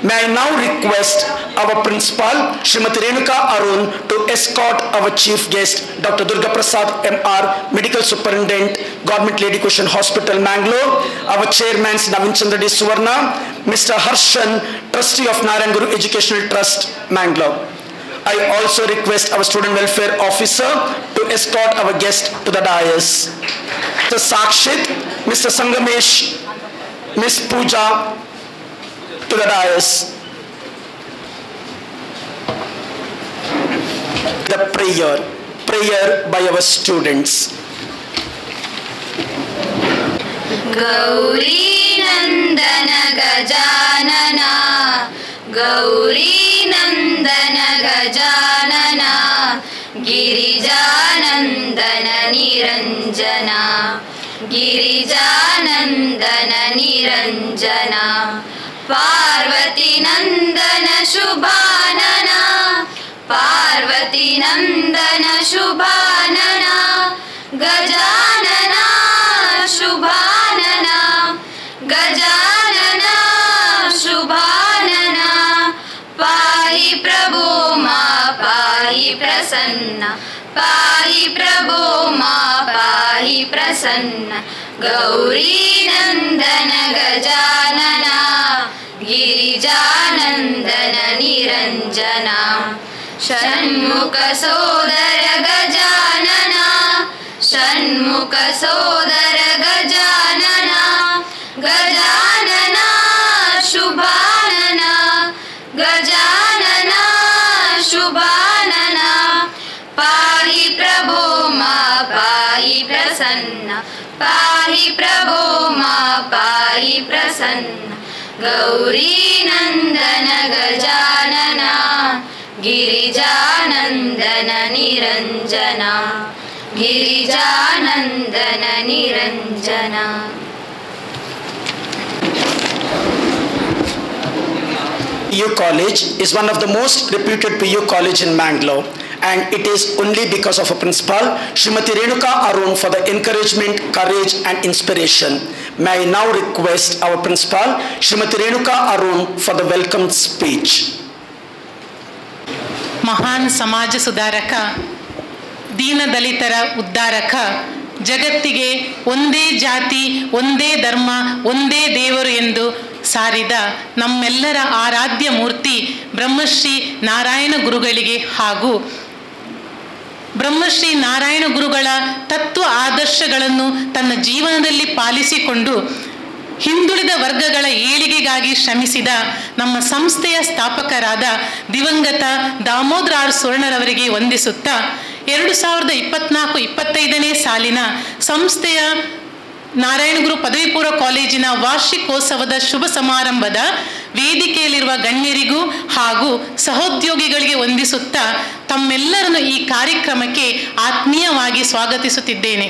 May I now request our principal, Srimati Renuka Arun, to escort our chief guest, Dr. Durga Prasad MR, Medical Superintendent, Government Lady Cushion Hospital, Mangalore, our chairman, Navin Chandra D. Suvarna, Mr. Harshan, Trustee of Narayan Guru Educational Trust, Mangalore. I also request our Student Welfare Officer to escort our guest to the dais. Mr. Sakshit, Mr. Sangamesh, Ms. Pooja, to the dais. The prayer by our students. Gauri Nandana Gajanana, Gauri Nandana Gajanana, Girijanandana Niranjana, Girijanandana Niranjana, Parvati Nandana Shubhanana, Parvati Nandana Shubhanana, Gajanana Shubhanana, Gajanana Shubhanana, Pahi Prabhu Ma Pahi Prasanna, Pahi Prabhu Ma Pahi Prasanna, Gauri Nandana Gajanana, Girijanandana Niranjana, Shanmukha Sodara Gajanana, Shanmukha Sodara Gajanana, Gajanana Shubhanana, Gajanana Shubhanana, Pahi Prabhu Ma Pahi Prasanna, Pahi Prabhu Ma Pahi Prasanna, Gauri Nandana Gajanana, Girijanandana Niranjana, Girijanandana Niranjana. PU College is one of the most reputed PU college in Mangalore, and it is only because of a principal, Srimati Renuka Arun, for the encouragement, courage and inspiration. May I now request our principal, Srimati Renuka Arun, for the welcome speech. ಮಹಾನ್ ಸಮಾಜ ಸುಧಾರಕ, ದೀನ ದಲಿತರ ಉದ್ಧಾರಕ, ಜಗತ್ತಿಗೆ ಒಂದೇ ಜಾತಿ, ಒಂದೇ ಧರ್ಮ, ಒಂದೇ ದೇವರು ಎಂದು ಸಾರಿದ ನಮ್ಮೆಲ್ಲರ ಆರಾಧ್ಯ ಮೂರ್ತಿ ಬ್ರಹ್ಮಶ್ರೀ ನಾರಾಯಣ ಗುರುಗಳಿಗೆ ಹಾಗೂ ಬ್ರಹ್ಮಶ್ರೀ ನಾರಾಯಣ ಗುರುಗಳ ತತ್ವ ಆದರ್ಶಗಳನ್ನು ತನ್ನ ಜೀವನದಲ್ಲಿ ಪಾಲಿಸಿಕೊಂಡು ಹಿಂದುಳಿದ ವರ್ಗಗಳ ಏಳಿಗೆಗಾಗಿ ಶ್ರಮಿಸಿದ ನಮ್ಮ ಸಂಸ್ಥೆಯ ಸ್ಥಾಪಕರಾದ ದಿವಂಗತ ದಾಮೋದರ ಆರ್ ಸುವರ್ಣರವರಿಗೆ ವಂದಿಸುತ್ತಾ 2024-25ನೇ ಸಾಲಿನ ಸಂಸ್ಥೆಯ ನಾರಾಯಣಗುರು ಪದವಿ ಪೂರ್ವ ಕಾಲೇಜಿನ ವಾರ್ಷಿಕೋತ್ಸವದ ಶುಭ ಸಮಾರಂಭದ ವೇದಿಕೆಯಲ್ಲಿರುವ ಗಣ್ಯರಿಗೂ ಹಾಗೂ ಸಹೋದ್ಯೋಗಿಗಳಿಗೆ ವಂದಿಸುತ್ತಾ ತಮ್ಮೆಲ್ಲರನ್ನು ಈ ಕಾರ್ಯಕ್ರಮಕ್ಕೆ ಆತ್ಮೀಯವಾಗಿ ಸ್ವಾಗತಿಸುತ್ತಿದ್ದೇನೆ.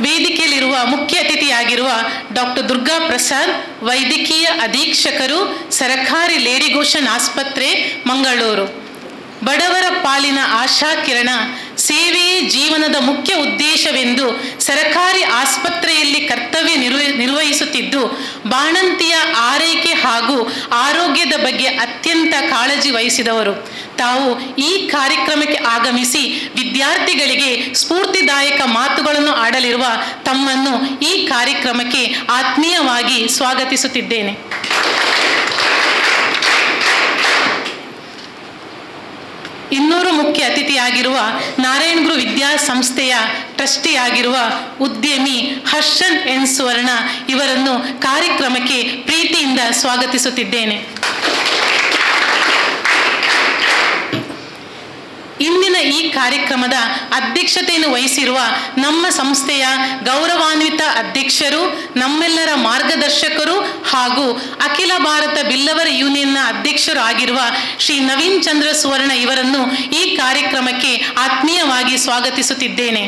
ವೇದಿಕೆಯಲ್ಲಿರುವ ಮುಖ್ಯ ಅತಿಥಿಯಾಗಿರುವ ಡಾಕ್ಟರ್ ದುರ್ಗಾ ಪ್ರಸಾದ್, ವೈದ್ಯಕೀಯ ಅಧೀಕ್ಷಕರು, ಸರಕಾರಿ ಲೇಡಿ ಗೋಶನ್ ಆಸ್ಪತ್ರೆ, ಮಂಗಳೂರು. ಬಡವರ ಪಾಲಿನ ಆಶಾ ಕಿರಣ, ಸೇವೆಯೇ ಜೀವನದ ಮುಖ್ಯ ಉದ್ದೇಶವೆಂದು ಸರಕಾರಿ ಆಸ್ಪತ್ರೆಯಲ್ಲಿ ಕರ್ತವ್ಯ ನಿರ್ವಹಿಸುತ್ತಿದ್ದು ಬಾಣಂತಿಯ ಆರೈಕೆ ಹಾಗೂ ಆರೋಗ್ಯದ ಬಗ್ಗೆ ಅತ್ಯಂತ ಕಾಳಜಿ ವಹಿಸಿದವರು. ತಾವು ಈ ಕಾರ್ಯಕ್ರಮಕ್ಕೆ ಆಗಮಿಸಿ ವಿದ್ಯಾರ್ಥಿಗಳಿಗೆ ಸ್ಫೂರ್ತಿದಾಯಕ ಮಾತುಗಳನ್ನು ಆಡಲಿರುವ ತಮ್ಮನ್ನು ಈ ಕಾರ್ಯಕ್ರಮಕ್ಕೆ ಆತ್ಮೀಯವಾಗಿ ಸ್ವಾಗತಿಸುತ್ತಿದ್ದೇನೆ. ಇನ್ನೂರು ಮುಖ್ಯ ಅತಿಥಿಯಾಗಿರುವ ನಾರಾಯಣಗುರು ವಿದ್ಯಾಸಂಸ್ಥೆಯ ಟ್ರಸ್ಟಿಯಾಗಿರುವ ಉದ್ಯಮಿ ಹರ್ಷನ್ ಎನ್ ಸುವರ್ಣ ಇವರನ್ನು ಕಾರ್ಯಕ್ರಮಕ್ಕೆ ಪ್ರೀತಿಯಿಂದ ಸ್ವಾಗತಿಸುತ್ತಿದ್ದೇನೆ. ಇಂದಿನ ಈ ಕಾರ್ಯಕ್ರಮದ ಅಧ್ಯಕ್ಷತೆಯನ್ನು ವಹಿಸಿರುವ ನಮ್ಮ ಸಂಸ್ಥೆಯ ಗೌರವಾನ್ವಿತ ಅಧ್ಯಕ್ಷರು, ನಮ್ಮೆಲ್ಲರ ಮಾರ್ಗದರ್ಶಕರು ಹಾಗೂ ಅಖಿಲ ಭಾರತ ಬಿಲ್ಲವರ ಯೂನಿಯನ್ನ ಅಧ್ಯಕ್ಷರು ಆಗಿರುವ ಶ್ರೀ ನವೀನ್ ಚಂದ್ರ ಸುವರ್ಣ ಇವರನ್ನು ಈ ಕಾರ್ಯಕ್ರಮಕ್ಕೆ ಆತ್ಮೀಯವಾಗಿ ಸ್ವಾಗತಿಸುತ್ತಿದ್ದೇನೆ.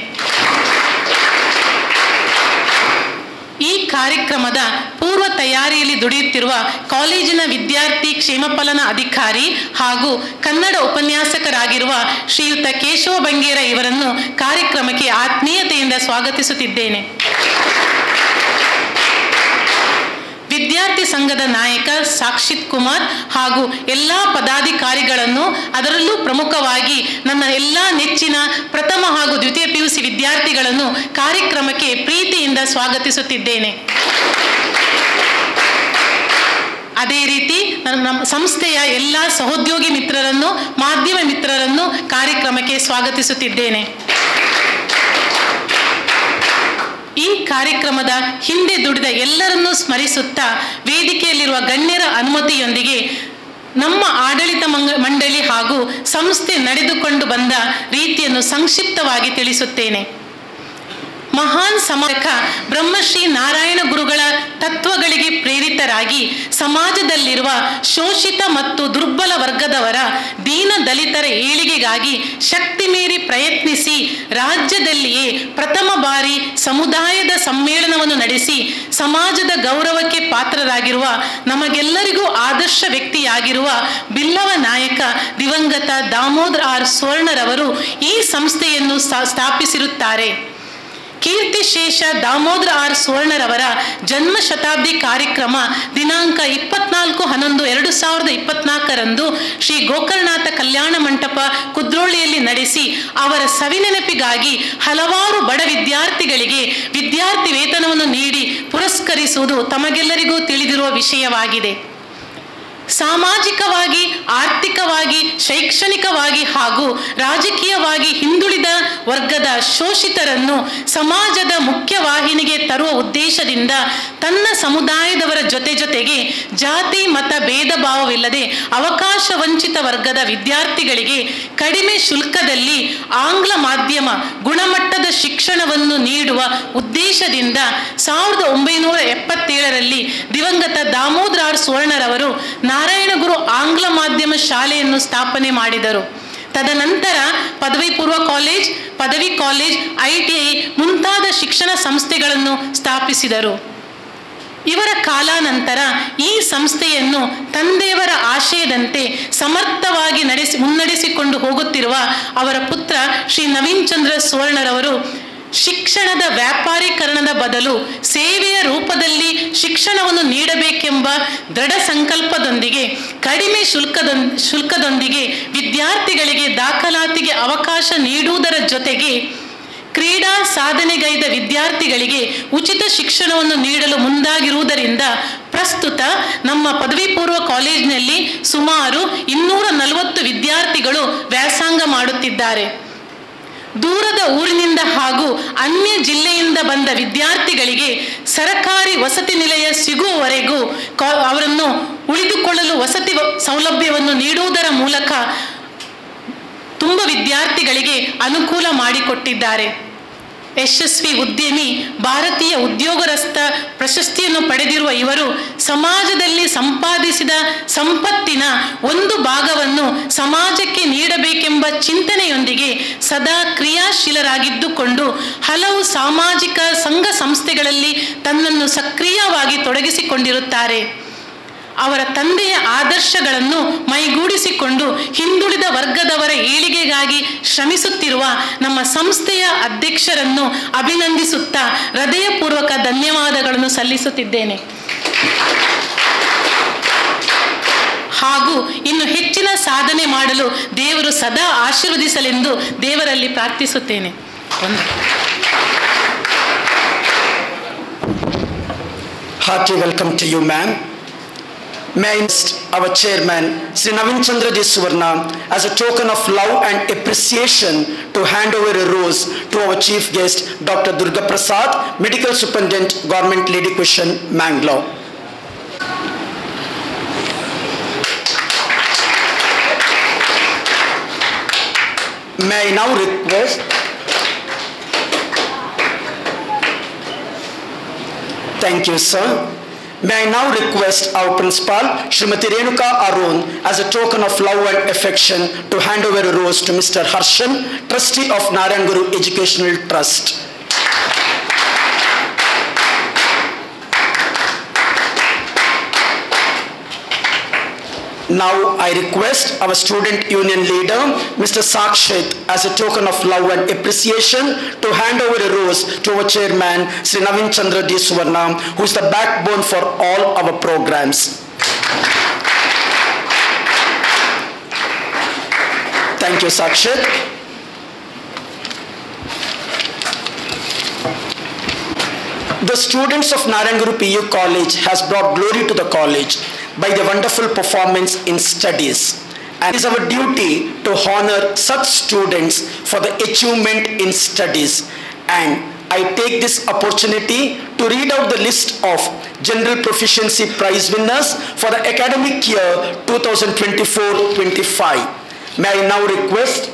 ಈ ಕಾರ್ಯಕ್ರಮದ ಪೂರ್ವ ತಯಾರಿಯಲ್ಲಿ ದುಡಿಯುತ್ತಿರುವ ಕಾಲೇಜಿನ ವಿದ್ಯಾರ್ಥಿ ಕ್ಷೇಮಪಾಲನಾ ಅಧಿಕಾರಿ ಹಾಗೂ ಕನ್ನಡ ಉಪನ್ಯಾಸಕರಾಗಿರುವ ಶ್ರೀಯುತ ಕೇಶವ ಬಂಗೇರ ಇವರನ್ನು ಕಾರ್ಯಕ್ರಮಕ್ಕೆ ಆತ್ಮೀಯತೆಯಿಂದ ಸ್ವಾಗತಿಸುತ್ತಿದ್ದೇನೆ. ವಿದ್ಯಾರ್ಥಿ ಸಂಘದ ನಾಯಕ ಸಾಕ್ಷಿತ್ ಕುಮಾರ್ ಹಾಗೂ ಎಲ್ಲ ಪದಾಧಿಕಾರಿಗಳನ್ನು, ಅದರಲ್ಲೂ ಪ್ರಮುಖವಾಗಿ ನನ್ನ ಎಲ್ಲ ನೆಚ್ಚಿನ ಪ್ರಥಮ ಹಾಗೂ ದ್ವಿತೀಯ PUC ವಿದ್ಯಾರ್ಥಿಗಳನ್ನು ಕಾರ್ಯಕ್ರಮಕ್ಕೆ ಪ್ರೀತಿಯಿಂದ ಸ್ವಾಗತಿಸುತ್ತಿದ್ದೇನೆ. ಅದೇ ರೀತಿ ನಮ್ಮ ಸಂಸ್ಥೆಯ ಎಲ್ಲ ಸಹೋದ್ಯೋಗಿ ಮಿತ್ರರನ್ನು, ಮಾಧ್ಯಮ ಮಿತ್ರರನ್ನು ಕಾರ್ಯಕ್ರಮಕ್ಕೆ ಸ್ವಾಗತಿಸುತ್ತಿದ್ದೇನೆ. ಈ ಕಾರ್ಯಕ್ರಮದ ಹಿಂದೆ ದುಡಿದ ಎಲ್ಲರನ್ನೂ ಸ್ಮರಿಸುತ್ತಾ ವೇದಿಕೆಯಲ್ಲಿರುವ ಗಣ್ಯರ ಅನುಮತಿಯೊಂದಿಗೆ ನಮ್ಮ ಆಡಳಿತ ಮಂಡಳಿ ಹಾಗೂ ಸಂಸ್ಥೆ ನಡೆದುಕೊಂಡು ಬಂದ ರೀತಿಯನ್ನು ಸಂಕ್ಷಿಪ್ತವಾಗಿ ತಿಳಿಸುತ್ತೇನೆ. ಮಹಾನ್ ಸಮರಕ ಬ್ರಹ್ಮಶ್ರೀ ನಾರಾಯಣ ಗುರುಗಳ ತತ್ವಗಳಿಗೆ ಪ್ರೇರಿತರಾಗಿ ಸಮಾಜದಲ್ಲಿರುವ ಶೋಷಿತ ಮತ್ತು ದುರ್ಬಲ ವರ್ಗದವರ ದೀನ ದಲಿತರ ಏಳಿಗೆಗಾಗಿ ಶಕ್ತಿ ಮೀರಿ ಪ್ರಯತ್ನಿಸಿ ರಾಜ್ಯದಲ್ಲಿಯೇ ಪ್ರಥಮ ಬಾರಿ ಸಮುದಾಯದ ಸಮ್ಮೇಳನವನ್ನು ನಡೆಸಿ ಸಮಾಜದ ಗೌರವಕ್ಕೆ ಪಾತ್ರರಾಗಿರುವ ನಮಗೆಲ್ಲರಿಗೂ ಆದರ್ಶ ವ್ಯಕ್ತಿಯಾಗಿರುವ ಬಿಲ್ಲವ ನಾಯಕ ದಿವಂಗತ ದಾಮೋದರ ಆರ್ ಸ್ವರ್ಣರವರು ಈ ಸಂಸ್ಥೆಯನ್ನು ಸ್ಥಾಪಿಸಿರುತ್ತಾರೆ. ಕೀರ್ತಿಶೇಷ ದಾಮೋದರ ಆರ್ ಸ್ವರ್ಣರವರ ಜನ್ಮ ಶತಾಬ್ದಿ ಕಾರ್ಯಕ್ರಮ ದಿನಾಂಕ 24/11/2024 ಶ್ರೀ ಗೋಕರ್ಣನಾಥ ಕಲ್ಯಾಣ ಮಂಟಪ ಕುದ್ರೋಳಿಯಲ್ಲಿ ನಡೆಸಿ ಅವರ ಸವಿನೆನಪಿಗಾಗಿ ಹಲವಾರು ಬಡ ವಿದ್ಯಾರ್ಥಿಗಳಿಗೆ ವಿದ್ಯಾರ್ಥಿ ವೇತನವನ್ನು ನೀಡಿ ಪುರಸ್ಕರಿಸುವುದು ತಮಗೆಲ್ಲರಿಗೂ ತಿಳಿದಿರುವ ವಿಷಯವಾಗಿದೆ. ಸಾಮಾಜಿಕವಾಗಿ, ಆರ್ಥಿಕವಾಗಿ, ಶೈಕ್ಷಣಿಕವಾಗಿ ಹಾಗೂ ರಾಜಕೀಯವಾಗಿ ಹಿಂದುಳಿದ ವರ್ಗದ ಶೋಷಿತರನ್ನು ಸಮಾಜದ ಮುಖ್ಯವಾಹಿನಿಗೆ ತರುವ ಉದ್ದೇಶದಿಂದ ತನ್ನ ಸಮುದಾಯದವರ ಜೊತೆಗೆ ಜಾತಿ ಮತ ಭೇದ ಭಾವವಿಲ್ಲದೆ ಅವಕಾಶ ವಂಚಿತ ವರ್ಗದ ವಿದ್ಯಾರ್ಥಿಗಳಿಗೆ ಕಡಿಮೆ ಶುಲ್ಕದಲ್ಲಿ ಆಂಗ್ಲ ಮಾಧ್ಯಮ ಗುಣಮಟ್ಟದ ಶಿಕ್ಷಣವನ್ನು ನೀಡುವ ಉದ್ದೇಶದಿಂದ 1977ರಲ್ಲಿ ದಿವಂಗತ ದಾಮೋದರ ಆರ್ ಸ್ವರ್ಣರವರು ನಾರಾಯಣಗುರು ಆಂಗ್ಲ ಮಾಧ್ಯಮ ಶಾಲೆಯನ್ನು ಸ್ಥಾಪನೆ ಮಾಡಿದರು. ತದನಂತರ ಪದವಿ ಪೂರ್ವ ಕಾಲೇಜ್, ಪದವಿ ಕಾಲೇಜ್, ITI ಮುಂತಾದ ಶಿಕ್ಷಣ ಸಂಸ್ಥೆಗಳನ್ನು ಸ್ಥಾಪಿಸಿದರು. ಇವರ ಕಾಲಾನಂತರ ಈ ಸಂಸ್ಥೆಯನ್ನು ತಂದೆಯವರ ಆಶಯದಂತೆ ಸಮರ್ಥವಾಗಿ ಮುನ್ನಡೆಸಿಕೊಂಡು ಹೋಗುತ್ತಿರುವ ಅವರ ಪುತ್ರ ಶ್ರೀ ನವೀನ್ ಚಂದ್ರ ಸ್ವರ್ಣರವರು ಶಿಕ್ಷಣದ ವ್ಯಾಪಾರೀಕರಣದ ಬದಲು ಸೇವೆಯ ರೂಪದಲ್ಲಿ ಶಿಕ್ಷಣವನ್ನು ನೀಡಬೇಕೆಂಬ ದೃಢ ಸಂಕಲ್ಪದೊಂದಿಗೆ ಕಡಿಮೆ ಶುಲ್ಕದೊಂದಿಗೆ ವಿದ್ಯಾರ್ಥಿಗಳಿಗೆ ದಾಖಲಾತಿಗೆ ಅವಕಾಶ ನೀಡುವುದರ ಜೊತೆಗೆ ಕ್ರೀಡಾ ಸಾಧನೆಗೈದ ವಿದ್ಯಾರ್ಥಿಗಳಿಗೆ ಉಚಿತ ಶಿಕ್ಷಣವನ್ನು ನೀಡಲು ಮುಂದಾಗಿರುವುದರಿಂದ ಪ್ರಸ್ತುತ ನಮ್ಮ ಪದವಿ ಪೂರ್ವ ಕಾಲೇಜಿನಲ್ಲಿ ಸುಮಾರು 240 ವಿದ್ಯಾರ್ಥಿಗಳು ವ್ಯಾಸಂಗ ಮಾಡುತ್ತಿದ್ದಾರೆ. ದೂರದ ಊರಿನಿಂದ ಹಾಗೂ ಅನ್ಯ ಜಿಲ್ಲೆಯಿಂದ ಬಂದ ವಿದ್ಯಾರ್ಥಿಗಳಿಗೆ ಸರಕಾರಿ ವಸತಿ ನಿಲಯ ಸಿಗುವವರೆಗೂ ಅವರನ್ನು ಉಳಿದುಕೊಳ್ಳಲು ವಸತಿ ಸೌಲಭ್ಯವನ್ನು ನೀಡುವುದರ ಮೂಲಕ ತುಂಬ ವಿದ್ಯಾರ್ಥಿಗಳಿಗೆ ಅನುಕೂಲ ಮಾಡಿಕೊಟ್ಟಿದ್ದಾರೆ. ಯಶಸ್ವಿ ಉದ್ಯಮಿ, ಭಾರತೀಯ ಉದ್ಯೋಗರಸ್ಥ ಪ್ರಶಸ್ತಿಯನ್ನು ಪಡೆದಿರುವ ಇವರು ಸಮಾಜದಲ್ಲಿ ಸಂಪಾದಿಸಿದ ಸಂಪತ್ತಿನ ಒಂದು ಭಾಗವನ್ನು ಸಮಾಜಕ್ಕೆ ನೀಡಬೇಕೆಂಬ ಚಿಂತನೆಯೊಂದಿಗೆ ಸದಾ ಕ್ರಿಯಾಶೀಲರಾಗಿದ್ದುಕೊಂಡು ಹಲವು ಸಾಮಾಜಿಕ ಸಂಘ ಸಂಸ್ಥೆಗಳಲ್ಲಿ ತನ್ನನ್ನು ಸಕ್ರಿಯವಾಗಿ ತೊಡಗಿಸಿಕೊಂಡಿರುತ್ತಾರೆ. ಅವರ ತಂದೆಯ ಆದರ್ಶಗಳನ್ನು ಮೈಗೂಡಿಸಿಕೊಂಡು ಹಿಂದುಳಿದ ವರ್ಗದವರ ಏಳಿಗೆಗಾಗಿ ಶ್ರಮಿಸುತ್ತಿರುವ ನಮ್ಮ ಸಂಸ್ಥೆಯ ಅಧ್ಯಕ್ಷರನ್ನು ಅಭಿನಂದಿಸುತ್ತಾ ಹೃದಯಪೂರ್ವಕ ಧನ್ಯವಾದಗಳನ್ನು ಸಲ್ಲಿಸುತ್ತಿದ್ದೇನೆ. ಹಾಗೂ ಇನ್ನು ಹೆಚ್ಚಿನ ಸಾಧನೆ ಮಾಡಲು ದೇವರು ಸದಾ ಆಶೀರ್ವದಿಸಲೆಂದು ದೇವರಲ್ಲಿ ಪ್ರಾರ್ಥಿಸುತ್ತೇನೆ. Hearty welcome to you, ma'am. May I invite our chairman, Sri Naveen Chandra J. Suvarna, as a token of love and appreciation to hand over a rose to our chief guest, Dr. Durga Prasad, Medical Superintendent, Government Lady Question, Mangalore. May I now request Thank you, sir. May I now request our principal, Srimati Renuka Arun, as a token of love and affection to hand over a rose to Mr. Harshan, trustee of Narayan Guru Educational Trust. Now I request our student union leader, Mr. Sakshit, as a token of love and appreciation, to hand over a rose to our chairman, Sri Navin Chandra D. Suvarna, who is the backbone for all our programs. Thank you, Sakshit. The students of Narayan Guru PU College has brought glory to the college by their wonderful performance in studies. And it is our duty to honor such students for the achievement in studies. And I take this opportunity to read out the list of General Proficiency Prize winners for the academic year 2024-25. May I now request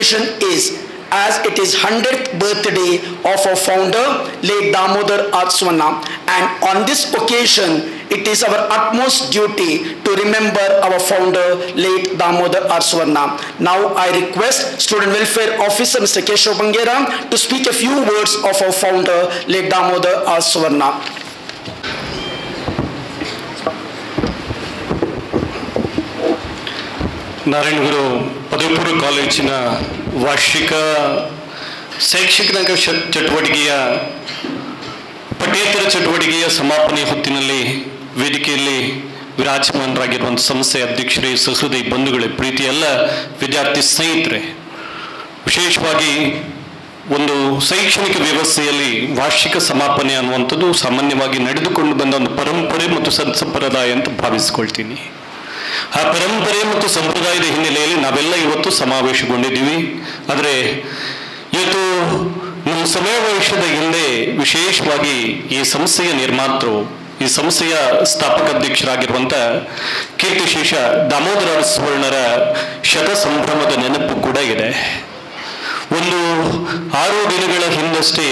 is, as it is 100th birthday of our founder, late Damodar R. Suvarna, and on this occasion, it is our utmost duty to remember our founder, late Damodar R. Suvarna. Now I request Student Welfare Officer, Mr. Keshav Bangera, to speak a few words of our founder, late Damodar R. Suvarna. Narayana Guru ಪದವಿ ಪೂರ್ವ ಕಾಲೇಜಿನ ವಾರ್ಷಿಕ ಶೈಕ್ಷಣಿಕ ಚಟುವಟಿಕೆಯ ಪಠ್ಯೇತರ ಚಟುವಟಿಕೆಯ ಸಮಾಪನೆ ಹೊತ್ತಿನಲ್ಲಿ ವೇದಿಕೆಯಲ್ಲಿ ವಿರಾಜಮಾನರಾಗಿರುವಂಥ ಸಂಸ್ಥೆ ಅಧ್ಯಕ್ಷರೇ, ಸಹೃದಯ ಬಂಧುಗಳೇ, ಪ್ರೀತಿಯ ಎಲ್ಲ ವಿದ್ಯಾರ್ಥಿ ಸ್ನೇಹಿತರೆ, ವಿಶೇಷವಾಗಿ ಒಂದು ಶೈಕ್ಷಣಿಕ ವ್ಯವಸ್ಥೆಯಲ್ಲಿ ವಾರ್ಷಿಕ ಸಮಾಪನೆ ಅನ್ನುವಂಥದ್ದು ಸಾಮಾನ್ಯವಾಗಿ ನಡೆದುಕೊಂಡು ಬಂದ ಒಂದು ಪರಂಪರೆ ಮತ್ತು ಸಂಪ್ರದಾಯ ಅಂತ ಭಾವಿಸ್ಕೊಳ್ತೀನಿ. ಆ ಪರಂಪರೆ ಮತ್ತು ಸಂಪ್ರದಾಯದ ಹಿನ್ನೆಲೆಯಲ್ಲಿ ನಾವೆಲ್ಲ ಇವತ್ತು ಸಮಾವೇಶಗೊಂಡಿದ್ದೀವಿ. ಆದರೆ ಇವತ್ತು ನಮ್ಮ ಸಮಾವೇಶದ ಹಿಂದೆ ವಿಶೇಷವಾಗಿ ಈ ಸಂಸ್ಥೆಯ ನಿರ್ಮಾತೃ, ಈ ಸಂಸ್ಥೆಯ ಸ್ಥಾಪಕ ಅಧ್ಯಕ್ಷರಾಗಿರುವಂಥ ಕೀರ್ತಿಶೇಷ ದಾಮೋದರ ಸುವರ್ಣರ ಶತ ಸಂಭ್ರಮದ ನೆನಪು ಕೂಡ ಇದೆ. ಒಂದು 6 ದಿನಗಳ ಹಿಂದಷ್ಟೇ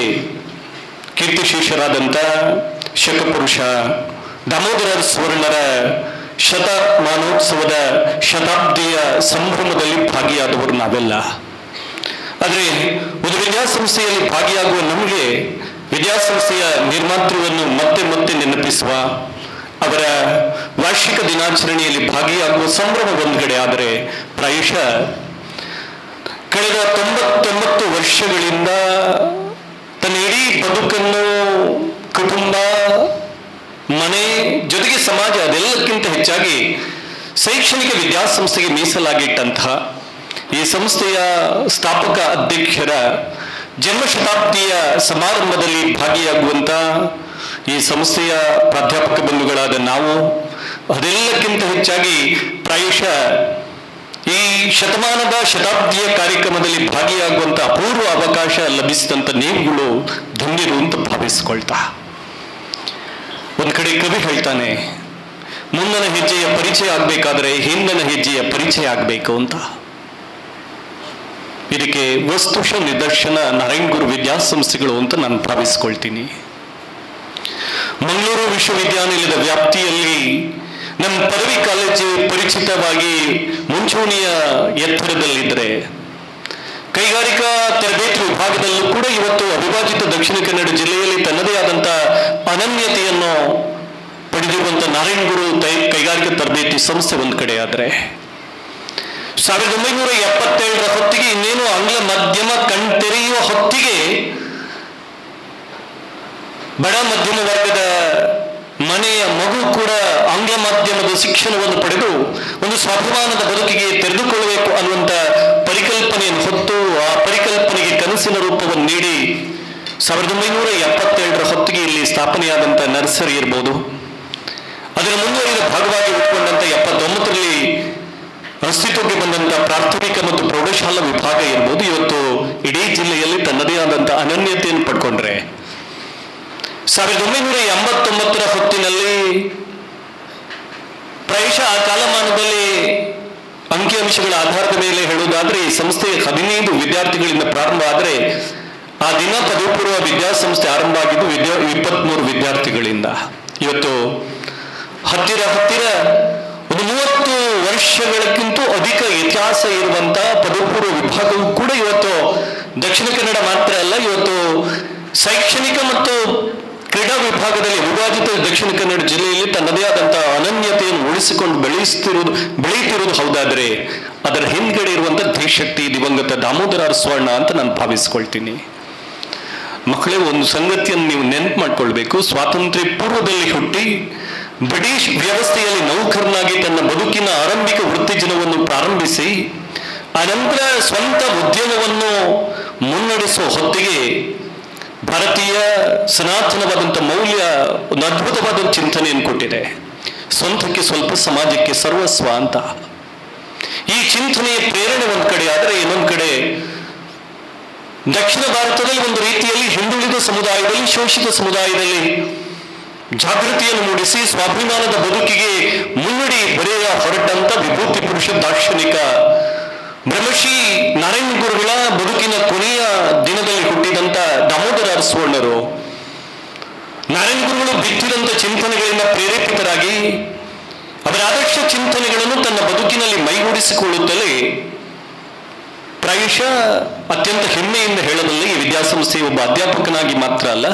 ಕೀರ್ತಿಶೇಷರಾದಂಥ ಶಕಪುರುಷ ದಾಮೋದರ ಸುವರ್ಣರ ಶತಮಾನೋತ್ಸವದ ಶತಾಬ್ದಿಯ ಸಂಭ್ರಮದಲ್ಲಿ ಭಾಗಿಯಾದವರು ನಾವೆಲ್ಲ. ಆದರೆ ಒಂದು ವಿದ್ಯಾಸಂಸ್ಥೆಯಲ್ಲಿ ಭಾಗಿಯಾಗುವ ನಮಗೆ ವಿದ್ಯಾಸಂಸ್ಥೆಯ ನಿರ್ಮಾತೃವನ್ನು ಮತ್ತೆ ಮತ್ತೆ ನೆನಪಿಸುವ, ಅವರ ವಾರ್ಷಿಕ ದಿನಾಚರಣೆಯಲ್ಲಿ ಭಾಗಿಯಾಗುವ ಸಂಭ್ರಮ ಒಂದು ಕಡೆ. ಆದರೆ ಪ್ರಾಯಶಃ ಕಳೆದ 99 ವರ್ಷಗಳಿಂದ ತನ್ನ ಇಡೀ ಬದುಕನ್ನು ಕುಟುಂಬ, ಮನೆ ಜೊತೆಗೆ ಸಮಾಜ, ಅದೆಲ್ಲಕ್ಕಿಂತ ಹೆಚ್ಚಾಗಿ ಶೈಕ್ಷಣಿಕ ವಿದ್ಯಾಸಂಸ್ಥೆಗೆ ಮೀಸಲಾಗಿಟ್ಟಂತಹ ಈ ಸಂಸ್ಥೆಯ ಸ್ಥಾಪಕ ಅಧ್ಯಕ್ಷರ ಜನ್ಮ ಶತಾಬ್ದಿಯ ಸಮಾರಂಭದಲ್ಲಿ ಭಾಗಿಯಾಗುವಂಥ ಈ ಸಂಸ್ಥೆಯ ಪ್ರಾಧ್ಯಾಪಕ ಬಂಧುಗಳಾದ ನಾವು, ಅದೆಲ್ಲಕ್ಕಿಂತ ಹೆಚ್ಚಾಗಿ ಪ್ರಾಯಶಃ ಈ ಶತಮಾನದ ಶತಾಬ್ದಿಯ ಕಾರ್ಯಕ್ರಮದಲ್ಲಿ ಭಾಗಿಯಾಗುವಂಥ ಅಪೂರ್ವ ಅವಕಾಶ ಲಭಿಸಿದಂಥ ನೀವುಗಳು ಧನ್ಯರು ಅಂತ ಭಾವಿಸ್ಕೊಳ್ತಾ, ಒಂದು ಕಡೆ ಕವಿ ಹೇಳ್ತಾನೆ, ಮುಂದಿನ ಹೆಜ್ಜೆಯ ಪರಿಚಯ ಆಗಬೇಕಾದ್ರೆ ಹಿಂದಿನ ಹೆಜ್ಜೆಯ ಪರಿಚಯ ಆಗಬೇಕು ಅಂತ. ಇದಕ್ಕೆ ವಸ್ತುಶ ನಿದರ್ಶನ ನಾರಾಯಣ ಗುರು ವಿದ್ಯಾಸಂಸ್ಥೆಗಳು ಅಂತ ನಾನು ಭಾವಿಸ್ಕೊಳ್ತೀನಿ. ಮಂಗಳೂರು ವಿಶ್ವವಿದ್ಯಾನಿಲಯದ ವ್ಯಾಪ್ತಿಯಲ್ಲಿ ನಮ್ಮ ಪದವಿ ಕಾಲೇಜು ಪರಿಚಿತವಾಗಿ ಮುಂಚೂಣಿಯ ಎತ್ತರದಲ್ಲಿದ್ದರೆ, ಕೈಗಾರಿಕಾ ತರಬೇತಿ ವಿಭಾಗದಲ್ಲೂ ಕೂಡ ಇವತ್ತು ಅವಿಭಾಜಿತ ದಕ್ಷಿಣ ಕನ್ನಡ ಜಿಲ್ಲೆಯಲ್ಲಿ ತನ್ನದೇ ಆದಂಥ ಅನನ್ಯತೆಯನ್ನು ಪಡೆದಿರುವಂಥ ನಾರಾಯಣ ಗುರು ಕೈಗಾರಿಕಾ ತರಬೇತಿ ಸಂಸ್ಥೆ ಒಂದು ಕಡೆ. ಆದರೆ 1977ರ ಹೊತ್ತಿಗೆ, ಇನ್ನೇನು ಆಂಗ್ಲ ಮಾಧ್ಯಮ ಕಣ್ತೆರೆಯುವ ಹೊತ್ತಿಗೆ, ಬಡ ಮಧ್ಯಮ ವರ್ಗದ ಮನೆಯ ಮಗು ಕೂಡ ಆಂಗ್ಲ ಮಾಧ್ಯಮದ ಶಿಕ್ಷಣವನ್ನು ಪಡೆದು ಒಂದು ಸ್ವಾಭಿಮಾನದ ಬದುಕಿಗೆ ತೆರೆದುಕೊಳ್ಳಬೇಕು ಅನ್ನುವಂಥ ಪರಿಕಲ್ಪನೆಯನ್ನು ಹೊತ್ತು, ಆ ಪರಿಕಲ್ಪನೆಗೆ ಕನಸಿನ ರೂಪವನ್ನು ನೀಡಿ 1977ರ ಹೊತ್ತಿಗೆ ಇಲ್ಲಿ ಸ್ಥಾಪನೆಯಾದಂಥ ನರ್ಸರಿ ಇರ್ಬೋದು, ಅದರ ಮುಂದುವರಿದ ಭಾಗವಾಗಿ ಉಟ್ಕೊಂಡಂಥ 79ರಲ್ಲಿ ಅಸ್ತಿತ್ವಕ್ಕೆ ಬಂದಂಥ ಪ್ರಾಥಮಿಕ ಮತ್ತು ಪ್ರೌಢಶಾಲಾ ವಿಭಾಗ ಇರ್ಬೋದು, ಇವತ್ತು ಇಡೀ ಜಿಲ್ಲೆಯಲ್ಲಿ ತನ್ನದೇ ಆದಂಥ ಅನನ್ಯತೆಯನ್ನು ಪಡ್ಕೊಂಡ್ರೆ, 1989ರ ಹೊತ್ತಿನಲ್ಲಿ ಪ್ರಾಯಶಃ ಆ ಕಾಲಮಾನದಲ್ಲಿ ಅಂಕಿಅಂಶಗಳ ಆಧಾರದ ಮೇಲೆ ಹೇಳುವುದಾದ್ರೆ ಈ ಸಂಸ್ಥೆ 15 ವಿದ್ಯಾರ್ಥಿಗಳಿಂದ ಪ್ರಾರಂಭ ಆದರೆ, ಆ ದಿನ ಪದವಿ ಪೂರ್ವ ವಿದ್ಯಾಸಂಸ್ಥೆ ಆರಂಭ ಆಗಿದ್ದು 23 ವಿದ್ಯಾರ್ಥಿಗಳಿಂದ. ಇವತ್ತು ಹತ್ತಿರ ಒಂದು 30 ವರ್ಷಗಳಕ್ಕಿಂತ ಅಧಿಕ ಇತಿಹಾಸ ಇರುವಂತ ಪದವಿ ಪೂರ್ವ ವಿಭಾಗವು ಕೂಡ ಇವತ್ತು ದಕ್ಷಿಣ ಕನ್ನಡ ಮಾತ್ರ ಅಲ್ಲ, ಇವತ್ತು ಶೈಕ್ಷಣಿಕ ಮತ್ತು ಕ್ರೀಡಾ ವಿಭಾಗದಲ್ಲಿ ಅವಿಭಾಜಿತ ದಕ್ಷಿಣ ಕನ್ನಡ ಜಿಲ್ಲೆಯಲ್ಲಿ ತನ್ನದೇ ಆದಂತಹ ಅನನ್ಯತೆಯನ್ನು ಉಳಿಸಿಕೊಂಡು ಬೆಳೆಯುತ್ತಿರುವುದು ಹೌದಾದರೆ ಅದರ ಹಿಂದ್ಗಡೆ ಇರುವಂತಹ ಧೀಶಕ್ತಿ ದಿವಂಗತ ದಾಮೋದರ ಅರಸು ಅಂತ ನಾನು ಭಾವಿಸ್ಕೊಳ್ತೀನಿ. ಮಕ್ಕಳೇ, ಒಂದು ಸಂಗತಿಯನ್ನು ನೀವು ನೆನಪು ಮಾಡ್ಕೊಳ್ಬೇಕು. ಸ್ವಾತಂತ್ರ್ಯ ಪೂರ್ವದಲ್ಲಿ ಹುಟ್ಟಿ ಬ್ರಿಟಿಷ್ ವ್ಯವಸ್ಥೆಯಲ್ಲಿ ನೌಕರನಾಗಿ ತನ್ನ ಬದುಕಿನ ಆರಂಭಿಕ ವೃತ್ತಿಜೀವನವನ್ನು ಪ್ರಾರಂಭಿಸಿ ಅನಂತರ ಸ್ವಂತ ಉದ್ಯಮವನ್ನು ಮುನ್ನಡೆಸುವ ಹೊತ್ತಿಗೆ ಭಾರತೀಯ ಸನಾತನವಾದಂಥ ಮೌಲ್ಯ ಒಂದು ಅದ್ಭುತವಾದ ಚಿಂತನೆಯನ್ನು ಕೊಟ್ಟಿದೆ. ಸ್ವಂತಕ್ಕೆ ಸ್ವಲ್ಪ, ಸಮಾಜಕ್ಕೆ ಸರ್ವಸ್ವ ಅಂತ. ಈ ಚಿಂತನೆಯ ಪ್ರೇರಣೆ ಒಂದು ಕಡೆ ಆದರೆ, ಇನ್ನೊಂದು ಕಡೆ ದಕ್ಷಿಣ ಭಾರತದಲ್ಲಿ ಒಂದು ರೀತಿಯಲ್ಲಿ ಹಿಂದುಳಿದ ಸಮುದಾಯದಲ್ಲಿ, ಶೋಷಿತ ಸಮುದಾಯದಲ್ಲಿ ಜಾಗೃತಿಯನ್ನು ಮೂಡಿಸಿ ಸ್ವಾಭಿಮಾನದ ಬದುಕಿಗೆ ಮುನ್ನುಡಿ ಬರೆಯ ಹೊರಟಂತ ವಿಭೂತಿ ಪುರುಷ ದಾರ್ಶನಿಕ ಬ್ರಹ್ಮಶ್ರೀ ನಾರಾಯಣ ಗುರುಗಳ ಬದುಕಿನ ಕೊನೆಯ ದಿನದಲ್ಲಿ ಹುಟ್ಟಿದಂತ ದಾಮೋದರ ಅರಸು ನಾರಾಯಣ ಗುರುಗಳು ಬಿತ್ತಿದಂತ ಚಿಂತನೆಗಳಿಂದ ಪ್ರೇರೇಪಿತರಾಗಿ ಅವರ ಆದರ್ಶ ಚಿಂತನೆಗಳನ್ನು ತನ್ನ ಬದುಕಿನಲ್ಲಿ ಮೈಗೂಡಿಸಿಕೊಳ್ಳುತ್ತಲೇ ಪ್ರಾಯಶಃ ಅತ್ಯಂತ ಹೆಮ್ಮೆಯಿಂದ ಹೇಳಬಲ್ಲೆ, ಈ ವಿದ್ಯಾಸಂಸ್ಥೆಯ ಒಬ್ಬ ಅಧ್ಯಾಪಕನಾಗಿ ಮಾತ್ರ ಅಲ್ಲ,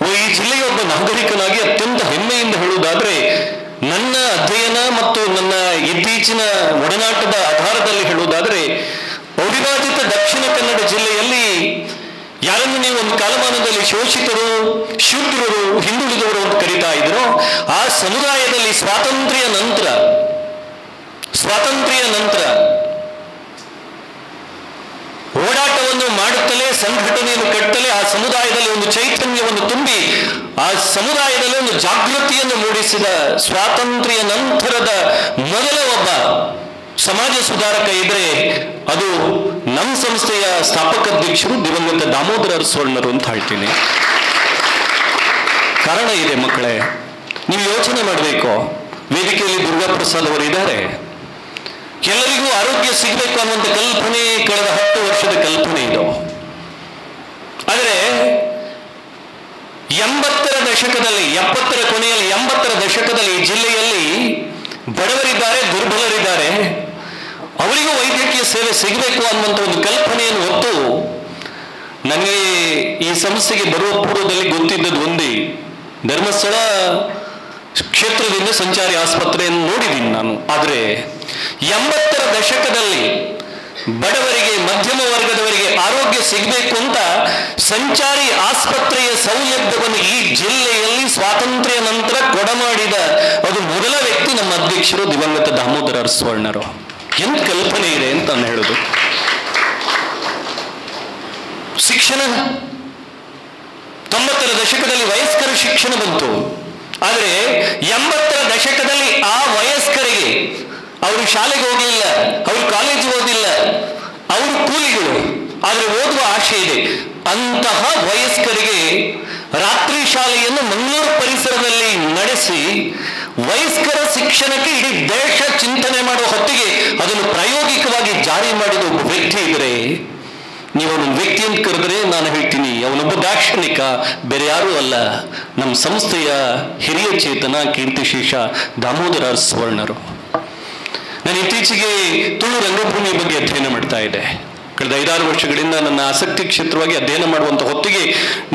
ಈ ಜಿಲ್ಲೆಯ ಒಬ್ಬ ನಾಗರಿಕನಾಗಿ ಅತ್ಯಂತ ಹೆಮ್ಮೆಯಿಂದ ಹೇಳುವುದಾದ್ರೆ, ನನ್ನ ಅಧ್ಯಯನ ಮತ್ತು ನನ್ನ ಇತ್ತೀಚಿನ ಒಡನಾಟದ ಆಧಾರದಲ್ಲಿ ಹೇಳುವುದಾದರೆ, ಅವಿಭಾಜಿತ ದಕ್ಷಿಣ ಕನ್ನಡ ಜಿಲ್ಲೆಯಲ್ಲಿ ಯಾರನ್ನು ನೀವು ಒಂದು ಕಾಲಮಾನದಲ್ಲಿ ಶೋಷಿತರು, ಶೂದ್ರರು, ಹಿಂದುಳಿದವರು ಅಂತ ಕರೀತಾ ಇದ್ರು, ಆ ಸಮುದಾಯದಲ್ಲಿ ಸ್ವಾತಂತ್ರ್ಯ ನಂತರ ಓಡಾಟವನ್ನು ಮಾಡುತ್ತಲೇ, ಸಂಘಟನೆಯನ್ನು ಕಟ್ಟಲೇ ಆ ಸಮುದಾಯದಲ್ಲಿ ಒಂದು ಚೈತನ್ಯವನ್ನು ತುಂಬಿ ಆ ಸಮುದಾಯದಲ್ಲಿ ಒಂದು ಜಾಗೃತಿಯನ್ನು ಮೂಡಿಸಿದ ಸ್ವಾತಂತ್ರ್ಯ ನಂತರದ ಮೊದಲ ಒಬ್ಬ ಸಮಾಜ ಸುಧಾರಕ ಇದ್ರೆ ಅದು ನಮ್ಮ ಸಂಸ್ಥೆಯ ಸ್ಥಾಪಕ ಅಧ್ಯಕ್ಷರು ದಿವಂಗತ ದಾಮೋದರ ಅರಸು ಅಂತ ಹೇಳ್ತೀನಿ. ಕಾರಣ ಇದೆ ಮಕ್ಕಳೇ, ನೀವು ಯೋಚನೆ ಮಾಡಬೇಕು. ವೇದಿಕೆಯಲ್ಲಿ ದುರ್ಗಾಪ್ರಸಾದ್ ಅವರು ಇದ್ದಾರೆ. ಎಲ್ಲರಿಗೂ ಆರೋಗ್ಯ ಸಿಗಬೇಕು ಅನ್ನುವಂಥ ಕಲ್ಪನೆ ಕಳೆದ 10 ವರ್ಷದ ಕಲ್ಪನೆ ಇದು. ಆದರೆ 80ರ ದಶಕದಲ್ಲಿ, 70ರ ಕೊನೆಯಲ್ಲಿ 80ರ ದಶಕದಲ್ಲಿ ಈ ಜಿಲ್ಲೆಯಲ್ಲಿ ಬಡವರಿದ್ದಾರೆ, ದುರ್ಬಲರಿದ್ದಾರೆ, ಅವರಿಗೂ ವೈದ್ಯಕೀಯ ಸೇವೆ ಸಿಗಬೇಕು ಅನ್ನುವಂಥ ಒಂದು ಕಲ್ಪನೆಯನ್ನು ಹೊತ್ತು ನನಗೆ ಈ ಸಂಸ್ಥೆಗೆ ಬರುವ ಪೂರ್ವದಲ್ಲಿ ಗೊತ್ತಿದ್ದದ್ದು ಒಂದೇ, ಧರ್ಮಸ್ಥಳ ಕ್ಷೇತ್ರದಿಂದ ಸಂಚಾರಿ ಆಸ್ಪತ್ರೆಯನ್ನು ನೋಡಿದ್ದೀನಿ ನಾನು. ಆದರೆ 80ರ ದಶಕದಲ್ಲಿ ಬಡವರಿಗೆ, ಮಧ್ಯಮ ವರ್ಗದವರಿಗೆ ಆರೋಗ್ಯ ಸಿಗಬೇಕು ಅಂತ ಸಂಚಾರಿ ಆಸ್ಪತ್ರೆಯ ಸೌಲಭ್ಯವನ್ನು ಈ ಜಿಲ್ಲೆಯಲ್ಲಿ ಸ್ವಾತಂತ್ರ್ಯ ನಂತರ ಕೊಡಮಾಡಿದ ಅದು ಮೊದಲ ವ್ಯಕ್ತಿ ನಮ್ಮ ಅಧ್ಯಕ್ಷರು ದಿವಂಗತ ದಾಮೋದರ ಅರಸು. ಎಂತ ಕಲ್ಪನೆ ಇದೆ ಅಂತ ನಾನು ಹೇಳುದು. ಶಿಕ್ಷಣ 90ರ ದಶಕದಲ್ಲಿ ವಯಸ್ಕರ ಶಿಕ್ಷಣ ಬಂತು. ಆದರೆ 80ರ ದಶಕದಲ್ಲಿ ಆ ವಯಸ್ಕರಿಗೆ, ಅವರು ಶಾಲೆಗೆ ಹೋಗಲಿಲ್ಲ, ಅವರು ಕಾಲೇಜಿಗೆ ಓದಿಲ್ಲ, ಅವರು ಕೂಲಿಗಳು, ಆದರೆ ಓದುವ ಆಶೆ ಇದೆ. ಅಂತಹ ವಯಸ್ಕರಿಗೆ ರಾತ್ರಿ ಶಾಲೆಯನ್ನು ಮಂಗಳೂರು ಪರಿಸರದಲ್ಲಿ ನಡೆಸಿ ವಯಸ್ಕರ ಶಿಕ್ಷಣಕ್ಕೆ ಇಡೀ ದೇಶ ಚಿಂತನೆ ಮಾಡುವ ಹೊತ್ತಿಗೆ ಅದನ್ನು ಪ್ರಾಯೋಗಿಕವಾಗಿ ಜಾರಿ ಮಾಡಿದ ಒಬ್ಬ ವ್ಯಕ್ತಿ ಇದ್ರೆ, ನೀವು ಅವನೊಂದು ವ್ಯಕ್ತಿ ಅಂತ ಕರೆದ್ರೆ ನಾನು ಹೇಳ್ತೀನಿ ಅವನೊಬ್ಬ ದಾರ್ಶನಿಕ, ಬೇರೆ ಯಾರೂ ಅಲ್ಲ, ನಮ್ಮ ಸಂಸ್ಥೆಯ ಹಿರಿಯ ಚೇತನ ಕೀರ್ತಿಶೇಷ ದಾಮೋದರ ಅರಸು. ನಾನು ಇತ್ತೀಚೆಗೆ ತುಳು ರಂಗಭೂಮಿ ಬಗ್ಗೆ ಅಧ್ಯಯನ ಮಾಡ್ತಾ ಇದ್ದೆ. ಕಳೆದ 5-6 ವರ್ಷಗಳಿಂದ ನನ್ನ ಆಸಕ್ತಿ ಕ್ಷೇತ್ರವಾಗಿ ಅಧ್ಯಯನ ಮಾಡುವಂಥ ಹೊತ್ತಿಗೆ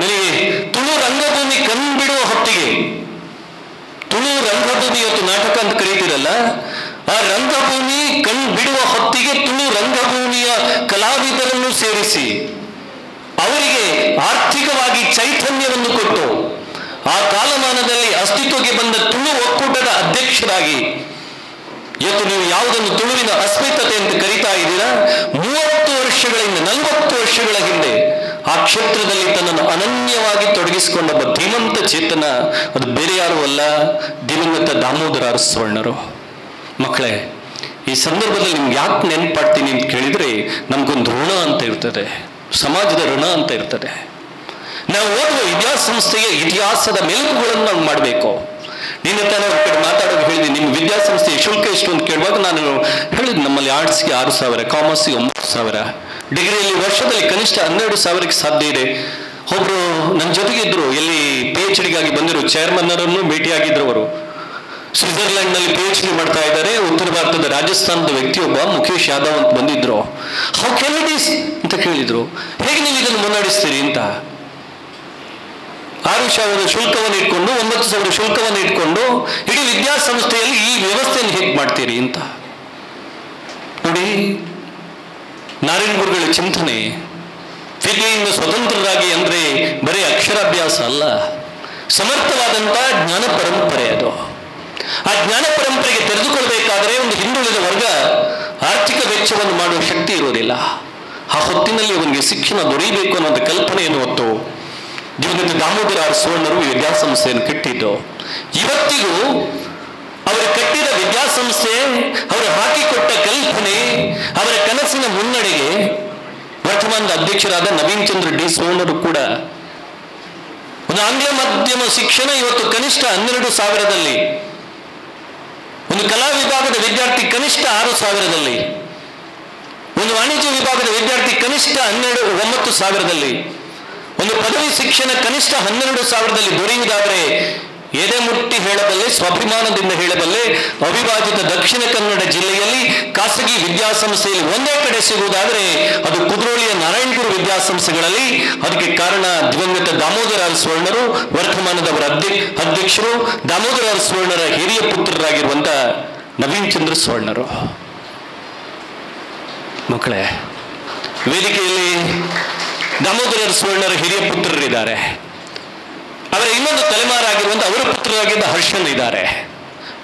ನನಗೆ ತುಳು ರಂಗಭೂಮಿ ಕಣ್ಬಿಡುವ ಹೊತ್ತಿಗೆ, ತುಳು ರಂಗಭೂಮಿ ಇವತ್ತು ನಾಟಕ ಅಂತ ಕರೀತಿರಲ್ಲ, ಆ ರಂಗಭೂಮಿ ಕಣ್ಬಿಡುವ ಹೊತ್ತಿಗೆ ತುಳು ರಂಗಭೂಮಿಯ ಕಲಾವಿದರನ್ನು ಸೇರಿಸಿ ಅವರಿಗೆ ಆರ್ಥಿಕವಾಗಿ ಚೈತನ್ಯವನ್ನು ಕೊಟ್ಟು ಆ ಕಾಲಮಾನದಲ್ಲಿ ಅಸ್ತಿತ್ವಕ್ಕೆ ಬಂದ ತುಳು ಒಕ್ಕೂಟದ ಅಧ್ಯಕ್ಷರಾಗಿ ಇವತ್ತು ನೀವು ಯಾವುದನ್ನು ತುಳುವಿನ ಅಸ್ಮಿತತೆ ಅಂತ ಕರೀತಾ ಇದ್ದೀರಾ, 30 ವರ್ಷಗಳಿಂದ 40 ವರ್ಷಗಳ ಹಿಂದೆ ಆ ಕ್ಷೇತ್ರದಲ್ಲಿ ತನ್ನನ್ನು ಅನನ್ಯವಾಗಿ ತೊಡಗಿಸಿಕೊಂಡ ಒಬ್ಬ ಧೀಮಂತ ಚೇತನ, ಅದು ಬೇರೆ ಯಾರೂ ಅಲ್ಲ, ದಿವಂಗತ ದಾಮೋದರ ಅರಸು. ಮಕ್ಕಳೇ, ಈ ಸಂದರ್ಭದಲ್ಲಿ ನಿಮ್ಗೆ ಯಾಕೆ ನೆನಪಾಡ್ತೀನಿ ಅಂತ ಕೇಳಿದ್ರೆ, ನಮಗೊಂದು ಋಣ ಅಂತ ಇರ್ತದೆ, ಸಮಾಜದ ಋಣ ಅಂತ ಇರ್ತದೆ. ನಾವು ಓದುವ ವಿದ್ಯಾಸಂಸ್ಥೆಯ ಇತಿಹಾಸದ ಮೆಲುಕುಗಳನ್ನು ನಾವು ಮಾಡಬೇಕು. ನಿನ್ನೆ ತಾನೇ ಅವ್ರ ಕಡೆ ಮಾತಾಡೋದು ಹೇಳಿದೆ, ನಿಮ್ಮ ವಿದ್ಯಾಸಂಸ್ಥೆಯ ಶುಲ್ಕ ಎಷ್ಟು ಅಂತ ಕೇಳುವಾಗ ನಾನು ಹೇಳಿದ್ದು, ನಮ್ಮಲ್ಲಿ ಆರ್ಟ್ಸ್ಗೆ 6,000, ಕಾಮರ್ಸ್ಗೆ 9,000, ಡಿಗ್ರಿಯಲ್ಲಿ ವರ್ಷದಲ್ಲಿ ಕನಿಷ್ಠ 12,000ಕ್ಕೆ ಸಾಧ್ಯ ಇದೆ. ಒಬ್ರು ನನ್ನ ಜೊತೆಗಿದ್ರು, ಎಲ್ಲಿ PhDಗಾಗಿ ಬಂದಿರೋ ಚೇರ್ಮನ್ ಅವರನ್ನು ಭೇಟಿಯಾಗಿದ್ರು. ಅವರು ಸ್ವಿಟ್ಜರ್ಲೆಂಡ್ನಲ್ಲಿ PhD ಮಾಡ್ತಾ ಇದ್ದಾರೆ. ಉತ್ತರ ಭಾರತದ ರಾಜಸ್ಥಾನದ ವ್ಯಕ್ತಿಯೊಬ್ಬ ಮುಖೇಶ್ ಯಾದವ್ ಅಂತ ಬಂದಿದ್ರು. ಹೌ ಕ್ಯಾನ್ ಇಟ್ ಈಸ್ ಅಂತ ಕೇಳಿದ್ರು, ಹೇಗೆ ನೀವು ಇದನ್ನು ಮುನ್ನಡೆಸ್ತೀರಿ ಅಂತ. 6,000 ಶುಲ್ಕವನ್ನು ಇಟ್ಕೊಂಡು 9,000 ಶುಲ್ಕವನ್ನು ಇಟ್ಕೊಂಡು ಇಡೀ ವಿದ್ಯಾಸಂಸ್ಥೆಯಲ್ಲಿ ಈ ವ್ಯವಸ್ಥೆಯನ್ನು ಹೇಗೆ ಮಾಡ್ತೀರಿ ಅಂತ ನೋಡಿ. ನಾರಾಯಣ ಗುರುಗಳ ಚಿಂತನೆ ವಿದ್ಯೆಯಿಂದ ಸ್ವತಂತ್ರರಾಗಿ ಅಂದರೆ ಬರೀ ಅಕ್ಷರಾಭ್ಯಾಸ ಅಲ್ಲ, ಸಮರ್ಥವಾದಂಥ ಜ್ಞಾನ ಪರಂಪರೆ ಅದು. ಆ ಜ್ಞಾನ ಪರಂಪರೆಗೆ ತೆರೆದುಕೊಳ್ಬೇಕಾದರೆ ಒಂದು ಹಿಂದುಳಿದ ವರ್ಗ ಆರ್ಥಿಕ ವೆಚ್ಚವನ್ನು ಮಾಡುವ ಶಕ್ತಿ ಇರೋದಿಲ್ಲ. ಆ ಹೊತ್ತಿನಲ್ಲಿ ಅವನಿಗೆ ಶಿಕ್ಷಣ ದೊರೆಯಬೇಕು ಅನ್ನೋಂಥ ಕಲ್ಪನೆಯನ್ನು ಹೊತ್ತು ದಿವಂಗತ ದಾಮೋದರ ಆರ್ ಸುವರ್ಣರು ವಿದ್ಯಾಸಂಸ್ಥೆಯನ್ನು ಕಟ್ಟಿದ್ದು. ಇವತ್ತಿಗೂ ಅವರು ಕಟ್ಟಿದ ವಿದ್ಯಾಸಂಸ್ಥೆ, ಅವರು ಹಾಕಿಕೊಟ್ಟ ಕಲ್ಪನೆ, ಅವರ ಕನಸಿನ ಮುನ್ನಡೆಗೆ ವರ್ತಮಾನದ ಅಧ್ಯಕ್ಷರಾದ ನವೀನ್ ಚಂದ್ರ ಡಿ ಸುವರ್ಣರು ಕೂಡ ಒಂದು ಆಂಗ್ಲ ಮಾಧ್ಯಮ ಶಿಕ್ಷಣ ಇವತ್ತು ಕನಿಷ್ಠ 12,000ದಲ್ಲಿ, ಒಂದು ಕಲಾ ವಿಭಾಗದ ವಿದ್ಯಾರ್ಥಿ ಕನಿಷ್ಠ 6,000ದಲ್ಲಿ, ಒಂದು ವಾಣಿಜ್ಯ ವಿಭಾಗದ ವಿದ್ಯಾರ್ಥಿ ಕನಿಷ್ಠ 9,000ದಲ್ಲಿ, ಒಂದು ಪದವಿ ಶಿಕ್ಷಣ ಕನಿಷ್ಠ 12,000ದಲ್ಲಿ ದೊರೆಯುವುದಾದರೆ ಎದೆ ಮುಟ್ಟಿ ಹೇಳಬಲ್ಲೆ, ಸ್ವಾಭಿಮಾನದಿಂದ ಹೇಳಬಲ್ಲೆ, ಅವಿಭಾಜಿತ ದಕ್ಷಿಣ ಕನ್ನಡ ಜಿಲ್ಲೆಯಲ್ಲಿ ಖಾಸಗಿ ವಿದ್ಯಾಸಂಸ್ಥೆಯಲ್ಲಿ ಒಂದೇ ಕಡೆ ಸಿಗುವುದಾದರೆ ಅದು ಕುದ್ರೋಳಿಯ ನಾರಾಯಣಗುರು ವಿದ್ಯಾಸಂಸ್ಥೆಗಳಲ್ಲಿ. ಅದಕ್ಕೆ ಕಾರಣ ದಿವಂಗತ ದಾಮೋದರ ಆರ್ ಸುವರ್ಣರು, ವರ್ತಮಾನದವರ ಅಧ್ಯಕ್ಷರು, ದಾಮೋದರ ಆರ್ ಸುವರ್ಣರ ಹಿರಿಯ ಪುತ್ರರಾಗಿರುವಂಥ ನವೀನ್ ಚಂದ್ರ ಸುವರ್ಣರು. ಮಕ್ಕಳೇ, ವೇದಿಕೆಯಲ್ಲಿ ದಾಮೋದರ ಆರ್ ಸುವರ್ಣರ ಹಿರಿಯ ಪುತ್ರರಿದ್ದಾರೆ. ಅವರ ಇನ್ನೊಂದು ತಲೆಮಾರಾಗಿರುವಂಥ ಅವರ ಪುತ್ರರಾಗಿದ್ದ ಹರ್ಷನ್ ಇದ್ದಾರೆ.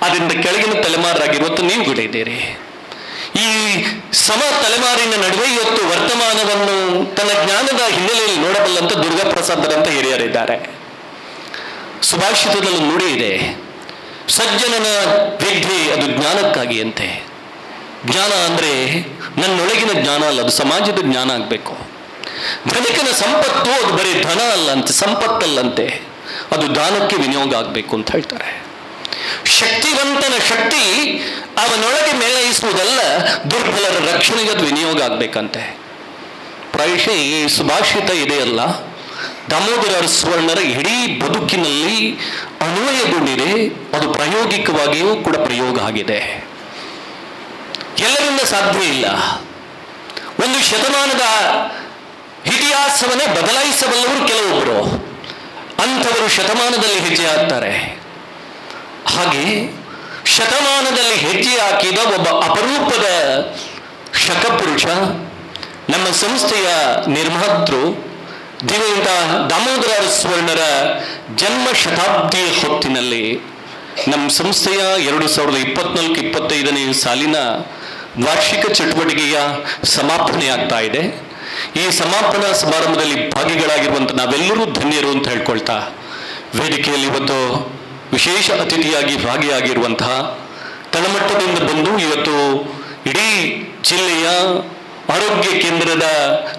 ಅದರಿಂದ ಕೆಳಗಿನ ತಲೆಮಾರಾಗಿರುವಂಥ ನೀವು ಕೂಡ ಇದ್ದೀರಿ. ಈ ಸಮ ತಲೆಮಾರಿನ ನಡುವೆ ಇವತ್ತು ವರ್ತಮಾನವನ್ನು ತನ್ನ ಜ್ಞಾನದ ಹಿನ್ನೆಲೆಯಲ್ಲಿ ನೋಡಬಲ್ಲಂಥ ದುರ್ಗಾಪ್ರಸಾದರಂತ ಹಿರಿಯರಿದ್ದಾರೆ. ಸುಭಾಷಿತದಲ್ಲಿ ನುಡಿ ಇದೆ, ಸಜ್ಜನನ ವಿದ್ಯೆ ಅದು ಜ್ಞಾನಕ್ಕಾಗಿ ಅಂತೆ. ಜ್ಞಾನ ಅಂದರೆ ನನ್ನೊಳಗಿನ ಜ್ಞಾನ ಅಲ್ಲ, ಅದು ಸಮಾಜದ ಜ್ಞಾನ ಆಗಬೇಕು. ಧನಿಕನ ಸಂಪತ್ತು ಅದು ಬರೀ ಧನ ಅಲ್ಲಂತೆ, ಸಂಪತ್ತಲ್ಲಂತೆ, ಅದು ದಾನಕ್ಕೆ ವಿನಿಯೋಗ ಆಗಬೇಕು ಅಂತ ಹೇಳ್ತಾರೆ. ಶಕ್ತಿವಂತನ ಶಕ್ತಿ ಅವನೊಳಗೆ ಮೇಳೈಸುವುದಲ್ಲ, ದುರ್ಬಲರ ರಕ್ಷಣೆಗೆ ಅದು ವಿನಿಯೋಗ ಆಗಬೇಕಂತೆ. ಪ್ರಾಯಶಃ ಈ ಸುಭಾಷಿತ ಇದೆಯಲ್ಲ, ದಾಮೋದರ ಆರ್ ಸುವರ್ಣರ ಇಡೀ ಬದುಕಿನಲ್ಲಿ ಅನ್ವಯಗೊಂಡಿದೆ. ಅದು ಪ್ರಾಯೋಗಿಕವಾಗಿಯೂ ಕೂಡ ಪ್ರಯೋಗ ಆಗಿದೆ. ಎಲ್ಲರಿಂದ ಸಾಧ್ಯ ಇಲ್ಲ. ಒಂದು ಶತಮಾನದ ಇತಿಹಾಸವನ್ನೇ ಬದಲಾಯಿಸಬಲ್ಲವರು ಕೆಲವೊಬ್ಬರು, ಅಂಥವರು ಶತಮಾನದಲ್ಲಿ ಹೆಜ್ಜೆ ಹಾಕ್ತಾರೆ. ಹಾಗೆ ಶತಮಾನದಲ್ಲಿ ಹೆಜ್ಜೆ ಹಾಕಿದ ಒಬ್ಬ ಅಪರೂಪದ ಶಕಪುರುಷ, ನಮ್ಮ ಸಂಸ್ಥೆಯ ನಿರ್ಮಾತೃ ದಿವಂಗತ ದಾಮೋದರ ಆರ್ ಸುವರ್ಣರ ಜನ್ಮ ಶತಾಬ್ದಿಯ ಹೊತ್ತಿನಲ್ಲಿ ನಮ್ಮ ಸಂಸ್ಥೆಯ 2024-25ನೇ ಸಾಲಿನ ವಾರ್ಷಿಕ ಚಟುವಟಿಕೆಯ ಸಮಾಪನೆ ಆಗ್ತಾ ಇದೆ. ಈ ಸಮಾಪನಾ ಸಮಾರಂಭದಲ್ಲಿ ಭಾಗಿಗಳಾಗಿರುವಂಥ ನಾವೆಲ್ಲರೂ ಧನ್ಯರು ಅಂತ ಹೇಳ್ಕೊಳ್ತಾ, ವೇದಿಕೆಯಲ್ಲಿ ಇವತ್ತು ವಿಶೇಷ ಅತಿಥಿಯಾಗಿ ಭಾಗಿಯಾಗಿರುವಂತಹ ತಳಮಟ್ಟದಿಂದ ಬಂದು ಇವತ್ತು ಇಡೀ ಜಿಲ್ಲೆಯ ಆರೋಗ್ಯ ಕೇಂದ್ರದ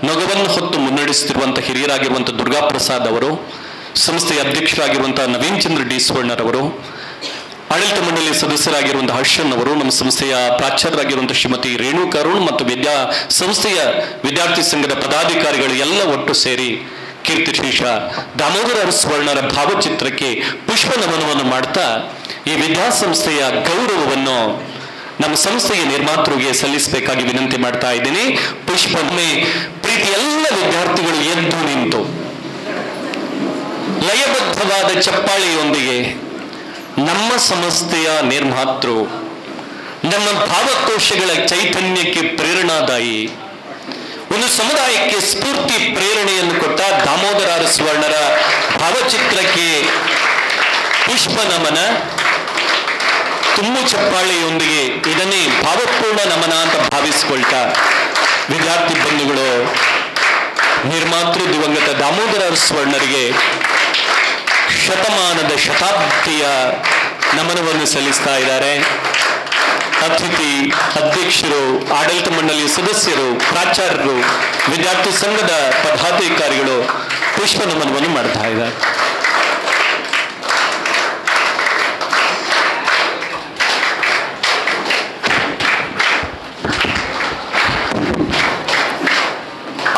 ನೊಗವನ್ನು ಹೊತ್ತು ಮುನ್ನಡೆಸುತ್ತಿರುವಂಥ ಹಿರಿಯರಾಗಿರುವಂಥ ದುರ್ಗಾಪ್ರಸಾದ್ ಅವರು, ಸಂಸ್ಥೆಯ ಅಧ್ಯಕ್ಷರಾಗಿರುವಂಥ ನವೀನ್ ಚಂದ್ರ ಡಿ ಸುವರ್ಣರವರು, ಆಡಳಿತ ಮಂಡಳಿ ಸದಸ್ಯರಾಗಿರುವಂಥ ಹರ್ಷನ್ ಅವರು, ನಮ್ಮ ಸಂಸ್ಥೆಯ ಪ್ರಾಚಾರ್ಯರಾಗಿರುವಂಥ ಶ್ರೀಮತಿ ರೇಣುಕಾ ಅರುಣ್ ಮತ್ತು ಸಂಸ್ಥೆಯ ವಿದ್ಯಾರ್ಥಿ ಸಂಘದ ಪದಾಧಿಕಾರಿಗಳು ಎಲ್ಲ ಒಟ್ಟು ಸೇರಿ ಕೀರ್ತಿಶೇಷ ದಾಮೋದರ ಆರ್ ಸುವರ್ಣರ ಭಾವಚಿತ್ರಕ್ಕೆ ಪುಷ್ಪ ನಮನವನ್ನು ಮಾಡ್ತಾ ಈ ವಿದ್ಯಾಸಂಸ್ಥೆಯ ಗೌರವವನ್ನು ನಮ್ಮ ಸಂಸ್ಥೆಯ ನಿರ್ಮಾತೃಗೆ ಸಲ್ಲಿಸಬೇಕಾಗಿ ವಿನಂತಿ ಮಾಡ್ತಾ ಇದ್ದೀನಿ. ಪುಷ್ಪಮೆ ಪ್ರೀತಿ ಎಲ್ಲ ವಿದ್ಯಾರ್ಥಿಗಳು ಎದ್ದು ನಿಂತು ಲಯಬದ್ಧವಾದ ಚಪ್ಪಾಳೆಯೊಂದಿಗೆ ನಮ್ಮ ಸಂಸ್ಥೆಯ ನಿರ್ಮಾತೃ, ನಮ್ಮ ಭಾವಕೋಶಗಳ ಚೈತನ್ಯಕ್ಕೆ ಪ್ರೇರಣಾದಾಯಿ, ಒಂದು ಸಮುದಾಯಕ್ಕೆ ಸ್ಫೂರ್ತಿ ಪ್ರೇರಣೆಯನ್ನು ಕೊಟ್ಟ ದಾಮೋದರ ಆರ್ ಸುವರ್ಣರ ಭಾವಚಿತ್ರಕ್ಕೆ ಪುಷ್ಪ ನಮನ. ತುಂಬು ಚಪ್ಪಾಳೆಯೊಂದಿಗೆ ಇದನ್ನೇ ಭಾವಪೂರ್ಣ ನಮನ ಅಂತ ಭಾವಿಸಿಕೊಳ್ತಾ ವಿದ್ಯಾರ್ಥಿ ಬಂಧುಗಳು ನಿರ್ಮಾತೃ ದಿವಂಗತ ದಾಮೋದರ ಆರ್ ಸುವರ್ಣರಿಗೆ ಶತಮಾನದ ಶತಾಬ್ದಿಯ ನಮನವನ್ನು ಸಲ್ಲಿಸ್ತಾ ಇದ್ದಾರೆ. ಅತಿಥಿ ಅಧ್ಯಕ್ಷರು, ಆಡಳಿತ ಮಂಡಳಿಯ ಸದಸ್ಯರು, ಪ್ರಾಚಾರ್ಯರು, ವಿದ್ಯಾರ್ಥಿ ಸಂಘದ ಪದಾಧಿಕಾರಿಗಳು ಪುಷ್ಪ ನಮನವನ್ನು ಮಾಡ್ತಾ ಇದ್ದಾರೆ.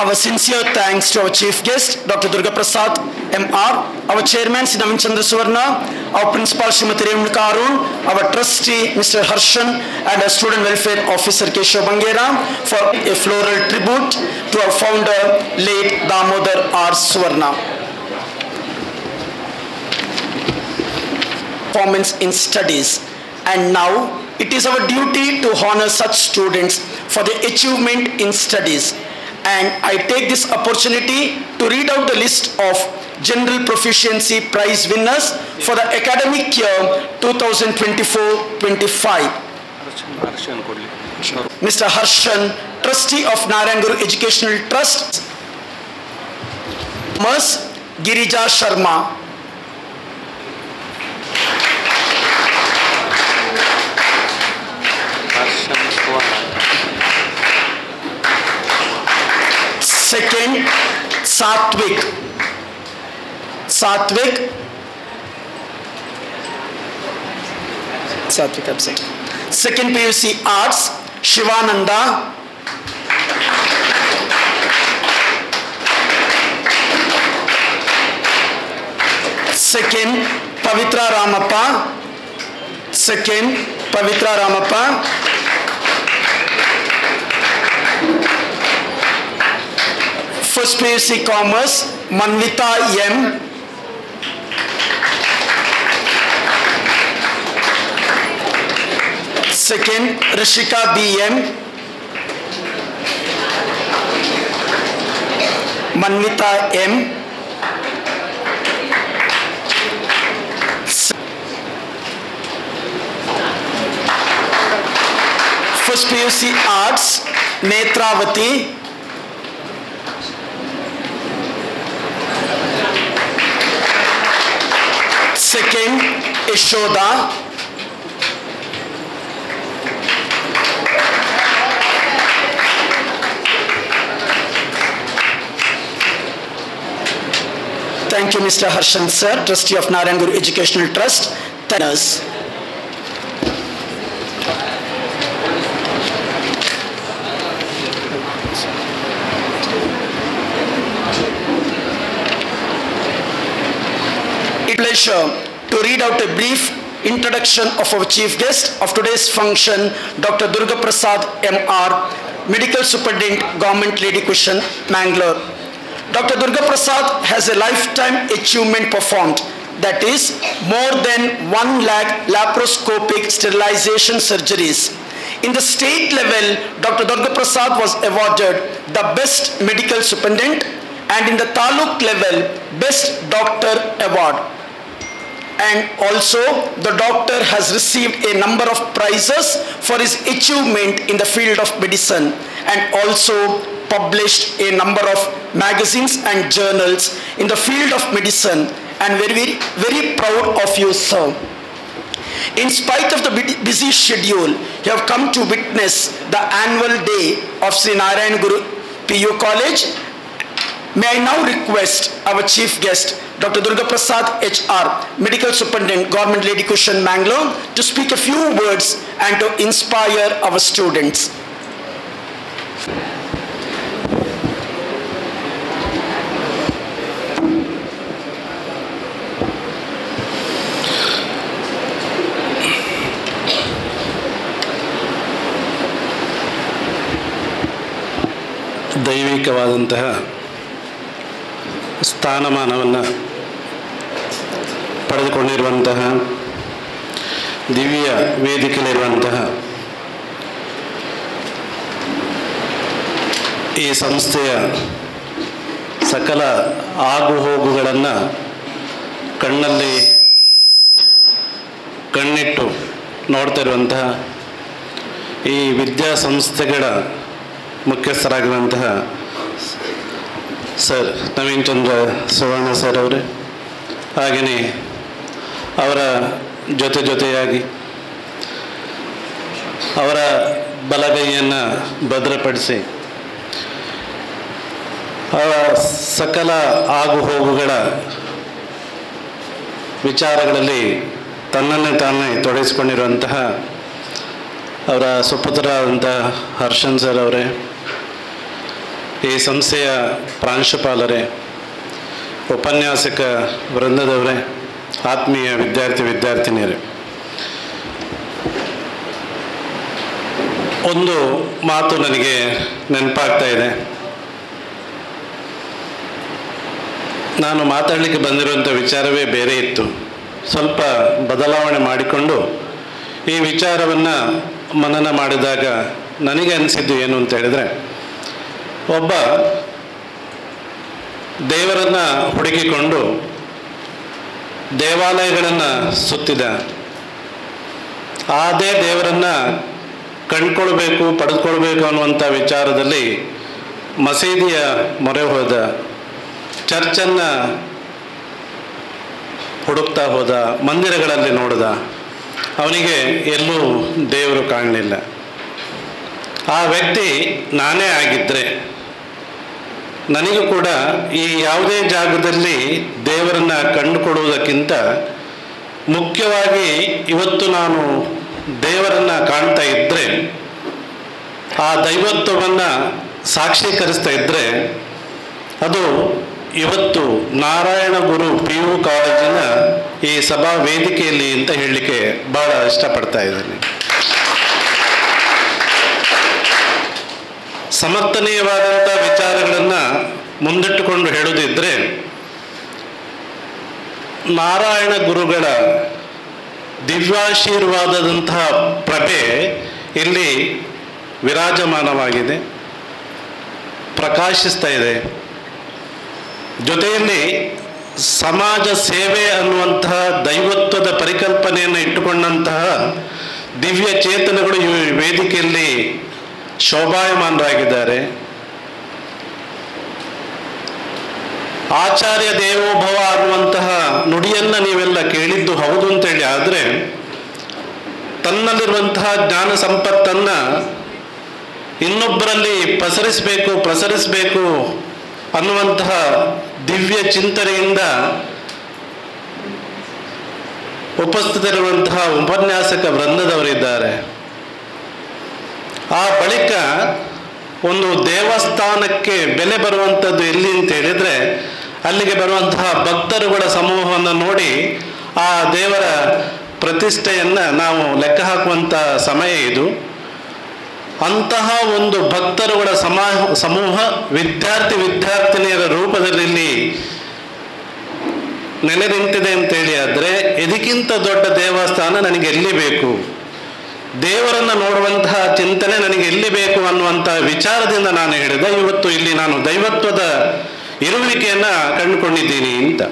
Our sincere thanks to our chief guest, Dr. Durga Prasad M.R., our chairman, Naveen Chandra Suvarna, our principal, Srimati Renuka Arun, our trustee, Mr. Harshan, and our student welfare officer, Keshav Bangera, for a floral tribute to our founder, late Damodar R. Suvarna. performance in studies. And now it is our duty to honor such students for their achievement in studies. And I take this opportunity to read out the list of General Proficiency Prize winners for the academic year 2024-25. Mr. Harshan, Trustee of Narayan Guru Educational Trust. Ms. Girija Sharma. Second, Satvik. Absent. Second PUC Arts, Shivananda. Second, Pavitra Ramappa. First PUC Commerce, Manvita M. Second, Rishika B.M. Manvita M. First PUC Arts, Netravati. Second, Ishoda. Thank you, Mr. Harshan sir, Trustee of Narayan Guru Educational Trust. Thank us. It's a pleasure to read out a brief introduction of our chief guest of today's function, Dr. Durga Prasad M.R., Medical Superintendent, Government Lady Cushion, Mangalore. Dr. Durga Prasad has a lifetime achievement performed, that is more than 1 lakh laparoscopic sterilization surgeries. In the state level, Dr. Durga Prasad was awarded the Best Medical Superintendent, and in the Taluk level, Best Doctor Award. And also, the doctor has received a number of prizes for his achievement in the field of medicine, and also published a number of magazines and journals in the field of medicine, and very, very proud of you, sir. In spite of the busy schedule, you have come to witness the annual day of Sri Narayan Guru PU College. May I now request our chief guest, Dr. Durga Prasad HR, Medical Superintendent, Government Lady Cushion, Mangalore, to speak a few words and to inspire our students. ದೈವಿಕವಾದಂತಹ ಸ್ಥಾನಮಾನವನ್ನು ಪಡೆದುಕೊಂಡಿರುವಂತಹ ದಿವ್ಯ ವೇದಿಕೆಯಲ್ಲಿರುವಂತಹ ಈ ಸಂಸ್ಥೆಯ ಸಕಲ ಆಗುಹೋಗುಗಳನ್ನು ಕಣ್ಣಲ್ಲಿ ಕಣ್ಣಿಟ್ಟು ನೋಡ್ತಾ ಇರುವಂತಹ ಈ ವಿದ್ಯಾಸಂಸ್ಥೆಗಳ ಮುಖ್ಯಸ್ಥರಾಗಿರುವಂತಹ ಸರ್ ನವೀನ್ ಚಂದ್ರ ಸುವರ್ಣ ಸರ್ ಅವರೇ, ಹಾಗೆಯೇ ಅವರ ಜೊತೆಯಾಗಿ ಅವರ ಬಲಗೈಯನ್ನು ಭದ್ರಪಡಿಸಿ ಅವರ ಸಕಲ ಆಗುಹೋಗುಗಳ ವಿಚಾರಗಳಲ್ಲಿ ತನ್ನನ್ನೇ ತಾನೇ ತೊಡಗಿಸಿಕೊಂಡಿರುವಂತಹ ಅವರ ಸುಪುತ್ರರಾದಂತಹ ಹರ್ಷನ್ ಸರ್ ಅವರೇ, ಈ ಸಂಸ್ಥೆಯ ಪ್ರಾಂಶುಪಾಲರೇ, ಉಪನ್ಯಾಸಕ ವೃಂದದವರೇ, ಆತ್ಮೀಯ ವಿದ್ಯಾರ್ಥಿನಿಯರೇ, ಒಂದು ಮಾತು ನನಗೆ ನೆನಪಾಗ್ತಾ ಇದೆ. ನಾನು ಮಾತಾಡಲಿಕ್ಕೆ ಬಂದಿರುವಂಥ ವಿಚಾರವೇ ಬೇರೆ ಇತ್ತು. ಸ್ವಲ್ಪ ಬದಲಾವಣೆ ಮಾಡಿಕೊಂಡು ಈ ವಿಚಾರವನ್ನು ಮನನ ಮಾಡಿದಾಗ ನನಗೆ ಅನಿಸಿದ್ದು ಏನು ಅಂತ ಹೇಳಿದರೆ, ಒಬ್ಬ ದೇವರನ್ನು ಹುಡುಕಿಕೊಂಡು ದೇವಾಲಯಗಳನ್ನು ಸುತ್ತಿದ, ಅದೇ ದೇವರನ್ನು ಕಂಡುಕೊಳ್ಬೇಕು, ಪಡೆದುಕೊಳ್ಬೇಕು ಅನ್ನುವಂಥ ವಿಚಾರದಲ್ಲಿ ಮಸೀದಿಯ ಮೊರೆ ಹೋದ, ಚರ್ಚನ್ನು ಹುಡುಕ್ತಾ ಹೋದ, ಮಂದಿರಗಳಲ್ಲಿ ನೋಡಿದ, ಅವನಿಗೆ ಎಲ್ಲೂ ದೇವರು ಕಾಣಲಿಲ್ಲ. ಆ ವ್ಯಕ್ತಿ ನಾನೇ ಆಗಿದ್ದರೆ ನನಗೂ ಕೂಡ ಈ ಯಾವುದೇ ಜಾಗದಲ್ಲಿ ದೇವರನ್ನು ಕಂಡುಕೊಡುವುದಕ್ಕಿಂತ ಮುಖ್ಯವಾಗಿ ಇವತ್ತು ನಾನು ದೇವರನ್ನು ಕಾಣ್ತಾ ಇದ್ದರೆ, ಆ ದೈವತ್ವವನ್ನು ಸಾಕ್ಷೀಕರಿಸ್ತಾ ಇದ್ದರೆ ಅದು ಇವತ್ತು ನಾರಾಯಣ ಗುರು PU ಕಾಲೇಜಿನ ಈ ಸಭಾ ವೇದಿಕೆಯಲ್ಲಿ ಅಂತ ಹೇಳಲಿಕ್ಕೆ ಭಾಳ ಇಷ್ಟಪಡ್ತಾ ಇದ್ದೀನಿ. ಸಮರ್ಥನೀಯವಾದಂಥ ವಿಚಾರಗಳನ್ನು ಮುಂದಿಟ್ಟುಕೊಂಡು ಹೇಳುವುದಿದ್ದರೆ, ನಾರಾಯಣ ಗುರುಗಳ ದಿವ್ಯಾಶೀರ್ವಾದದಂತಹ ಪ್ರಭೆ ಇಲ್ಲಿ ವಿರಾಜಮಾನವಾಗಿದೆ, ಪ್ರಕಾಶಿಸ್ತಾ ಇದೆ. ಜೊತೆಯಲ್ಲಿ ಸಮಾಜ ಸೇವೆ ಅನ್ನುವಂತಹ ದೈವತ್ವದ ಪರಿಕಲ್ಪನೆಯನ್ನು ಇಟ್ಟುಕೊಂಡಂತಹ ದಿವ್ಯ ಚೇತನಗಳು ಈ ವೇದಿಕೆಯಲ್ಲಿ ಶೋಭಾಯಮಾನರಾಗಿದ್ದಾರೆ. ಆಚಾರ್ಯ ದೇವೋಭವ ಅನ್ನುವಂತಹ ನುಡಿಯನ್ನು ನೀವೆಲ್ಲ ಕೇಳಿದ್ದು ಹೌದು ಅಂತೇಳಿ, ಆದರೆ ತನ್ನಲ್ಲಿರುವಂತಹ ಜ್ಞಾನ ಸಂಪತ್ತನ್ನು ಇನ್ನೊಬ್ಬರಲ್ಲಿ ಪ್ರಸರಿಸಬೇಕು ಅನ್ನುವಂತಹ ದಿವ್ಯ ಚಿಂತನೆಯಿಂದ ಉಪಸ್ಥಿತರಿರುವಂತಹ ಉಪನ್ಯಾಸಕ ವೃಂದದವರಿದ್ದಾರೆ. ಆ ಬಳಿಕ ಒಂದು ದೇವಸ್ಥಾನಕ್ಕೆ ಬೆಲೆ ಬರುವಂಥದ್ದು ಎಲ್ಲಿ ಅಂತ ಹೇಳಿದರೆ, ಅಲ್ಲಿಗೆ ಬರುವಂತಹ ಭಕ್ತರುಗಳ ಸಮೂಹವನ್ನು ನೋಡಿ ಆ ದೇವರ ಪ್ರತಿಷ್ಠೆಯನ್ನು ನಾವು ಲೆಕ್ಕ ಹಾಕುವಂಥ ಸಮಯ ಇದು. ಅಂತಹ ಒಂದು ಭಕ್ತರುಗಳ ಸಮೂಹ ವಿದ್ಯಾರ್ಥಿನಿಯರ ರೂಪದಲ್ಲಿ ಇಲ್ಲಿ ನೆಲೆ ನಿಂತಿದೆ ಅಂತೇಳಿ ಆದರೆ, ಇದಕ್ಕಿಂತ ದೊಡ್ಡ ದೇವಸ್ಥಾನ ನನಗೆ ಎಲ್ಲಿ ಬೇಕು, ದೇವರನ್ನು ನೋಡುವಂತಹ ಚಿಂತನೆ ನನಗೆ ಎಲ್ಲಿ ಬೇಕು ಅನ್ನುವಂಥ ವಿಚಾರದಿಂದ ನಾನು ಹೇಳಿದೆ, ಇವತ್ತು ಇಲ್ಲಿ ನಾನು ದೈವತ್ವದ ಇರುವಿಕೆಯನ್ನು ಕಂಡುಕೊಂಡಿದ್ದೀನಿ ಅಂತ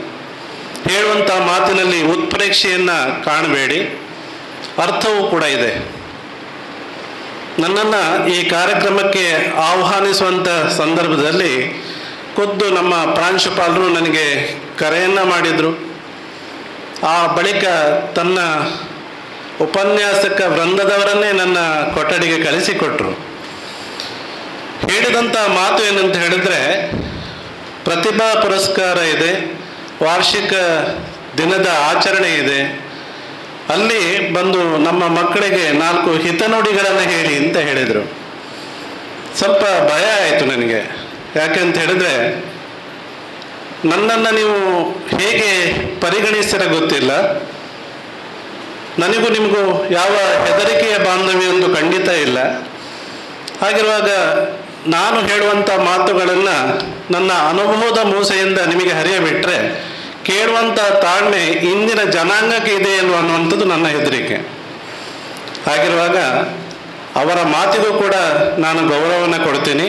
ಹೇಳುವಂಥ ಮಾತಿನಲ್ಲಿ ಉತ್ಪ್ರೇಕ್ಷೆಯನ್ನು ಕಾಣಬೇಡಿ, ಅರ್ಥವೂ ಕೂಡ ಇದೆ. ನನ್ನನ್ನು ಈ ಕಾರ್ಯಕ್ರಮಕ್ಕೆ ಆಹ್ವಾನಿಸುವಂಥ ಸಂದರ್ಭದಲ್ಲಿ ಖುದ್ದು ನಮ್ಮ ಪ್ರಾಂಶುಪಾಲರು ನನಗೆ ಕರೆಯನ್ನು ಮಾಡಿದರು. ಆ ಬಳಿಕ ತನ್ನ ಉಪನ್ಯಾಸಕ ವೃಂದದವರನ್ನೇ ನನ್ನ ಕೊಠಡಿಗೆ ಕಳಿಸಿಕೊಟ್ರು. ಹೇಳಿದಂಥ ಮಾತು ಏನಂತ ಹೇಳಿದ್ರೆ, ಪ್ರತಿಭಾ ಪುರಸ್ಕಾರ ಇದೆ, ವಾರ್ಷಿಕ ದಿನದ ಆಚರಣೆ ಇದೆ, ಅಲ್ಲಿ ಬಂದು ನಮ್ಮ ಮಕ್ಕಳಿಗೆ 4 ಹಿತನುಡಿಗಳನ್ನು ಹೇಳಿ ಅಂತ ಹೇಳಿದರು. ಸ್ವಲ್ಪ ಭಯ ಆಯಿತು ನನಗೆ. ಯಾಕೆಂತ ಹೇಳಿದ್ರೆ, ನನ್ನನ್ನು ನೀವು ಹೇಗೆ ಪರಿಗಣಿಸಿರ ಗೊತ್ತಿಲ್ಲ, ನನಗೂ ನಿಮಗೂ ಯಾವ ಹೆದರಿಕೆಯ ಬಾಂಧವ್ಯ ಒಂದು ಖಂಡಿತ ಇಲ್ಲ. ಹಾಗಿರುವಾಗ ನಾನು ಹೇಳುವಂಥ ಮಾತುಗಳನ್ನು ನನ್ನ ಅನುಭವದ ಮೂಸೆಯಿಂದ ನಿಮಗೆ ಹರಿಯಬಿಟ್ರೆ ಕೇಳುವಂಥ ತಾಳ್ಮೆ ಇಂದಿನ ಜನಾಂಗಕ್ಕೆ ಇದೆ ಅನ್ನುವಂಥದ್ದು ನನ್ನ ಹೆದರಿಕೆ. ಹಾಗಿರುವಾಗ ಅವರ ಮಾತಿಗೂ ಕೂಡ ನಾನು ಗೌರವವನ್ನು ಕೊಡ್ತೀನಿ,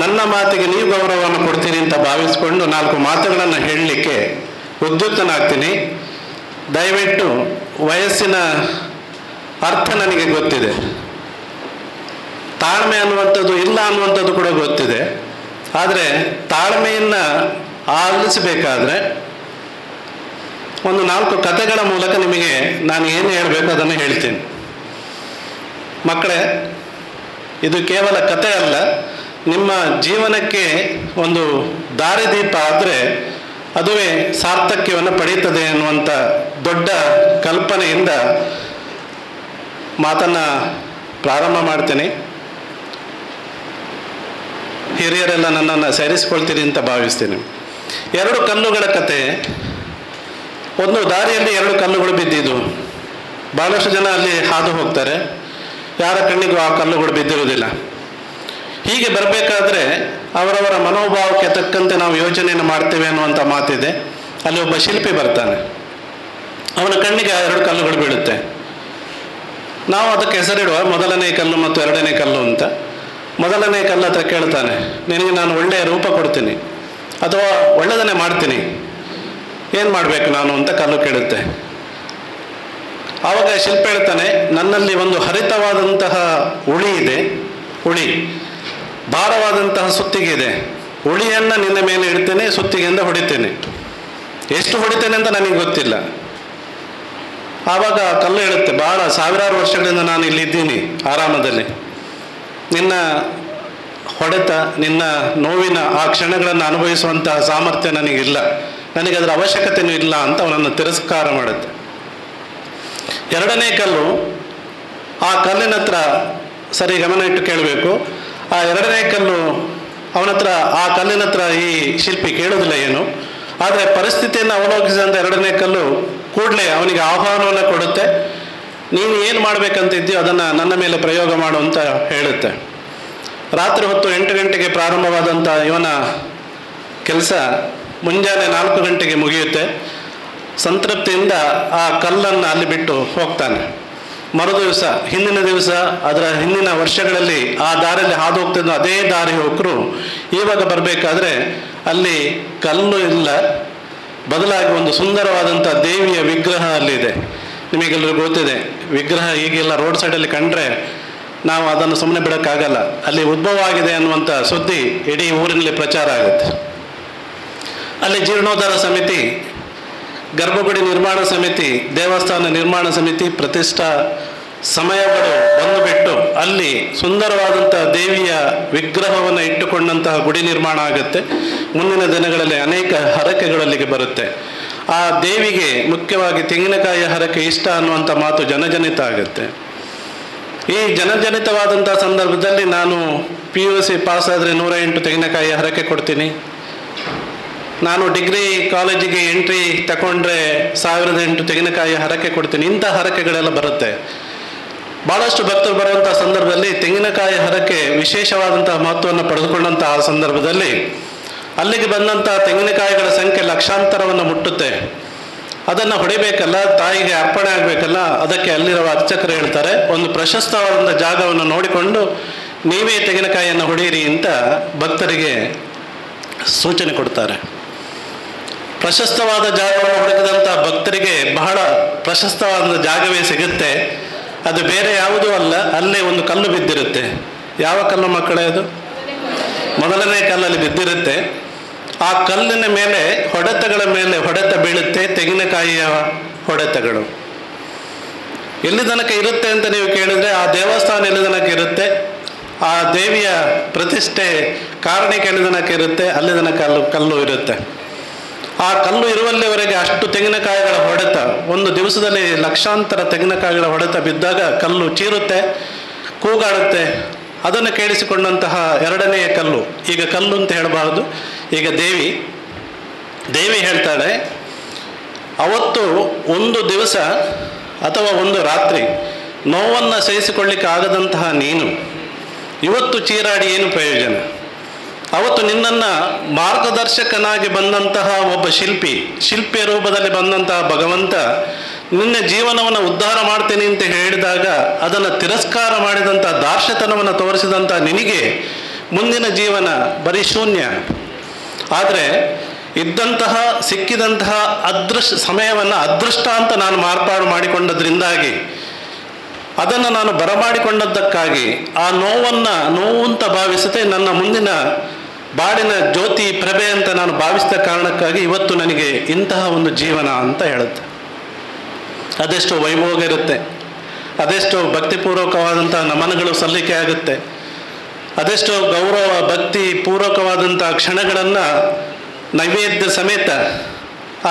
ನನ್ನ ಮಾತಿಗೆ ನೀವು ಗೌರವವನ್ನು ಕೊಡ್ತೀನಿ ಅಂತ ಭಾವಿಸ್ಕೊಂಡು 4 ಮಾತುಗಳನ್ನು ಹೇಳಲಿಕ್ಕೆ ಉದ್ಯುಕ್ತನಾಗ್ತೀನಿ. ದಯವಿಟ್ಟು ವಯಸ್ಸಿನ ಅರ್ಥ ನನಗೆ ಗೊತ್ತಿದೆ, ತಾಳ್ಮೆ ಅನ್ನುವಂಥದ್ದು ಇಲ್ಲ ಅನ್ನುವಂಥದ್ದು ಕೂಡ ಗೊತ್ತಿದೆ. ಆದರೆ ತಾಳ್ಮೆಯನ್ನು ಆಲಿಸಬೇಕಾದ್ರೆ ಒಂದು 4 ಕಥೆಗಳ ಮೂಲಕ ನಿಮಗೆ ನಾನು ಏನು ಹೇಳಬೇಕು ಅದನ್ನು ಹೇಳ್ತೀನಿ. ಮಕ್ಕಳೇ, ಇದು ಕೇವಲ ಕಥೆ ಅಲ್ಲ, ನಿಮ್ಮ ಜೀವನಕ್ಕೆ ಒಂದು ದಾರಿದೀಪ ಆದರೆ ಅದುವೇ ಸಾರ್ಥಕ್ಯವನ್ನು ಪಡೀತದೆ ಅನ್ನುವಂಥ ದೊಡ್ಡ ಕಲ್ಪನೆಯಿಂದ ಮಾತನ್ನು ಪ್ರಾರಂಭ ಮಾಡ್ತೀನಿ. ಹಿರಿಯರೆಲ್ಲ ನನ್ನನ್ನು ಸೇರಿಸ್ಕೊಳ್ತೀರಿ ಅಂತ ಭಾವಿಸ್ತೀನಿ. 2 ಕಲ್ಲುಗಳ ಕತೆ. ಒಂದು ದಾರಿಯಲ್ಲಿ 2 ಕಲ್ಲುಗಳು ಬಿದ್ದಿದ್ದು. ಭಾಳಷ್ಟು ಜನ ಅಲ್ಲಿ ಹಾದು ಹೋಗ್ತಾರೆ, ಯಾರ ಕಣ್ಣಿಗೂ ಆ ಕಲ್ಲುಗಳು ಬಿದ್ದಿರುವುದಿಲ್ಲ. ಹೀಗೆ ಬರಬೇಕಾದ್ರೆ ಅವರವರ ಮನೋಭಾವಕ್ಕೆ ತಕ್ಕಂತೆ ನಾವು ಯೋಚನೆಯನ್ನು ಮಾಡ್ತೇವೆ ಅನ್ನುವಂಥ ಮಾತಿದೆ. ಅಲ್ಲಿ ಒಬ್ಬ ಶಿಲ್ಪಿ ಬರ್ತಾನೆ. ಅವನ ಕಣ್ಣಿಗೆ 2 ಕಲ್ಲುಗಳು ಬೀಳುತ್ತೆ. ನಾವು ಅದಕ್ಕೆ ಹೆಸರಿಡುವ ಮೊದಲನೇ ಕಲ್ಲು ಮತ್ತು ಎರಡನೇ ಕಲ್ಲು ಅಂತ. ಮೊದಲನೇ ಕಲ್ಲು ಹತ್ರ ಕೇಳ್ತಾನೆ, ನಿನಗೆ ನಾನು ಒಳ್ಳೆಯ ರೂಪ ಕೊಡ್ತೀನಿ ಅಥವಾ ಒಳ್ಳೆಯದನ್ನೇ ಮಾಡ್ತೀನಿ, ಏನು ಮಾಡಬೇಕು ನಾನು ಅಂತ ಕಲ್ಲು ಕೇಳುತ್ತೆ. ಆವಾಗ ಶಿಲ್ಪ ಹೇಳ್ತಾನೆ, ನನ್ನಲ್ಲಿ ಒಂದು ಹರಿತವಾದಂತಹ ಉಳಿ ಇದೆ, ಉಳಿ ಭಾರವಾದಂತಹ ಸುತ್ತಿಗೆ ಇದೆ, ಉಳಿಯನ್ನು ನಿನ್ನ ಮೇಲೆ ಇಡ್ತೇನೆ, ಸುತ್ತಿಗೆಯಿಂದ ಹೊಡಿತೇನೆ, ಎಷ್ಟು ಹೊಡಿತೇನೆ ಅಂತ ನನಗೆ ಗೊತ್ತಿಲ್ಲ. ಆವಾಗ ಕಲ್ಲು ಹೇಳುತ್ತೆ, ಬಹಳ ಸಾವಿರಾರು ವರ್ಷಗಳಿಂದ ನಾನು ಇಲ್ಲಿದ್ದೀನಿ ಆರಾಮದಲ್ಲಿ, ನಿನ್ನ ಹೊಡೆತ ನಿನ್ನ ನೋವಿನ ಆ ಕ್ಷಣಗಳನ್ನು ಅನುಭವಿಸುವಂತಹ ಸಾಮರ್ಥ್ಯ ನನಗಿಲ್ಲ, ನನಗೆ ಅದರ ಅವಶ್ಯಕತೆಯೂ ಇಲ್ಲ ಅಂತ ಅವನನ್ನು ತಿರಸ್ಕಾರ ಮಾಡುತ್ತೆ. ಎರಡನೇ ಕಲ್ಲು, ಆ ಕಲ್ಲಿನ ಹತ್ರ ಸರಿ ಗಮನ ಇಟ್ಟು ಕೇಳಬೇಕು. ಆ ಎರಡನೇ ಕಲ್ಲು ಅವನ ಹತ್ರ, ಆ ಕಲ್ಲಿನ ಹತ್ರ ಈ ಶಿಲ್ಪಿ ಕೇಳೋದಿಲ್ಲ ಏನು, ಆದರೆ ಪರಿಸ್ಥಿತಿಯನ್ನು ಅವಲೋಕಿಸಿದಂಥ ಎರಡನೇ ಕಲ್ಲು ಕೂಡಲೇ ಅವನಿಗೆ ಆಹ್ವಾನವನ್ನು ಕೊಡುತ್ತೆ. ನೀನು ಏನು ಮಾಡಬೇಕಂತಿದ್ದೀಯೋ ಅದನ್ನು ನನ್ನ ಮೇಲೆ ಪ್ರಯೋಗ ಮಾಡು ಅಂತ ಹೇಳುತ್ತೆ. ರಾತ್ರಿ ಹೊತ್ತು 8 ಗಂಟೆಗೆ ಪ್ರಾರಂಭವಾದಂಥ ಇವನ ಕೆಲಸ ಮುಂಜಾನೆ 4 ಗಂಟೆಗೆ ಮುಗಿಯುತ್ತೆ. ಸಂತೃಪ್ತಿಯಿಂದ ಆ ಕಲ್ಲನ್ನು ಅಲ್ಲಿ ಬಿಟ್ಟು ಹೋಗ್ತಾನೆ. ಮರುದಿವಸ, ಹಿಂದಿನ ದಿವಸ, ಅದರ ಹಿಂದಿನ ವರ್ಷಗಳಲ್ಲಿ ಆ ದಾರಿಯಲ್ಲಿ ಹಾದು ಹೋಗ್ತಿದ್ದ ಅದೇ ದಾರಿ ಹೋಗರು ಇವಾಗ ಬರಬೇಕಾದ್ರೆ ಅಲ್ಲಿ ಕಲ್ಲು ಇಲ್ಲ, ಬದಲಾಗಿ ಒಂದು ಸುಂದರವಾದಂಥ ದೇವಿಯ ವಿಗ್ರಹ ಅಲ್ಲಿದೆ. ನಿಮಗೆಲ್ಲರಿಗೂ ಗೊತ್ತಿದೆ, ವಿಗ್ರಹ ಈಗೆಲ್ಲ ರೋಡ್ ಸೈಡಲ್ಲಿ ಕಂಡ್ರೆ ನಾವು ಅದನ್ನು ಸುಮ್ಮನೆ ಬಿಡೋಕ್ಕಾಗಲ್ಲ. ಅಲ್ಲಿ ಉದ್ಭವ ಆಗಿದೆ ಅನ್ನುವಂಥ ಸುದ್ದಿ ಇಡೀ ಊರಿನಲ್ಲಿ ಪ್ರಚಾರ ಆಗುತ್ತೆ. ಅಲ್ಲಿ ಜೀರ್ಣೋದ್ಧಾರ ಸಮಿತಿ, ಗರ್ಭಗುಡಿ ನಿರ್ಮಾಣ ಸಮಿತಿ, ದೇವಸ್ಥಾನ ನಿರ್ಮಾಣ ಸಮಿತಿ, ಪ್ರತಿಷ್ಠಾ ಸಮಯಗಳು ಬಂದುಬಿಟ್ಟು ಅಲ್ಲಿ ಸುಂದರವಾದಂಥ ದೇವಿಯ ವಿಗ್ರಹವನ್ನು ಇಟ್ಟುಕೊಂಡಂತಹ ಗುಡಿ ನಿರ್ಮಾಣ ಆಗುತ್ತೆ. ಮುಂದಿನ ದಿನಗಳಲ್ಲಿ ಅನೇಕ ಹರಕೆಗಳಲ್ಲಿಗೆ ಬರುತ್ತೆ. ಆ ದೇವಿಗೆ ಮುಖ್ಯವಾಗಿ ತೆಂಗಿನಕಾಯಿಯ ಹರಕೆ ಇಷ್ಟ ಅನ್ನುವಂಥ ಮಾತು ಜನಜನಿತ ಆಗುತ್ತೆ. ಈ ಜನಜನಿತವಾದಂಥ ಸಂದರ್ಭದಲ್ಲಿ ನಾನು PUC ಪಾಸ್ ಆದರೆ 108 ತೆಂಗಿನಕಾಯಿಯ ಹರಕೆ ಕೊಡ್ತೀನಿ, ನಾನು ಡಿಗ್ರಿ ಕಾಲೇಜಿಗೆ ಎಂಟ್ರಿ ತಗೊಂಡ್ರೆ 1008 ತೆಂಗಿನಕಾಯಿಯ ಹರಕೆ ಕೊಡ್ತೀನಿ, ಇಂಥ ಹರಕೆಗಳೆಲ್ಲ ಬರುತ್ತೆ. ಭಾಳಷ್ಟು ಭಕ್ತರು ಬರುವಂಥ ಸಂದರ್ಭದಲ್ಲಿ ತೆಂಗಿನಕಾಯಿ ಹರಕೆ ವಿಶೇಷವಾದಂತಹ ಮಹತ್ವವನ್ನು ಪಡೆದುಕೊಂಡಂತಹ ಸಂದರ್ಭದಲ್ಲಿ ಅಲ್ಲಿಗೆ ಬಂದಂಥ ತೆಂಗಿನಕಾಯಿಗಳ ಸಂಖ್ಯೆ ಲಕ್ಷಾಂತರವನ್ನು ಮುಟ್ಟುತ್ತೆ. ಅದನ್ನು ಹೊಡಿಬೇಕಲ್ಲ, ತಾಯಿಗೆ ಅರ್ಪಣೆ ಆಗಬೇಕಲ್ಲ, ಅದಕ್ಕೆ ಅಲ್ಲಿರುವ ಅರ್ಚಕರು ಹೇಳ್ತಾರೆ, ಒಂದು ಪ್ರಶಸ್ತವಾದಂಥ ಜಾಗವನ್ನು ನೋಡಿಕೊಂಡು ನೀವೇ ತೆಂಗಿನಕಾಯಿಯನ್ನು ಹೊಡೆಯಿರಿ ಅಂತ ಭಕ್ತರಿಗೆ ಸೂಚನೆ ಕೊಡ್ತಾರೆ. ಪ್ರಶಸ್ತವಾದ ಜಾಗವನ್ನು ಹುಡುಕಿದಂಥ ಭಕ್ತರಿಗೆ ಬಹಳ ಪ್ರಶಸ್ತವಾದ ಜಾಗವೇ ಸಿಗುತ್ತೆ. ಅದು ಬೇರೆ ಯಾವುದೂ ಅಲ್ಲ, ಅಲ್ಲೇ ಒಂದು ಕಲ್ಲು ಬಿದ್ದಿರುತ್ತೆ. ಯಾವ ಕಲ್ಲು ಮಕ್ಕಳೇ ಅದು? ಮೊದಲನೇ ಕಲ್ಲಲ್ಲಿ ಬಿದ್ದಿರುತ್ತೆ. ಆ ಕಲ್ಲಿನ ಮೇಲೆ ಹೊಡೆತಗಳ ಮೇಲೆ ಹೊಡೆತ ಬೀಳುತ್ತೆ, ತೆಂಗಿನಕಾಯಿಯ ಹೊಡೆತಗಳು. ಎಲ್ಲಿ ತನಕ ಇರುತ್ತೆ ಅಂತ ನೀವು ಕೇಳಿದ್ರೆ ಆ ದೇವಸ್ಥಾನ ಎಲ್ಲಿ ತನಕ ಇರುತ್ತೆ, ಆ ದೇವಿಯ ಪ್ರತಿಷ್ಠೆ ಕಾರಣಿಕೆ ಎಲ್ಲಿ ತನಕ ಇರುತ್ತೆ, ಅಲ್ಲಿ ತನಕ ಕಲ್ಲು ಇರುತ್ತೆ. ಆ ಕಲ್ಲು ಇರುವಲ್ಲಿವರೆಗೆ ಅಷ್ಟು ತೆಂಗಿನಕಾಯಿಗಳ ಹೊಡೆತ, ಒಂದು ದಿವಸದಲ್ಲಿ ಲಕ್ಷಾಂತರ ತೆಂಗಿನಕಾಯಿಗಳ ಹೊಡೆತ ಬಿದ್ದಾಗ ಕಲ್ಲು ಚೀರುತ್ತೆ, ಕೂಗಾಡುತ್ತೆ. ಅದನ್ನು ಕೇಳಿಸಿಕೊಂಡಂತಹ ಎರಡನೆಯ ಕಲ್ಲು, ಈಗ ಕಲ್ಲು ಅಂತ ಹೇಳಬಾರ್ದು, ಈಗ ದೇವಿ ಹೇಳ್ತಾಳೆ, ಅವತ್ತು ಒಂದು ದಿವಸ ಅಥವಾ ಒಂದು ರಾತ್ರಿ ನೋವನ್ನು ಸಹಿಸಿಕೊಳ್ಳಿಕ್ಕೆ ಆಗದಂತಹ ನೀನು ಇವತ್ತು ಚೀರಾಡಿ ಏನು ಪ್ರಯೋಜನ? ಅವತ್ತು ನಿನ್ನನ್ನು ಮಾರ್ಗದರ್ಶಕನಾಗಿ ಬಂದಂತಹ ಒಬ್ಬ ಶಿಲ್ಪಿಯ ರೂಪದಲ್ಲಿ ಬಂದಂತಹ ಭಗವಂತ ನಿನ್ನ ಜೀವನವನ್ನು ಉದ್ಧಾರ ಮಾಡ್ತೀನಿ ಅಂತ ಹೇಳಿದಾಗ ಅದನ್ನು ತಿರಸ್ಕಾರ ಮಾಡಿದಂಥ ದಾರ್ಶತನವನ್ನು ತೋರಿಸಿದಂಥ ನಿನಗೆ ಮುಂದಿನ ಜೀವನ ಬರೀ ಶೂನ್ಯ. ಆದರೆ ಇದ್ದಂತಹ ಸಿಕ್ಕಿದಂತಹ ಸಮಯವನ್ನು ಅದೃಷ್ಟ ಅಂತ ನಾನು ಮಾರ್ಪಾಡು ಮಾಡಿಕೊಂಡದ್ರಿಂದಾಗಿ, ಅದನ್ನು ನಾನು ಬರಮಾಡಿಕೊಂಡದ್ದಕ್ಕಾಗಿ ಆ ನೋವು ಅಂತ ಭಾವಿಸದೆ ನನ್ನ ಮುಂದಿನ ಬಾಳಿನ ಜ್ಯೋತಿ ಪ್ರಭೆ ಅಂತ ನಾನು ಭಾವಿಸಿದ ಕಾರಣಕ್ಕಾಗಿ ಇವತ್ತು ನನಗೆ ಇಂತಹ ಒಂದು ಜೀವನ ಅಂತ ಹೇಳುತ್ತೆ. ಅದೆಷ್ಟೋ ವೈಭೋಗ ಇರುತ್ತೆ, ಅದೆಷ್ಟೋ ಭಕ್ತಿಪೂರ್ವಕವಾದಂಥ ನಮನಗಳು ಸಲ್ಲಿಕೆ ಆಗುತ್ತೆ, ಅದೆಷ್ಟೋ ಗೌರವ ಭಕ್ತಿ ಪೂರ್ವಕವಾದಂಥ ಕ್ಷಣಗಳನ್ನು ನೈವೇದ್ಯ ಸಮೇತ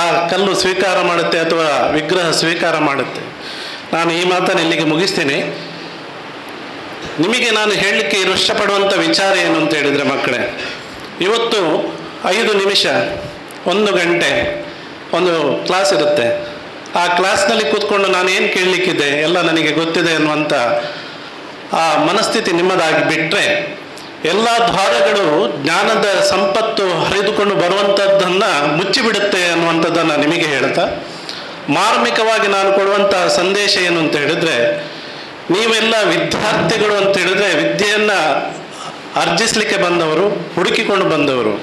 ಆ ಕಲ್ಲು ಸ್ವೀಕಾರ ಮಾಡುತ್ತೆ ಅಥವಾ ವಿಗ್ರಹ ಸ್ವೀಕಾರ ಮಾಡುತ್ತೆ. ನಾನು ಈ ಮಾತನ್ನು ಇಲ್ಲಿಗೆ ಮುಗಿಸ್ತೀನಿ. ನಿಮಗೆ ನಾನು ಹೇಳಲಿಕ್ಕೆ ಇಷ್ಟಪಡುವಂಥ ವಿಚಾರ ಏನು ಅಂತ ಹೇಳಿದರೆ ಮಕ್ಕಳೇ, ಇವತ್ತು 5 ನಿಮಿಷ 1 ಗಂಟೆ ಒಂದು ಕ್ಲಾಸ್ ಇರುತ್ತೆ. ಆ ಕ್ಲಾಸ್ನಲ್ಲಿ ಕೂತ್ಕೊಂಡು ನಾನು ಏನು ಕೇಳಲಿಕ್ಕಿದೆ ಎಲ್ಲ ನನಗೆ ಗೊತ್ತಿದೆ ಅನ್ನುವಂಥ ಆ ಮನಸ್ಥಿತಿ ನಿಮ್ಮದಾಗಿ ಬಿಟ್ಟರೆ ಎಲ್ಲ ದ್ವಾರಗಳು ಜ್ಞಾನದ ಸಂಪತ್ತು ಹರಿದುಕೊಂಡು ಬರುವಂಥದ್ದನ್ನು ಮುಚ್ಚಿಬಿಡುತ್ತೆ ಅನ್ನುವಂಥದ್ದನ್ನು ನಿಮಗೆ ಹೇಳ್ತಾ, ಮಾರ್ಮಿಕವಾಗಿ ನಾನು ಕೊಡುವಂಥ ಸಂದೇಶ ಏನು ಅಂತ ಹೇಳಿದ್ರೆ, ನೀವೆಲ್ಲ ವಿದ್ಯಾರ್ಥಿಗಳು ಅಂತ ಹೇಳಿದ್ರೆ ವಿದ್ಯೆಯನ್ನು ಅರ್ಜಿಸಲಿಕ್ಕೆ ಬಂದವರು, ಹುಡುಕಿಕೊಂಡು ಬಂದವರು.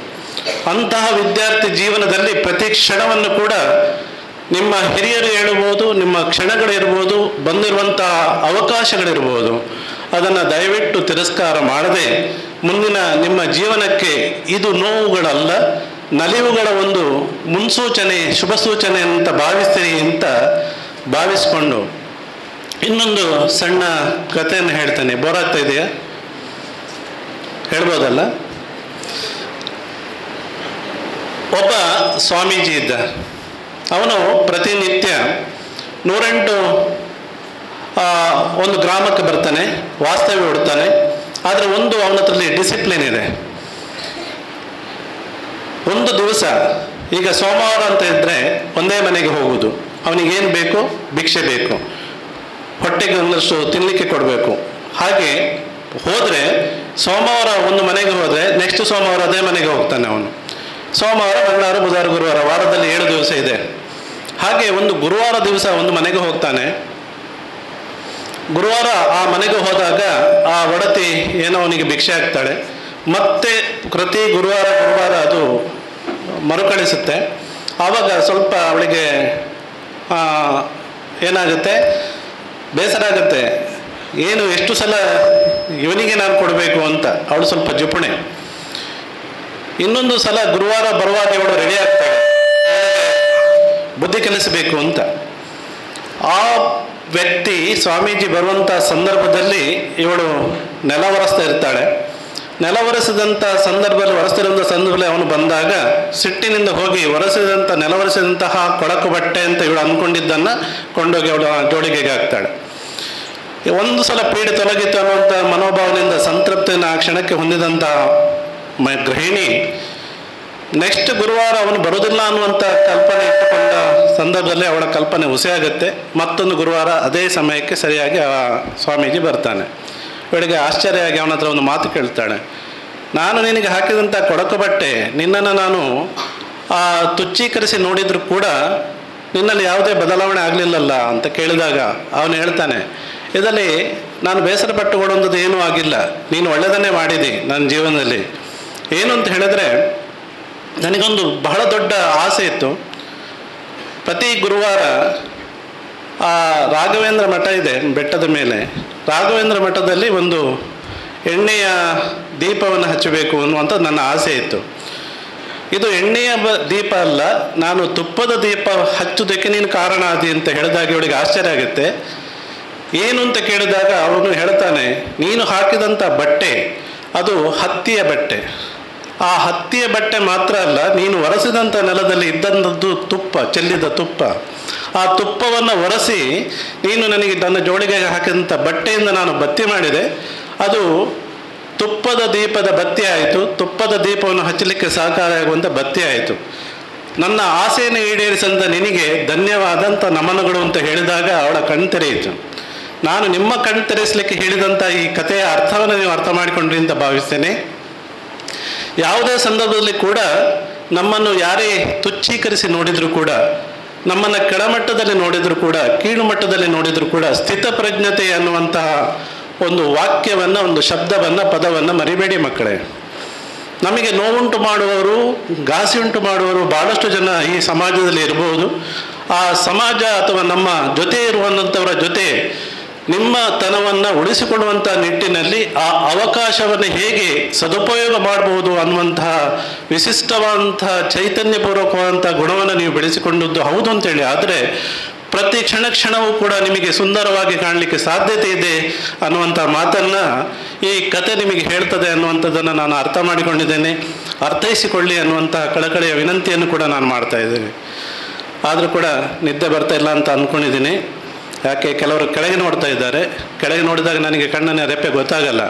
ಅಂತಹ ವಿದ್ಯಾರ್ಥಿ ಜೀವನದಲ್ಲಿ ಪ್ರತಿ ಕ್ಷಣವನ್ನು ಕೂಡ ನಿಮ್ಮ ಹಿರಿಯರು ಹೇಳ್ಬೋದು, ನಿಮ್ಮ ಕ್ಷಣಗಳಿರ್ಬೋದು, ಬಂದಿರುವಂಥ ಅವಕಾಶಗಳಿರ್ಬೋದು, ಅದನ್ನು ದಯವಿಟ್ಟು ತಿರಸ್ಕಾರ ಮಾಡದೆ ಮುಂದಿನ ನಿಮ್ಮ ಜೀವನಕ್ಕೆ ಇದು ನೋವುಗಳಲ್ಲ, ನಲಿವುಗಳ ಒಂದು ಮುನ್ಸೂಚನೆ, ಶುಭ ಸೂಚನೆ ಅಂತ ಭಾವಿಸ್ತೀರಿ ಅಂತ ಭಾವಿಸ್ಕೊಂಡು ಇನ್ನೊಂದು ಸಣ್ಣ ಕಥೆಯನ್ನು ಹೇಳ್ತೇನೆ. ಬೋರಾಗ್ತಾ ಇದೆಯಾ? ಹೇಳ್ಬೋದಲ್ಲ? ಒಬ್ಬ ಸ್ವಾಮೀಜಿ ಇದ್ದ. ಅವನು ಪ್ರತಿನಿತ್ಯ 108 ಒಂದು ಗ್ರಾಮಕ್ಕೆ ಬರ್ತಾನೆ, ವಾಸ್ತವ್ಯ ಹುಡ್ತಾನೆ. ಆದರೆ ಒಂದು ಅವನ ಹತ್ರಲ್ಲಿ ಡಿಸಿಪ್ಲಿನ್ ಇದೆ. ಒಂದು ದಿವಸ, ಈಗ ಸೋಮವಾರ ಅಂತ ಇದ್ದರೆ ಒಂದೇ ಮನೆಗೆ ಹೋಗುವುದು. ಅವನಿಗೇನು ಬೇಕು? ಭಿಕ್ಷೆ ಬೇಕು, ಹೊಟ್ಟೆಗೆ ಒಂದಷ್ಟು ತಿನ್ನಲಿಕ್ಕೆ ಕೊಡಬೇಕು. ಹಾಗೆ ಹೋದರೆ ಸೋಮವಾರ ಒಂದು ಮನೆಗೆ ಹೋದರೆ ನೆಕ್ಸ್ಟ್ ಸೋಮವಾರ ಅದೇ ಮನೆಗೆ ಹೋಗ್ತಾನೆ ಅವನು. ಸೋಮವಾರ, ಮಂಗಳವಾರ, ಬುಧವಾರ, ಗುರುವಾರ, ವಾರದಲ್ಲಿ 7 ದಿವಸ ಇದೆ. ಹಾಗೆ ಒಂದು ಗುರುವಾರ ದಿವಸ ಒಂದು ಮನೆಗೆ ಹೋಗ್ತಾನೆ. ಗುರುವಾರ ಆ ಮನೆಗೆ ಹೋದಾಗ ಆ ಒಡತಿ ಏನೋ ಅವನಿಗೆ ಭಿಕ್ಷೆ ಹಾಕ್ತಾಳೆ. ಮತ್ತೆ ಪ್ರತಿ ಗುರುವಾರ ಅದು ಮರುಕಳಿಸುತ್ತೆ. ಆವಾಗ ಸ್ವಲ್ಪ ಅವಳಿಗೆ ಏನಾಗುತ್ತೆ, ಬೇಸರ ಆಗುತ್ತೆ. ಏನು ಎಷ್ಟು ಸಲ ಇವನಿಗೆ ನಾನು ಕೊಡಬೇಕು ಅಂತ ಅವಳು ಸ್ವಲ್ಪ ಜಿಪುಣೆ. ಇನ್ನೊಂದು ಸಲ ಗುರುವಾರ ಬರುವಾಗ ಇವಳು ರೆಡಿ ಆಗ್ತಾಳೆ, ಬುದ್ಧಿ ಕಲಿಸಬೇಕು ಅಂತ. ಆ ವ್ಯಕ್ತಿ ಸ್ವಾಮೀಜಿ ಬರುವಂಥ ಸಂದರ್ಭದಲ್ಲಿ ಇವಳು ನೆಲ ಒರೆಸ್ತಾ ಇರ್ತಾಳೆ. ನೆಲ ಒರೆಸಿದಂಥ ಸಂದರ್ಭದಲ್ಲಿ ಅವನು ಬಂದಾಗ ಸಿಟ್ಟಿನಿಂದ ಹೋಗಿ ನೆಲ ಒರೆಸಿದಂತಹ ಕೊಳಕು ಬಟ್ಟೆ ಅಂತ ಇವಳು ಅಂದ್ಕೊಂಡಿದ್ದನ್ನು ಕೊಂಡೋಗಿ ಅವಳು ಜೋಳಿಗೆಗೆ ಹಾಕ್ತಾಳೆ. ಒಂದು ಸಲ ಪೀಡೆ ತೊಲಗಿತು ಅನ್ನುವಂಥ ಮನೋಭಾವನೆಯಿಂದ ಸಂತೃಪ್ತಿಯನ್ನು ಆ ಕ್ಷಣಕ್ಕೆ ಹೊಂದಿದಂಥ ಗೃಹಿಣಿ ನೆಕ್ಸ್ಟ್ ಗುರುವಾರ ಅವನು ಬರೋದಿಲ್ಲ ಅನ್ನುವಂಥ ಕಲ್ಪನೆ ಇಟ್ಟುಕೊಂಡ ಸಂದರ್ಭದಲ್ಲಿ ಅವಳ ಕಲ್ಪನೆ ಹುಸಿಯಾಗುತ್ತೆ. ಮತ್ತೊಂದು ಗುರುವಾರ ಅದೇ ಸಮಯಕ್ಕೆ ಸರಿಯಾಗಿ ಆ ಸ್ವಾಮೀಜಿ ಬರ್ತಾನೆ. ಇವಳಿಗೆ ಆಶ್ಚರ್ಯ ಆಗಿ ಅವನ ಹತ್ರ ಒಂದು ಮಾತು ಕೇಳ್ತಾಳೆ. ನಾನು ನಿನಗೆ ಹಾಕಿದಂಥ ಕೊಳಕು ಬಟ್ಟೆ ನಿನ್ನನ್ನು ನಾನು ತುಚ್ಛೀಕರಿಸಿ ನೋಡಿದರೂ ಕೂಡ ನಿನ್ನಲ್ಲಿ ಯಾವುದೇ ಬದಲಾವಣೆ ಆಗಲಿಲ್ಲಲ್ಲ ಅಂತ ಕೇಳಿದಾಗ ಅವನು ಹೇಳ್ತಾನೆ, ಇದರಲ್ಲಿ ನಾನು ಬೇಸರ ಪಟ್ಟುಕೊಳ್ಳುವಂಥದ್ದು ಏನೂ ಆಗಿಲ್ಲ, ನೀನು ಒಳ್ಳೆಯದನ್ನೇ ಮಾಡಿದಿ ನನ್ನ ಜೀವನದಲ್ಲಿ. ಏನು ಅಂತ ಹೇಳಿದ್ರೆ, ನನಗೊಂದು ಬಹಳ ದೊಡ್ಡ ಆಸೆ ಇತ್ತು. ಪ್ರತಿ ಗುರುವಾರ ಆ ರಾಘವೇಂದ್ರ ಮಠ ಇದೆ ಬೆಟ್ಟದ ಮೇಲೆ, ರಾಘವೇಂದ್ರ ಮಠದಲ್ಲಿ ಒಂದು ಎಣ್ಣೆಯ ದೀಪವನ್ನು ಹಚ್ಚಬೇಕು ಅನ್ನುವಂಥ ನನ್ನ ಆಸೆ ಇತ್ತು. ಇದು ಎಣ್ಣೆಯ ದೀಪ ಅಲ್ಲ, ನಾನು ತುಪ್ಪದ ದೀಪ ಹಚ್ಚೋದಕ್ಕೆ ನೀನು ಕಾರಣ ಆದಿ ಅಂತ ಹೇಳಿದಾಗ ಇವಳಿಗೆ ಆಶ್ಚರ್ಯ ಆಗುತ್ತೆ. ಏನು ಅಂತ ಕೇಳಿದಾಗ ಅವನು ಹೇಳ್ತಾನೆ, ನೀನು ಹಾಕಿದಂಥ ಬಟ್ಟೆ ಅದು ಹತ್ತಿಯ ಬಟ್ಟೆ. ಆ ಹತ್ತಿಯ ಬಟ್ಟೆ ಮಾತ್ರ ಅಲ್ಲ, ನೀನು ಒರೆಸಿದಂಥ ನೆಲದಲ್ಲಿ ಇದ್ದಂಥದ್ದು ತುಪ್ಪ, ಚೆಲ್ಲಿದ ತುಪ್ಪ. ಆ ತುಪ್ಪವನ್ನು ಒರೆಸಿ ನೀನು ನನಗೆ ನನ್ನ ಜೋಳಿಗೆಗೆ ಹಾಕಿದಂಥ ಬಟ್ಟೆಯಿಂದ ನಾನು ಬತ್ತಿ ಮಾಡಿದೆ. ಅದು ತುಪ್ಪದ ದೀಪದ ಬತ್ತಿ ಆಯಿತು, ತುಪ್ಪದ ದೀಪವನ್ನು ಹಚ್ಚಲಿಕ್ಕೆ ಸಹಕಾರಿಯಾಗುವಂಥ ಬತ್ತಿ ಆಯಿತು. ನನ್ನ ಆಸೆಯನ್ನು ಈಡೇರಿಸಿದಂಥ ನಿನಗೆ ಧನ್ಯವಾದಂಥ ನಮನಗಳು ಅಂತ ಹೇಳಿದಾಗ ಅವಳ ಕಣ್ತೆರೆಯಿತು. ನಾನು ನಿಮ್ಮ ಕಣ್ತೆರೆಸಲಿಕ್ಕೆ ಹೇಳಿದಂಥ ಈ ಕಥೆಯ ಅರ್ಥವನ್ನು ನೀವು ಅರ್ಥ ಮಾಡಿಕೊಂಡ್ರಿ ಅಂತ ಭಾವಿಸ್ತೇನೆ. ಯಾವುದೇ ಸಂದರ್ಭದಲ್ಲಿ ಕೂಡ ನಮ್ಮನ್ನು ಯಾರೇ ತುಚ್ಛೀಕರಿಸಿ ನೋಡಿದರೂ ಕೂಡ, ನಮ್ಮನ್ನು ಕೆಳಮಟ್ಟದಲ್ಲಿ ನೋಡಿದರೂ ಕೂಡ, ಕೀಳು ಮಟ್ಟದಲ್ಲಿ ನೋಡಿದರೂ ಕೂಡ ಸ್ಥಿತಪ್ರಜ್ಞತೆ ಅನ್ನುವಂತಹ ಒಂದು ವಾಕ್ಯವನ್ನು, ಒಂದು ಶಬ್ದವನ್ನು, ಪದವನ್ನು ಮರಿಬೇಡಿ ಮಕ್ಕಳೇ. ನಮಗೆ ನೋವುಂಟು ಮಾಡುವವರು, ಘಾಸಿ ಉಂಟು ಮಾಡುವವರು ಭಾಳಷ್ಟು ಜನ ಈ ಸಮಾಜದಲ್ಲಿ ಇರಬಹುದು. ಆ ಸಮಾಜ ಅಥವಾ ನಮ್ಮ ಜೊತೆ ಇರುವಂಥವರ ಜೊತೆ ನಿಮ್ಮ ತನವನ್ನು ಉಳಿಸಿಕೊಳ್ಳುವಂಥ ನಿಟ್ಟಿನಲ್ಲಿ ಆ ಅವಕಾಶವನ್ನು ಹೇಗೆ ಸದುಪಯೋಗ ಮಾಡಬಹುದು ಅನ್ನುವಂತಹ ವಿಶಿಷ್ಟವಾದಂತಹ ಚೈತನ್ಯಪೂರ್ವಕವಾದಂಥ ಗುಣವನ್ನು ನೀವು ಬೆಳೆಸಿಕೊಂಡದ್ದು ಹೌದು ಅಂತೇಳಿ. ಆದರೆ ಪ್ರತಿ ಕ್ಷಣವೂ ಕೂಡ ನಿಮಗೆ ಸುಂದರವಾಗಿ ಕಾಣಲಿಕ್ಕೆ ಸಾಧ್ಯತೆ ಇದೆ ಅನ್ನುವಂಥ ಮಾತನ್ನು ಈ ಕತೆ ನಿಮಗೆ ಹೇಳ್ತದೆ ಅನ್ನುವಂಥದ್ದನ್ನು ನಾನು ಅರ್ಥ ಮಾಡಿಕೊಂಡಿದ್ದೇನೆ. ಅರ್ಥೈಸಿಕೊಳ್ಳಿ ಅನ್ನುವಂಥ ಕಳಕಳಿಯ ವಿನಂತಿಯನ್ನು ಕೂಡ ನಾನು ಮಾಡ್ತಾ ಇದ್ದೇನೆ. ಆದರೂ ಕೂಡ ನಿದ್ದೆ ಬರ್ತಾ ಇಲ್ಲ ಅಂತ ಅಂದ್ಕೊಂಡಿದ್ದೀನಿ. ಯಾಕೆ, ಕೆಲವರು ಕೆಳಗೆ ನೋಡ್ತಾ ಇದ್ದಾರೆ. ಕೆಳಗೆ ನೋಡಿದಾಗ ನನಗೆ ಕಣ್ಣನ್ನ ರೆಪ್ಪೆ ಗೊತ್ತಾಗಲ್ಲ.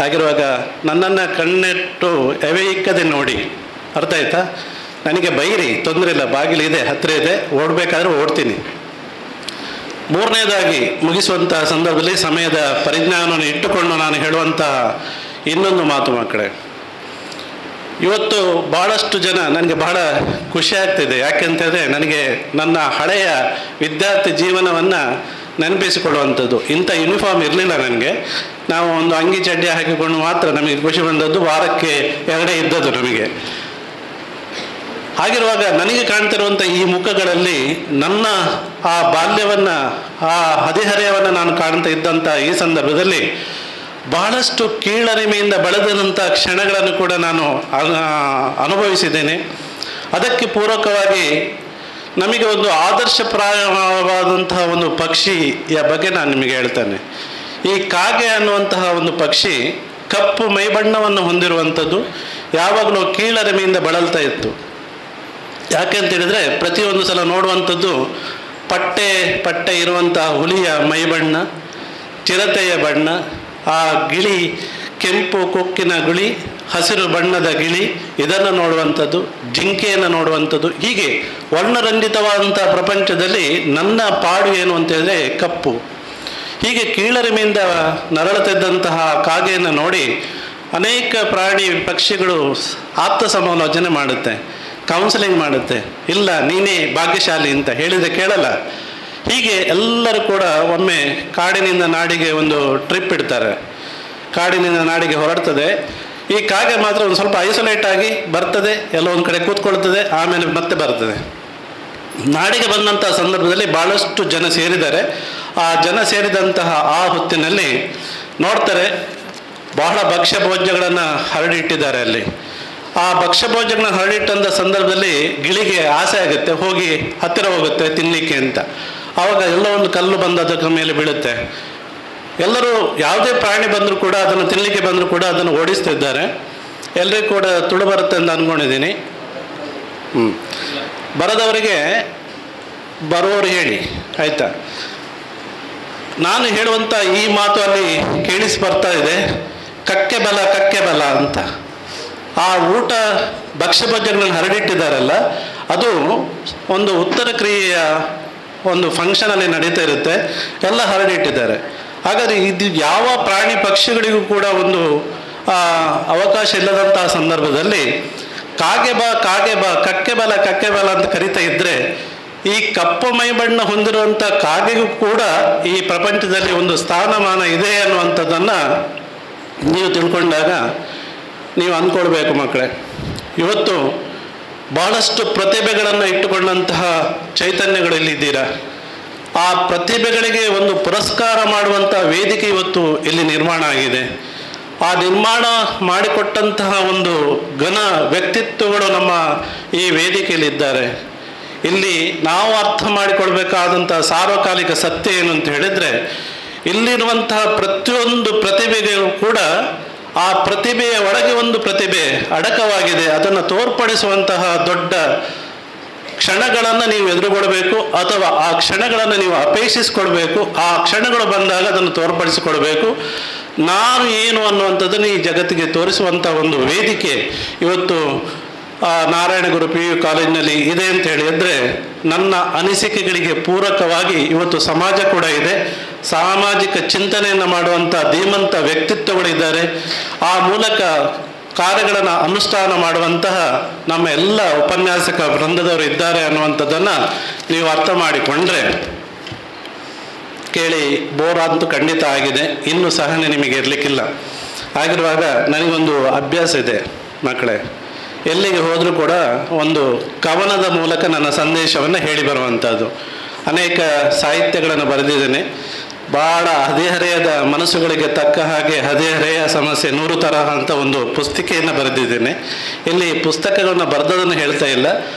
ಹಾಗಿರುವಾಗ ನನ್ನನ್ನು ಕಣ್ಣಿಟ್ಟು ಎವೆಯಿಕ್ಕದೆ ನೋಡಿ, ಅರ್ಥ ಆಯ್ತಾ? ನನಗೆ ಬೈರಿ, ತೊಂದರೆ ಇಲ್ಲ, ಬಾಗಿಲಿದೆ, ಹತ್ತಿರ ಇದೆ, ಓಡಬೇಕಾದ್ರೆ ಓಡ್ತೀನಿ. ಮೂರನೇದಾಗಿ ಮುಗಿಸುವಂತಹ ಸಂದರ್ಭದಲ್ಲಿ ಸಮಯದ ಪರಿಜ್ಞಾನವನ್ನು ಇಟ್ಟುಕೊಂಡು ನಾನು ಹೇಳುವಂತಹ ಇನ್ನೊಂದು ಮಾತು ಮಕ್ಕಳೇ, ಇವತ್ತು ಭಾಳಷ್ಟು ಜನ ನನಗೆ ಬಹಳ ಖುಷಿ ಆಗ್ತಿದೆ. ಯಾಕೆಂತಂದರೆ ನನಗೆ ನನ್ನ ಹಳೆಯ ವಿದ್ಯಾರ್ಥಿ ಜೀವನವನ್ನು ನೆನಪಿಸಿಕೊಳ್ಳುವಂಥದ್ದು. ಇಂಥ ಯೂನಿಫಾರ್ಮ್ ಇರಲಿಲ್ಲ ನನಗೆ. ನಾವು ಒಂದು ಅಂಗಿ ಚಡ್ಡಿ ಹಾಕಿಕೊಂಡು ಮಾತ್ರ ನಮಗೆ ಖುಷಿ ಬಂದದ್ದು, ವಾರಕ್ಕೆ 2 ಇದ್ದದ್ದು ನಮಗೆ. ಹಾಗಿರುವಾಗ ನನಗೆ ಕಾಣ್ತಿರುವಂಥ ಈ ಮುಖಗಳಲ್ಲಿ ನನ್ನ ಆ ಬಾಲ್ಯವನ್ನು, ಆ ಹದಿಹರೆಯವನ್ನು ನಾನು ಕಾಣ್ತಾ ಇದ್ದಂಥ ಈ ಸಂದರ್ಭದಲ್ಲಿ ಬಹಳಷ್ಟು ಕೀಳರಿಮೆಯಿಂದ ಬೆಳೆದಂಥ ಕ್ಷಣಗಳನ್ನು ಕೂಡ ನಾನು ಅನುಭವಿಸಿದ್ದೇನೆ. ಅದಕ್ಕೆ ಪೂರಕವಾಗಿ ನಮಗೆ ಒಂದು ಆದರ್ಶಪ್ರಾಯವಾದಂತಹ ಒಂದು ಪಕ್ಷಿಯ ಬಗ್ಗೆ ನಾನು ನಿಮಗೆ ಹೇಳ್ತೇನೆ. ಈ ಕಾಗೆ ಅನ್ನುವಂತಹ ಒಂದು ಪಕ್ಷಿ ಕಪ್ಪು ಮೈಬಣ್ಣವನ್ನು ಹೊಂದಿರುವಂಥದ್ದು, ಯಾವಾಗಲೂ ಕೀಳರಿಮೆಯಿಂದ ಬಳಲ್ತಾ ಇತ್ತು. ಯಾಕೆ ಅಂತೇಳಿದರೆ ಪ್ರತಿಯೊಂದು ಸಲ ನೋಡುವಂಥದ್ದು ಪಟ್ಟೆ ಇರುವಂತಹ ಹುಲಿಯ ಮೈಬಣ್ಣ, ಚಿರತೆಯ ಬಣ್ಣ, ಆ ಗಿಳಿ ಕೆಂಪು ಕೊಕ್ಕಿನ ಗಿಳಿ, ಹಸಿರು ಬಣ್ಣದ ಗಿಳಿ, ಇದನ್ನು ನೋಡುವಂಥದ್ದು, ಜಿಂಕೆಯನ್ನು ನೋಡುವಂಥದ್ದು. ಹೀಗೆ ವರ್ಣರಂಜಿತವಾದಂಥ ಪ್ರಪಂಚದಲ್ಲಿ ನನ್ನ ಪಾಡು ಏನು ಅಂತೇಳಿದ್ರೆ ಕಪ್ಪು. ಹೀಗೆ ಕೀಳರಿಮೆಯಿಂದ ನರಳುತ್ತಿದ್ದಂತಹ ಕಾಗೆಯನ್ನು ನೋಡಿ ಅನೇಕ ಪ್ರಾಣಿ ಪಕ್ಷಿಗಳು ಆಪ್ತ ಸಮಾಲೋಚನೆ ಮಾಡುತ್ತೆ, ಕೌನ್ಸಿಲಿಂಗ್ ಮಾಡುತ್ತೆ. ಇಲ್ಲ, ನೀನೇ ಭಾಗ್ಯಶಾಲಿ ಅಂತ ಹೇಳಿದರೆ ಕೇಳಲ್ಲ. ಹೀಗೆ ಎಲ್ಲರೂ ಕೂಡ ಒಮ್ಮೆ ಕಾಡಿನಿಂದ ನಾಡಿಗೆ ಒಂದು ಟ್ರಿಪ್ ಇಡ್ತಾರೆ. ಕಾಡಿನಿಂದ ನಾಡಿಗೆ ಹೊರಡ್ತದೆ. ಈ ಕಾಗೆ ಮಾತ್ರ ಒಂದು ಸ್ವಲ್ಪ ಐಸೋಲೇಟ್ ಆಗಿ ಬರ್ತದೆ, ಎಲ್ಲ ಒಂದು ಕಡೆ ಕೂತ್ಕೊಳ್ತದೆ, ಆಮೇಲೆ ಮತ್ತೆ ಬರ್ತದೆ. ನಾಡಿಗೆ ಬಂದಂಥ ಸಂದರ್ಭದಲ್ಲಿ ಭಾಳಷ್ಟು ಜನ ಸೇರಿದ್ದಾರೆ. ಆ ಜನ ಸೇರಿದಂತಹ ಆ ಹೊತ್ತಿನಲ್ಲಿ ನೋಡ್ತಾರೆ, ಬಹಳ ಭಕ್ಷ್ಯ ಭೋಜ್ಯಗಳನ್ನು ಹರಡಿಟ್ಟಿದ್ದಾರೆ ಅಲ್ಲಿ. ಆ ಭಕ್ಷ್ಯ ಭೋಜ್ಯಗಳನ್ನ ಹರಡಿಟ್ಟಂಥ ಸಂದರ್ಭದಲ್ಲಿ ಗಿಳಿಗೆ ಆಸೆ ಆಗುತ್ತೆ, ಹೋಗಿ ಹತ್ತಿರ ಹೋಗುತ್ತೆ ತಿನ್ನಲಿಕ್ಕೆ ಅಂತ. ಆವಾಗ ಎಲ್ಲ ಒಂದು ಕಲ್ಲು ಬಂದು ಅದಕ್ಕೆ ಮೇಲೆ ಬೀಳುತ್ತೆ. ಎಲ್ಲರೂ ಯಾವುದೇ ಪ್ರಾಣಿ ಬಂದರೂ ಕೂಡ, ಅದನ್ನು ತಿನ್ನಲಿಕ್ಕೆ ಬಂದರೂ ಕೂಡ ಅದನ್ನು ಓಡಿಸ್ತಿದ್ದಾರೆ. ಎಲ್ಲರಿಗೂ ಕೂಡ ತುಳು ಬರುತ್ತೆ ಅಂತ ಅಂದ್ಕೊಂಡಿದ್ದೀನಿ. ಬರದವರಿಗೆ ಬರೋರು ಹೇಳಿ, ಆಯಿತಾ? ನಾನು ಹೇಳುವಂಥ ಈ ಮಾತು ಅಲ್ಲಿ ಕೇಳಿಸಿ ಬರ್ತಾ ಇದೆ, ಕಕ್ಕೆ ಬಲ ಅಂತ. ಆ ಊಟ ಭಕ್ಷ್ಯಭೋಜ್ಯಗಳನ್ನು ಹರಡಿಟ್ಟಿದ್ದಾರಲ್ಲ, ಅದು ಒಂದು ಉತ್ತರ ಕ್ರಿಯೆಯ ಒಂದು ಫಂಕ್ಷನಲ್ಲಿ ನಡೀತಾ ಇರುತ್ತೆ, ಎಲ್ಲ ಹರಡಿಟ್ಟಿದ್ದಾರೆ. ಹಾಗಾದರೆ ಇದು ಯಾವ ಪ್ರಾಣಿ ಪಕ್ಷಿಗಳಿಗೂ ಕೂಡ ಒಂದು ಅವಕಾಶ ಇಲ್ಲದಂತಹ ಸಂದರ್ಭದಲ್ಲಿ ಕಾಗೆ ಬಾ ಕಕ್ಕೆ ಬಲ ಅಂತ ಕರಿತಾ ಇದ್ದರೆ, ಈ ಕಪ್ಪು ಮೈಬಣ್ಣ ಹೊಂದಿರುವಂಥ ಕಾಗೆಗೂ ಕೂಡ ಈ ಪ್ರಪಂಚದಲ್ಲಿ ಒಂದು ಸ್ಥಾನಮಾನ ಇದೆ ಅನ್ನುವಂಥದ್ದನ್ನು ನೀವು ತಿಳ್ಕೊಂಡಾಗ ನೀವು ಅಂದ್ಕೊಳ್ಬೇಕು ಮಕ್ಕಳೇ. ಇವತ್ತು ಬಹಳಷ್ಟು ಪ್ರತಿಭೆಗಳನ್ನು ಇಟ್ಟುಕೊಂಡಂತಹ ಚೈತನ್ಯಗಳಿಲ್ಲಿದ್ದೀರಾ. ಆ ಪ್ರತಿಭೆಗಳಿಗೆ ಒಂದು ಪುರಸ್ಕಾರ ಮಾಡುವಂಥ ವೇದಿಕೆ ಇವತ್ತು ಇಲ್ಲಿ ನಿರ್ಮಾಣ ಆಗಿದೆ. ಆ ನಿರ್ಮಾಣ ಮಾಡಿಕೊಟ್ಟಂತಹ ಒಂದು ಘನ ವ್ಯಕ್ತಿತ್ವಗಳು ನಮ್ಮ ಈ ವೇದಿಕೆಯಲ್ಲಿದ್ದಾರೆ. ಇಲ್ಲಿ ನಾವು ಅರ್ಥ ಮಾಡಿಕೊಳ್ಬೇಕಾದಂಥ ಸಾರ್ವಕಾಲಿಕ ಸತ್ಯ ಏನು ಅಂತ ಹೇಳಿದರೆ, ಇಲ್ಲಿರುವಂತಹ ಪ್ರತಿಯೊಂದು ಪ್ರತಿಭೆಗಳು ಕೂಡ ಆ ಪ್ರತಿಭೆಯ ಒಳಗೆ ಒಂದು ಪ್ರತಿಭೆ ಅಡಕವಾಗಿದೆ. ಅದನ್ನು ತೋರ್ಪಡಿಸುವಂತಹ ದೊಡ್ಡ ಕ್ಷಣಗಳನ್ನು ನೀವು ಎದುರುಗೊಳ್ಬೇಕು, ಅಥವಾ ಆ ಕ್ಷಣಗಳನ್ನು ನೀವು ಅಪೇಕ್ಷಿಸಿಕೊಳ್ಬೇಕು. ಆ ಕ್ಷಣಗಳು ಬಂದಾಗ ಅದನ್ನು ತೋರ್ಪಡಿಸಿಕೊಳ್ಬೇಕು. ನಾನು ಏನು ಅನ್ನುವಂಥದ್ದನ್ನು ಈ ಜಗತ್ತಿಗೆ ತೋರಿಸುವಂಥ ಒಂದು ವೇದಿಕೆ ಇವತ್ತು ನಾರಾಯಣ ಗುರು PU ಕಾಲೇಜಿನಲ್ಲಿ ಇದೆ ಅಂತ ಹೇಳಿದರೆ, ನನ್ನ ಅನಿಸಿಕೆಗಳಿಗೆ ಪೂರಕವಾಗಿ ಇವತ್ತು ಸಮಾಜ ಕೂಡ ಇದೆ. ಸಾಮಾಜಿಕ ಚಿಂತನೆಯನ್ನು ಮಾಡುವಂಥ ಧೀಮಂತ ವ್ಯಕ್ತಿತ್ವಗಳಿದ್ದಾರೆ. ಆ ಮೂಲಕ ಕಾರ್ಯಗಳನ್ನು ಅನುಷ್ಠಾನ ಮಾಡುವಂತಹ ನಮ್ಮ ಎಲ್ಲ ಉಪನ್ಯಾಸಕ ವೃಂದದವರು ಇದ್ದಾರೆ ಅನ್ನುವಂಥದ್ದನ್ನು ನೀವು ಅರ್ಥ ಮಾಡಿಕೊಂಡ್ರೆ, ಕೇಳಿ ಬೋರ್ ಅಂತೂ ಖಂಡಿತ ಆಗಿದೆ, ಇನ್ನೂ ಸಹನೆ ನಿಮಗೆ ಇರಲಿಕ್ಕಿಲ್ಲ. ಆಗಿರುವಾಗ ನನಗೊಂದು ಅಭ್ಯಾಸ ಇದೆ ಮಕ್ಕಳೇ, ಎಲ್ಲಿಗೆ ಹೋದರೂ ಕೂಡ ಒಂದು ಕವನದ ಮೂಲಕ ನನ್ನ ಸಂದೇಶವನ್ನು ಹೇಳಿ ಬರುವಂಥದ್ದು. ಅನೇಕ ಸಾಹಿತ್ಯಗಳನ್ನು ಬರೆದಿದ್ದೇನೆ. ಭಾಳ ಹದಿಹರೆಯದ ಮನಸ್ಸುಗಳಿಗೆ ತಕ್ಕ ಹಾಗೆ ಹದಿಹರೆಯ ಸಮಸ್ಯೆ 100 ತರಹ ಅಂತ ಒಂದು ಪುಸ್ತಿಕೆಯನ್ನು ಬರೆದಿದ್ದೇನೆ. ಇಲ್ಲಿ ಪುಸ್ತಕಗಳನ್ನು ಬರೆದದನ್ನು ಹೇಳ್ತಾ ಇಲ್ಲ,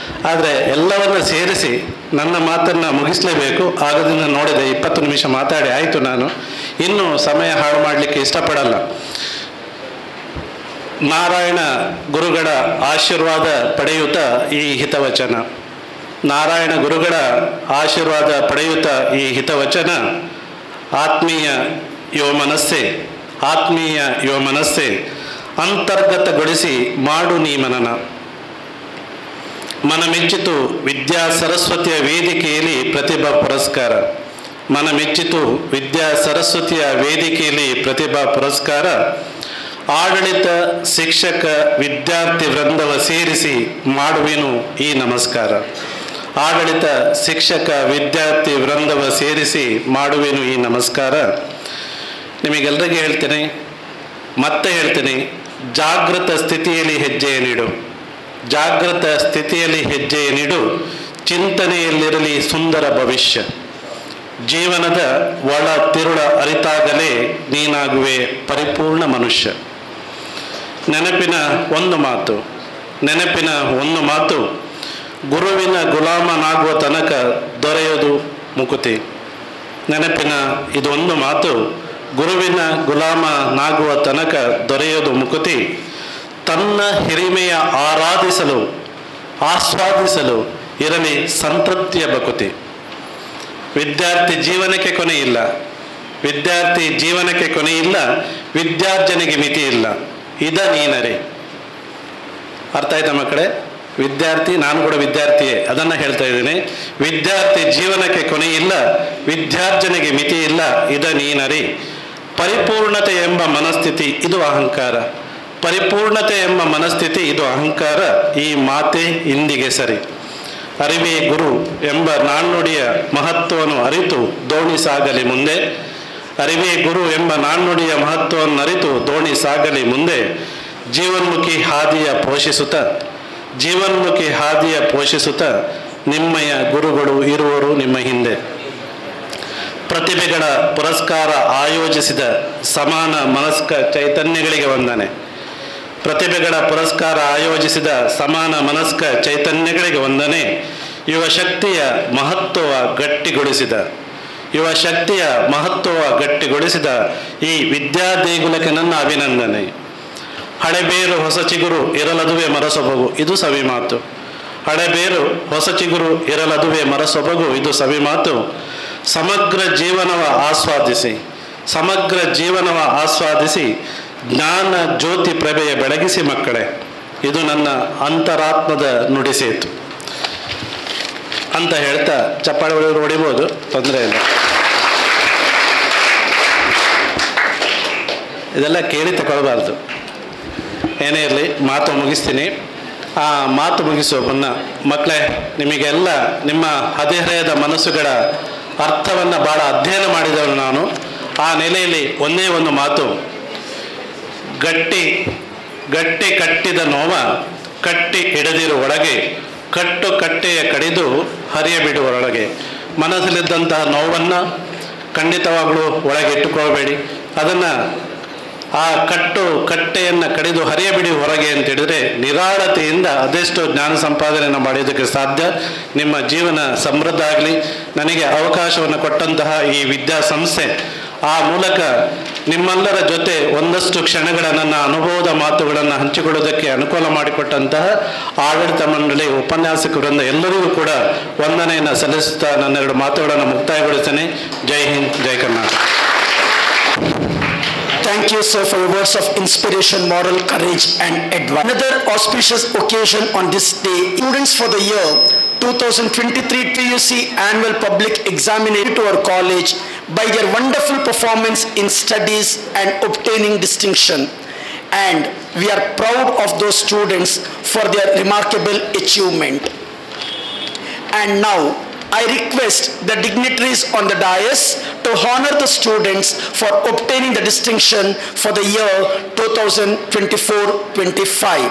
ಆದರೆ ಎಲ್ಲವನ್ನು ಸೇರಿಸಿ ನನ್ನ ಮಾತನ್ನು ಮುಗಿಸಲೇಬೇಕು. ಆಗದಿಂದ ನೋಡಿದೆ 20 ನಿಮಿಷ ಮಾತಾಡಿ ಆಯಿತು. ನಾನು ಇನ್ನೂ ಸಮಯ ಹಾಳು ಮಾಡಲಿಕ್ಕೆ ಇಷ್ಟಪಡಲ್ಲ. ನಾರಾಯಣ ಗುರುಗಳ ಆಶೀರ್ವಾದ ಪಡೆಯುತ್ತಾ ಈ ಹಿತವಚನ, ನಾರಾಯಣ ಗುರುಗಳ ಆಶೀರ್ವಾದ ಪಡೆಯುತ್ತಾ ಈ ಹಿತವಚನ. ಆತ್ಮೀಯ ಯುವ ಮನಸ್ಸೆ ಅಂತರ್ಗತಗೊಳಿಸಿ ಮಾಡು ನೀ ಮನನ. ಮನಮೆಚ್ಚಿತು ವಿದ್ಯಾ ಸರಸ್ವತಿಯ ವೇದಿಕೆಯಲ್ಲಿ ಪ್ರತಿಭಾ ಪುರಸ್ಕಾರ. ಮನಮೆಚ್ಚಿತು ವಿದ್ಯಾ ಸರಸ್ವತಿಯ ವೇದಿಕೆಯಲ್ಲಿ ಪ್ರತಿಭಾ ಪುರಸ್ಕಾರ. ಆಡಳಿತ, ಶಿಕ್ಷಕ, ವಿದ್ಯಾರ್ಥಿ ವೃಂದವ ಸೇರಿಸಿ ಮಾಡುವೆನು ಈ ನಮಸ್ಕಾರ. ಆಡಳಿತ, ಶಿಕ್ಷಕ, ವಿದ್ಯಾರ್ಥಿ ವೃಂದವ ಸೇರಿಸಿ ಮಾಡುವೆನು ಈ ನಮಸ್ಕಾರ. ನಿಮಗೆಲ್ಲರಿಗೆ ಹೇಳ್ತೀನಿ, ಮತ್ತೆ ಹೇಳ್ತೀನಿ, ಜಾಗೃತ ಸ್ಥಿತಿಯಲ್ಲಿ ಹೆಜ್ಜೆಯನ್ನಿಡು. ಜಾಗೃತ ಸ್ಥಿತಿಯಲ್ಲಿ ಹೆಜ್ಜೆಯನ್ನಿಡು. ಚಿಂತನೆಯಲ್ಲಿರಲಿ ಸುಂದರ ಭವಿಷ್ಯ. ಜೀವನದ ಒಳ ತಿರುಳ ಅರಿತಾಗಲೇ ನೀನಾಗುವೆ ಪರಿಪೂರ್ಣ ಮನುಷ್ಯ. ನೆನಪಿನ ಒಂದು ಮಾತು, ಗುರುವಿನ ಗುಲಾಮನಾಗುವ ತನಕ ದೊರೆಯೋದು ಮುಕುತಿ. ನೆನಪಿನ ಇದೊಂದು ಮಾತು, ಗುರುವಿನ ಗುಲಾಮನಾಗುವ ತನಕ ದೊರೆಯೋದು ಮುಕುತಿ. ತನ್ನ ಹಿರಿಮೆಯ ಆಸ್ವಾದಿಸಲು ಇರಲಿ ಸಂತೃಪ್ತಿಯ ಬಕುತಿ. ವಿದ್ಯಾರ್ಥಿ ಜೀವನಕ್ಕೆ ಕೊನೆಯಿಲ್ಲ, ವಿದ್ಯಾರ್ಜನೆಗೆ ಮಿತಿ ಇಲ್ಲ. ಇದ ನೀನರೆ. ಅರ್ಥ ಆಯ್ತಾ ಮಕ್ಕಳೇ? ವಿದ್ಯಾರ್ಥಿ, ನಾನು ಕೂಡ ವಿದ್ಯಾರ್ಥಿಯೇ, ಅದನ್ನು ಹೇಳ್ತಾ ಇದ್ದೀನಿ. ವಿದ್ಯಾರ್ಥಿ ಜೀವನಕ್ಕೆ ಕೊನೆಯಿಲ್ಲ, ವಿದ್ಯಾರ್ಜನೆಗೆ ಮಿತಿ ಇಲ್ಲ, ಇದ ನೀನರೆ. ಪರಿಪೂರ್ಣತೆ ಎಂಬ ಮನಸ್ಥಿತಿ ಇದು ಅಹಂಕಾರ. ಈ ಮಾತೆ ಇಂದಿಗೆ ಸರಿ. ಅರಿವೇ ಗುರು ಎಂಬ ನಾಣ್ಣುಡಿಯ ಮಹತ್ವವನ್ನು ಅರಿತು ದೋಣಿ ಸಾಗಲಿ ಮುಂದೆ. ಅರಿವೇ ಗುರು ಎಂಬ ನಾಣ್ಣುಡಿಯ ಮಹತ್ವವನ್ನು ಅರಿತು ದೋಣಿ ಸಾಗಲಿ ಮುಂದೆ. ಜೀವನ್ಮುಖಿ ಹಾದಿಯ ಪೋಷಿಸುತ್ತ ನಿಮ್ಮಯ ಗುರುಗಳು ಇರುವರು ನಿಮ್ಮ ಹಿಂದೆ. ಪ್ರತಿಭೆಗಳ ಪುರಸ್ಕಾರ ಆಯೋಜಿಸಿದ ಸಮಾನ ಮನಸ್ಕ ಚೈತನ್ಯಗಳಿಗೆ ವಂದನೆ. ಯುವ ಶಕ್ತಿಯ ಮಹತ್ವ ಗಟ್ಟಿಗೊಳಿಸಿದ ಈ ವಿದ್ಯಾದೇಗುಲಕ್ಕೆ ನನ್ನ ಅಭಿನಂದನೆ. ಹಳೆಬೇರು ಹೊಸ ಚಿಗುರು ಇರಲದುವೆ ಮರಸೊಬಗು, ಇದು ಸವಿಮಾತು. ಹಳೆಬೇರು ಹೊಸ ಚಿಗುರು ಇರಲದುವೆ ಮರಸೊಬಗು, ಇದು ಸವಿಮಾತು. ಸಮಗ್ರ ಜೀವನವ ಆಸ್ವಾದಿಸಿ ಜ್ಞಾನ ಜ್ಯೋತಿ ಪ್ರಭೆಯ ಬೆಳಗಿಸಿ ಮಕ್ಕಳೇ, ಇದು ನನ್ನ ಅಂತರಾತ್ಮದ ನುಡಿಸೇತು ಅಂತ ಹೇಳ್ತಾ ಚಪ್ಪಾಳೆ ಹೊಡಿಬೋದು, ತೊಂದರೆ ಇಲ್ಲ. ಇದೆಲ್ಲ ಕೇಳಿ ತಗೊಳ್ಬಾರ್ದು. ಏನೇ ಇರಲಿ, ಮಾತು ಮುಗಿಸ್ತೀನಿ. ಆ ಮಾತು ಮುಗಿಸುವ ಮುನ್ನ ಮಕ್ಕಳೇ, ನಿಮಗೆಲ್ಲ ನಿಮ್ಮ ಹದಿಹರೆಯದ ಮನಸ್ಸುಗಳ ಅರ್ಥವನ್ನು ಭಾಳ ಅಧ್ಯಯನ ಮಾಡಿದವನು ನಾನು. ಆ ನೆಲೆಯಲ್ಲಿ ಒಂದೇ ಒಂದು ಮಾತು, ಗಟ್ಟಿ ಕಟ್ಟಿದ ನೋವ ಕಟ್ಟಿ ಹಿಡಿದಿರು ಒಳಗೆ, ಕಟ್ಟೆಯ ಕಡಿದು ಹರಿಯ ಬಿಡುವೊಳಗೆ. ಮನಸ್ಸಲ್ಲಿದ್ದಂತಹ ನೋವನ್ನು ಖಂಡಿತವಾಗಲೂ ಒಳಗೆ ಇಟ್ಟುಕೊಳ್ಬೇಡಿ. ಅದನ್ನು ಆ ಕಟ್ಟೆಯನ್ನು ಕಡಿದು ಹರಿಯ ಬಿಡಿ ಹೊರಗೆ ಅಂತ ಹೇಳಿದ್ರೆ ನಿರಾಳತೆಯಿಂದ ಅದೆಷ್ಟು ಜ್ಞಾನ ಸಂಪಾದನೆಯನ್ನು ಮಾಡೋದಕ್ಕೆ ಸಾಧ್ಯ. ನಿಮ್ಮ ಜೀವನ ಸಮೃದ್ಧ ಆಗಲಿ. ನನಗೆ ಅವಕಾಶವನ್ನು ಕೊಟ್ಟಂತಹ ಈ ವಿದ್ಯಾಸಂಸ್ಥೆ, ಆ ಮೂಲಕ ನಿಮ್ಮೆಲ್ಲರ ಜೊತೆ ಒಂದಷ್ಟು ಕ್ಷಣಗಳ ನನ್ನ ಅನುಭವದ ಮಾತುಗಳನ್ನು ಹಂಚಿಕೊಳ್ಳೋದಕ್ಕೆ ಅನುಕೂಲ ಮಾಡಿಕೊಟ್ಟಂತಹ ಆಡಳಿತ ಮಂಡಳಿ, ಉಪನ್ಯಾಸಕರಿಂದ ಎಲ್ಲರಿಗೂ ಕೂಡ ವಂದನೆಯನ್ನು ಸಲ್ಲಿಸುತ್ತಾ ನನ್ನೆರಡು ಮಾತುಗಳನ್ನು ಮುಕ್ತಾಯಗೊಳಿಸ್ತೇನೆ. ಜೈ ಹಿಂದ್, ಜೈ Karnataka. Thank you, sir, for your words of inspiration, moral courage and advice. Another auspicious occasion on this day, students for the year 2023 PUC Annual Public Examination to our college by their wonderful performance in studies and obtaining distinction. And we are proud of those students for their remarkable achievement. And now, I request the dignitaries on the dais to honor the students for obtaining the distinction for the year 2024-25.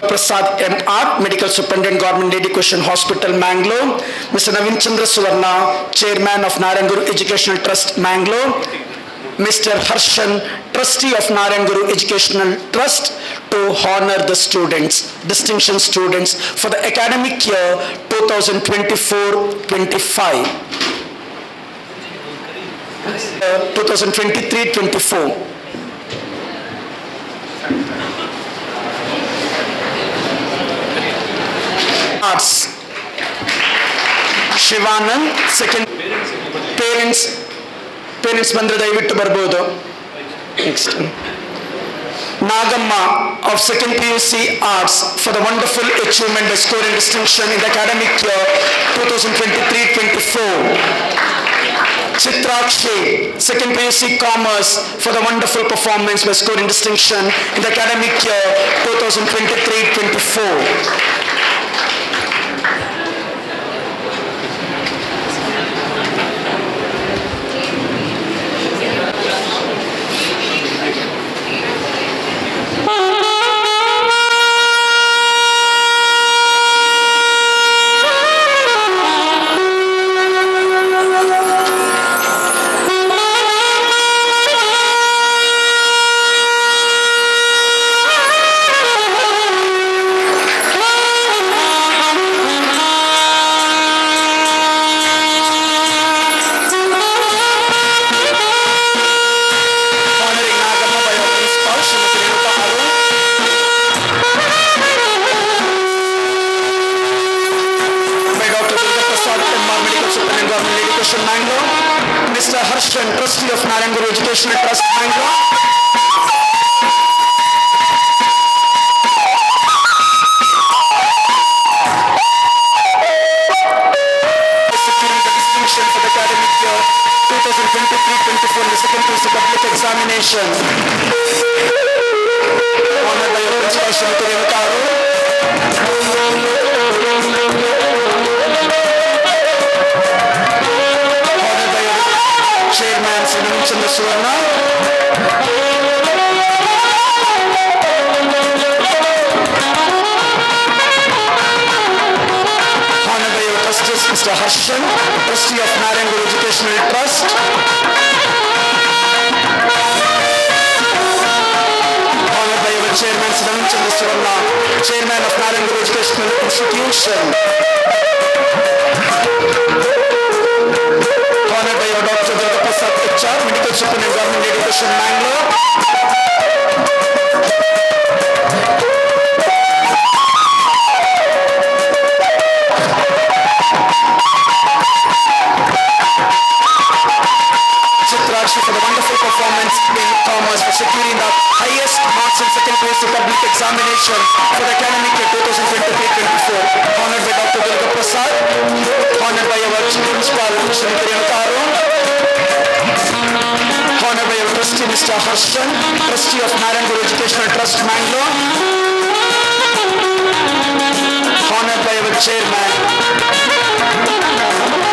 Prasad M.R., Medical Superintendent, Government Education Hospital, Mangalore. Mr. Navin Chandra Suvarna, Chairman of Narayan Guru Educational Trust, Mangalore. Mr. Harshan, Trustee of Narayan Guru Educational Trust, to honor the students, distinction students for the academic year 2024-25. 2023-24. Arts. Shivanand, second. Parents ಬಂದ್ರೆ ದಯವಿಟ್ಟು ಬರ್ಬೋದು. Next. Nagamma of second PUC Arts for the wonderful achievement by scoring distinction in the academic year 2023-24. Chitrakshi, second PUC Commerce, for the wonderful performance by scoring distinction in the academic year 2023-24. Mr. Harshan, Trustee of Narayan Guru Educational Trust, Bangalore. Securing the distinction for the academic year 2023-24 in the second phase of public examination. Honored by your principal, Srimati Renuka Arun. Chairman Srinam Chandra Suvarna. Honored by your trustees Mr. Harshan, Trustee of Narayan Guru Educational Trust. Honored by your Chairman Srinam Chandra Suvarna, Chairman of Narayan Guru Educational Institution. Honored by your Dr. Durga Prasad HR, Medical Superintendent, Government Education, Bangalore. Chitrakshi for the wonderful performance in commerce for securing the highest marks in second place public examination for the academic year 2023-24. Honored by Dr. Durga Prasad. Honored by our principal, Srimati Renuka Arun. Honored by our trustee, Mr. Harshan, Trustee of Narayan Guru Educational Trust, Bangalore. Honored by our chairman.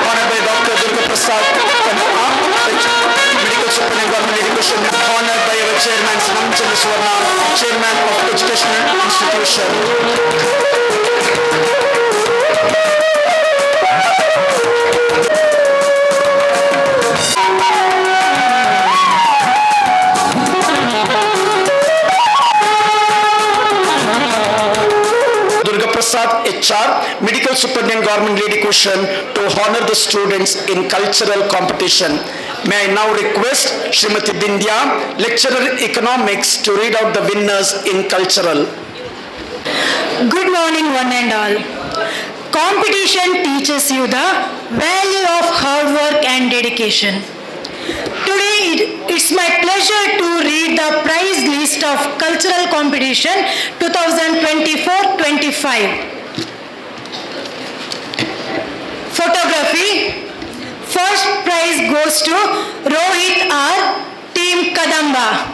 Honored by Dr. Durga Prasad, Medical Superintendent, Government Education. Honored by our chairman, Srinam Chandra Suvarna, Chairman of Educational Institution. Durga Prasad HR, Medical Superintendent, Government Education, to honor the students in cultural competition. May I now request Srimati Bindya, Lecturer in Economics, to read out the winners in cultural. Good morning, one and all. Competition teaches you the value of hard work and dedication. Today, it's my pleasure to read the prize list of Cultural Competition 2024-25. Photography. First prize goes to Rohit R, Team Kadamba.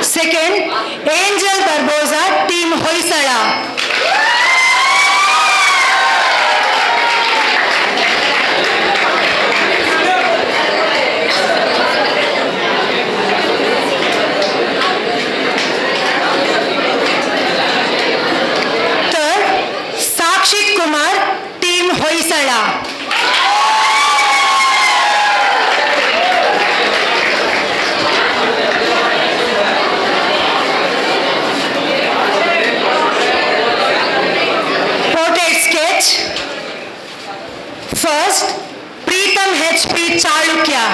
Second, Angel Barbosa, Team Hoysala. Third, Sakshit Kumar, Team Hoysala. First, Preetham HP Chalukya.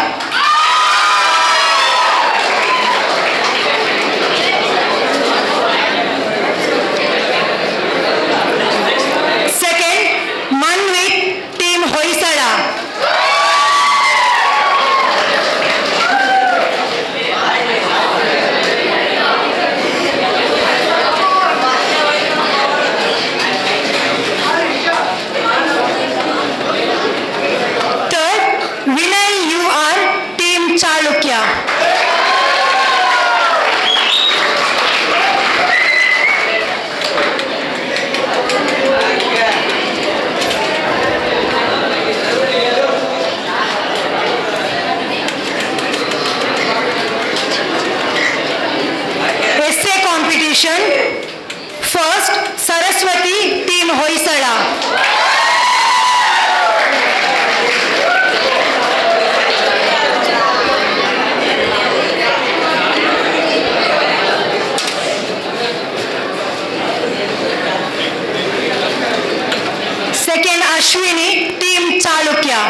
Second, Ashwini, Team Chalukya.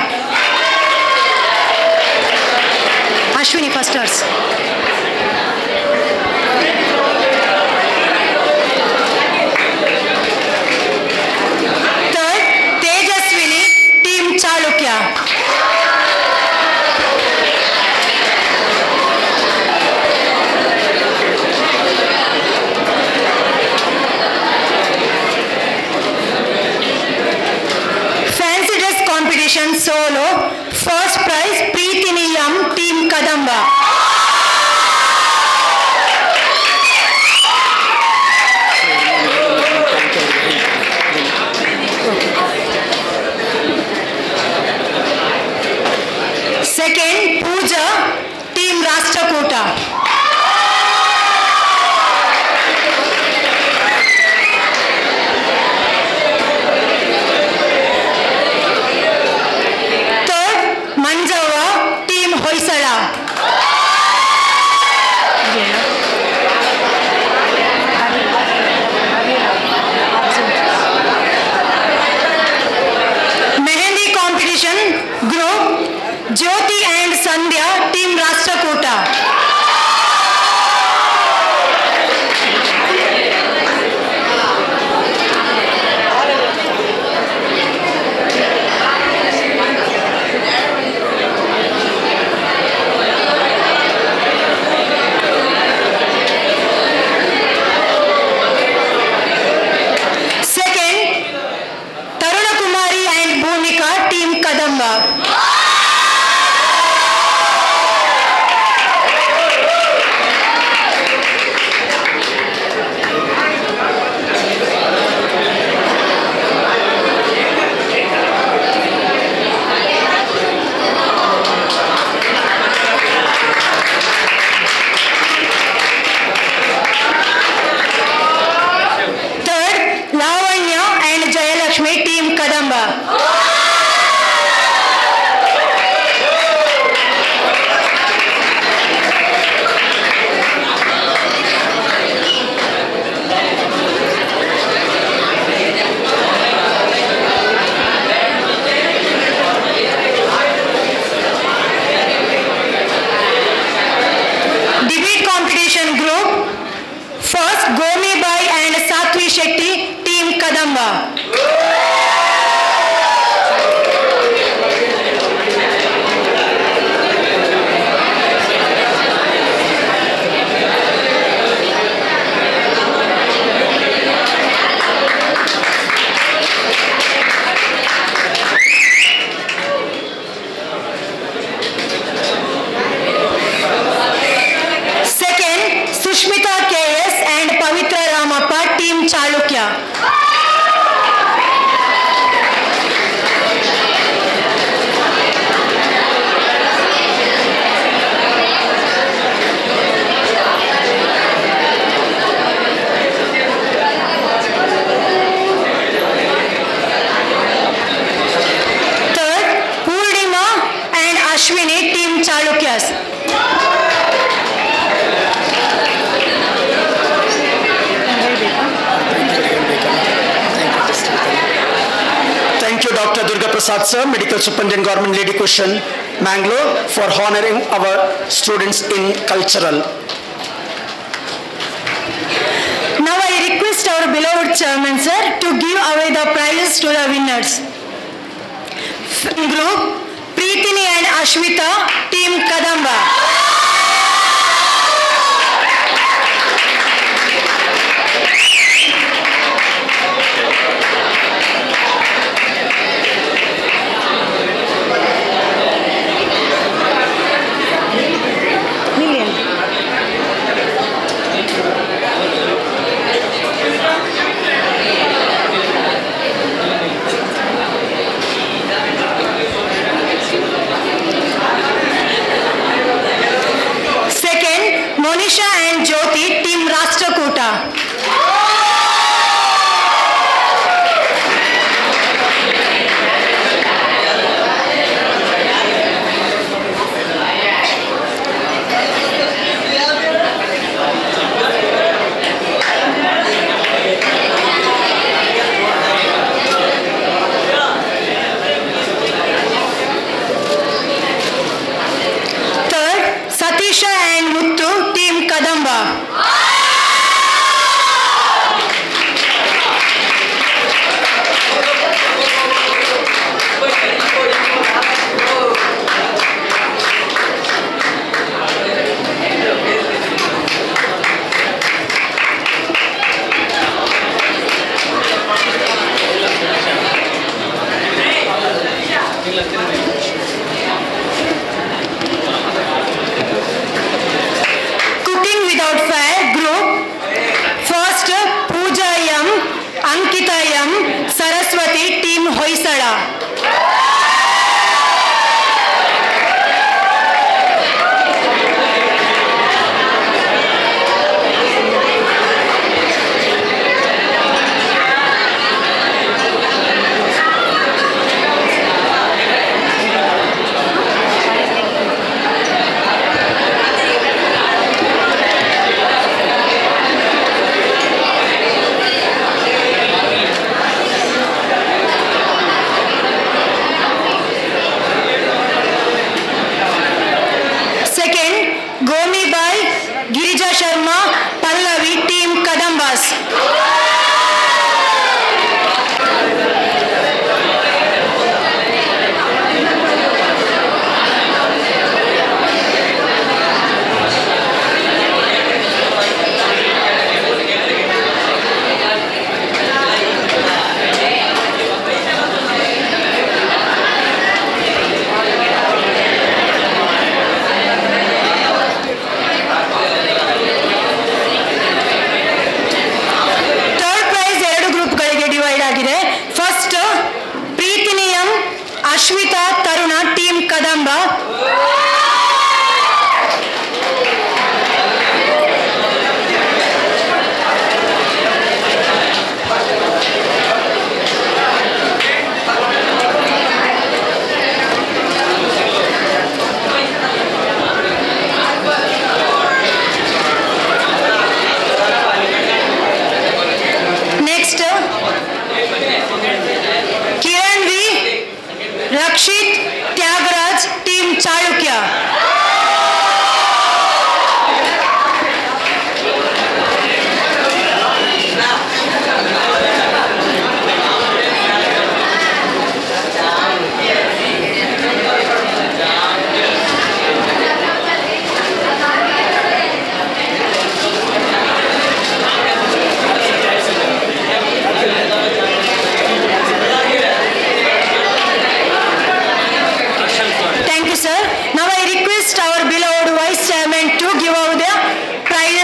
Ashwini firsters. Third, Tejaswini, Team Chalukya. Fancy dress competition solo. First prize, Preetiniyam, Team Kadamba. Second, Pooja, Team Rashtrakuta. Third, Manjava, Team Hoysala. Mehendi competition group, Jyoti and Sandhya, Team Rashtrakuta. Second, Taruna Kumari and Bhumika, Team Kadamba. Third, Lavanya and Jayalakshmi, Team Kadamba. Debate competition group. First, Gomi Bai and Satvi Shetty, Team Kadamba. Second, Sushmita KS and Pavitra Ramappa, Team Chalukya. Third, Purnima and Ashwini, Team Chalukyas. Thank you, Dr. Durga Prasad sir, Medical Superintendent Government Lady Question, Mangalore, for honoring our students in cultural. Now I request our beloved chairman sir to give away the prizes to the winners. Group, Preetini and Ashwita, Team Kadamba.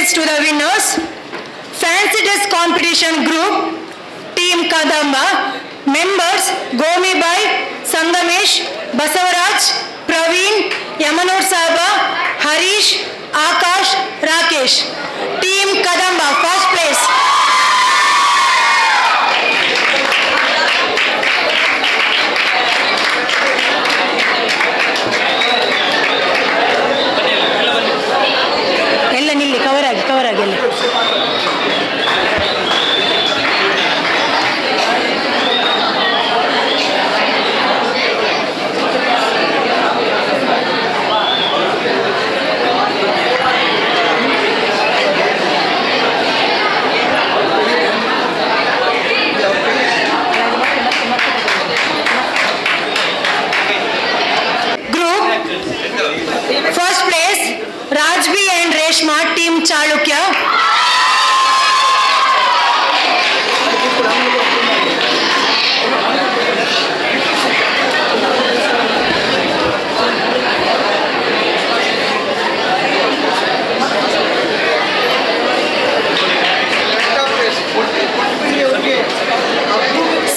medals to the winners. Fancy dress competition group, Team Kadamba, members Gomibai, Sangamesh, Basavaraj, Praveen, Yamanur Saba, Harish, Akash, Rakesh. Team Kadamba, first place. ಎಲ್ಲ ನಿಲ್ಲಿ cover ಆಗಿ ಎಲ್ಲ First place, Rajbi and Reshma, Team Chalukya.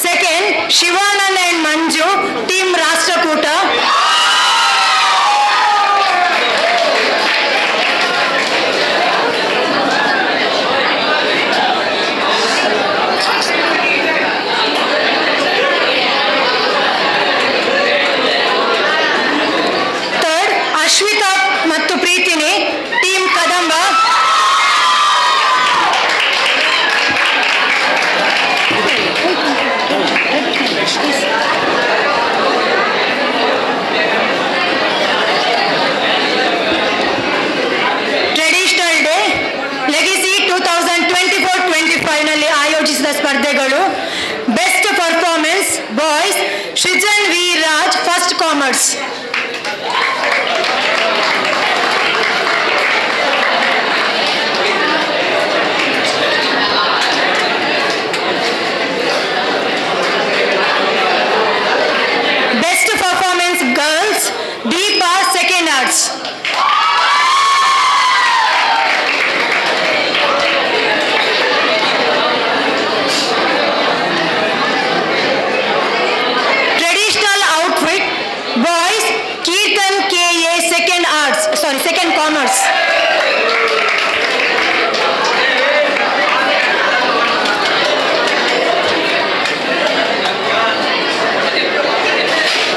Second, Shivanand and Manju, Team Rashtrakuta. Ashwitha ಮತ್ತು ಪ್ರೀತಿನಿ team Kadamba. Traditional day legacy 2024-25 ನಲ್ಲಿ ಆಯೋಜಿಸಿದ ಸ್ಪರ್ಧೆಗಳು. Best performance boys Srujan V Raj, first commerce. Best performance girls, Deepa, second arts. Traditional outfit, boys, Kirtan KA, second arts, second commerce.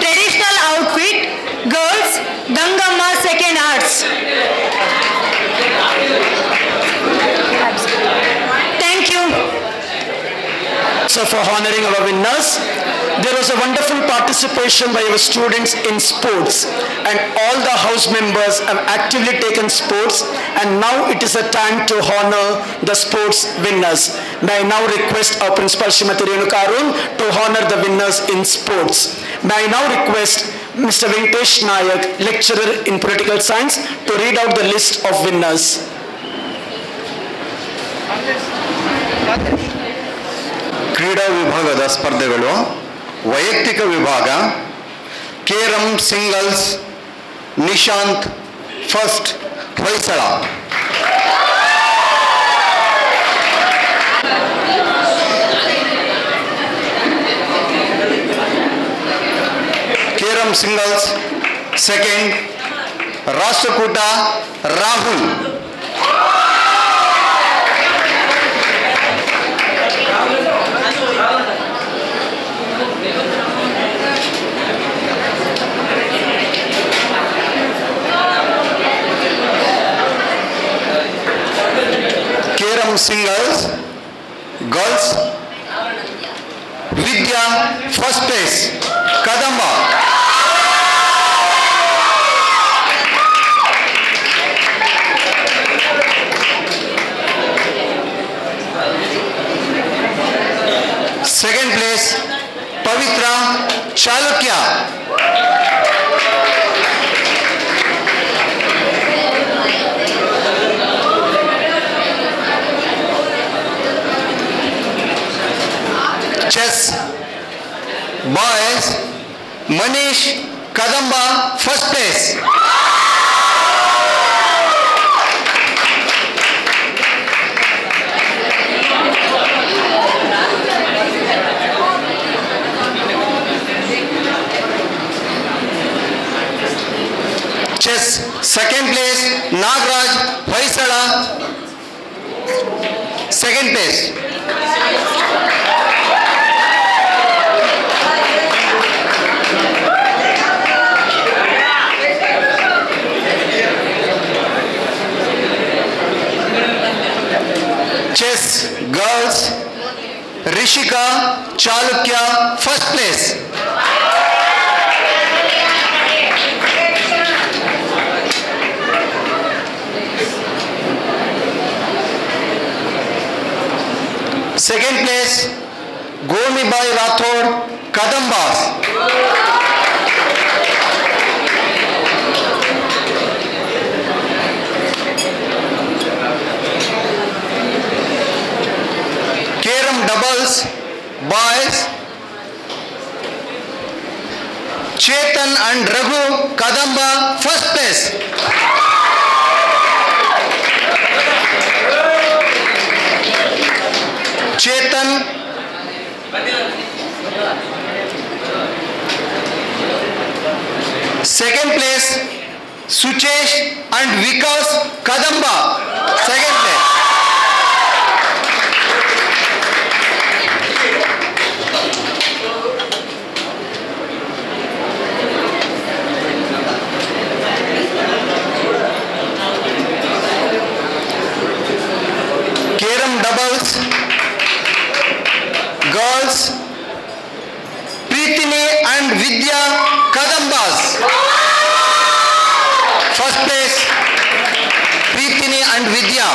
Traditional outfit, girls, Gangamma, second arts. Thank you. So for honoring our winners, there was a wonderful participation by our students in sports, and all the house members have actively taken sports, and now it is a time to honor the sports winners. May I now request our principal Srimati Renuka Arun to honor the winners in sports. May I now request Mr. Venkatesh Nayak, lecturer in political science, to read out the list of winners. ಕ್ರೀಡಾ ವಿಭಾಗದ ಸ್ಪರ್ಧೆಗಳು. ವೈಯಕ್ತಿಕ ವಿಭಾಗ carrom singles Nishant first Hoysala. Carrom singles second Rashtrakuta Rahul. Singles, girls, Vidya, first place, Kadamba. Second place, Pavitra, Chalukya. Chess, boys, Manish Kadamba, first place. Second place, Nagraj Hoysala. Second place. Chess girls, Rishika Chalukya, first place. Second place, Gomibai Rathod, Kadambas. Carom doubles, boys, Chetan and Raghu, Kadamba, first place. Chetan, second place, Suchesh and Vikas Kadamba, second place. Carom doubles, girls, Preetini and Vidya Kadambas. First place, Preetini and Vidya.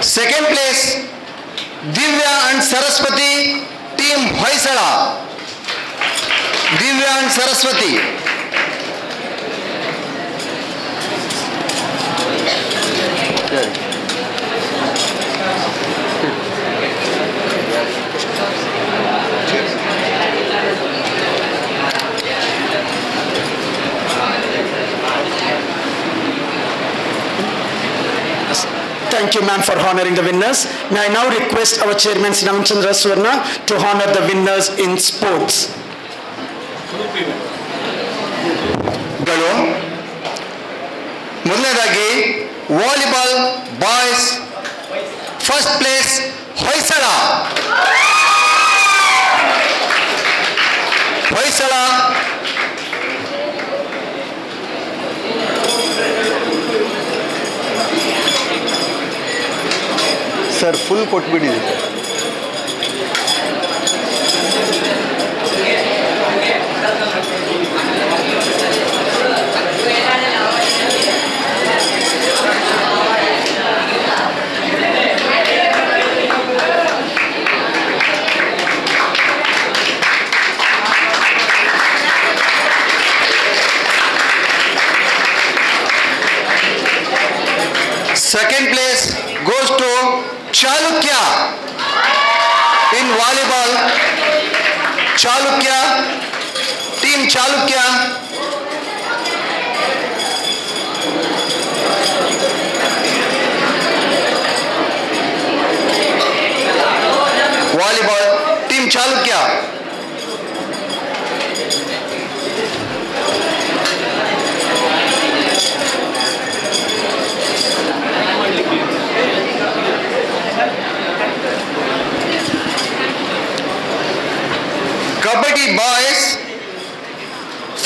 Second place, Divya and Saraswati, team Hoysala. Divya and Saraswati. Thank you, ma'am, for honoring the winners. May I now request our chairman, Sinam Chandra Swarna, to honor the winners in sports. ಗಳು ಮೊದಲನೇದಾಗಿ volleyball boys first place Hoysala. Hoysala sir full ಕೊಟ್ಬಿಟ್ಟಿದೆ. Second place goes to Chalukya in volleyball. Chalukya, team Chalukya. Volleyball, team Chalukya. Kabaddi boys,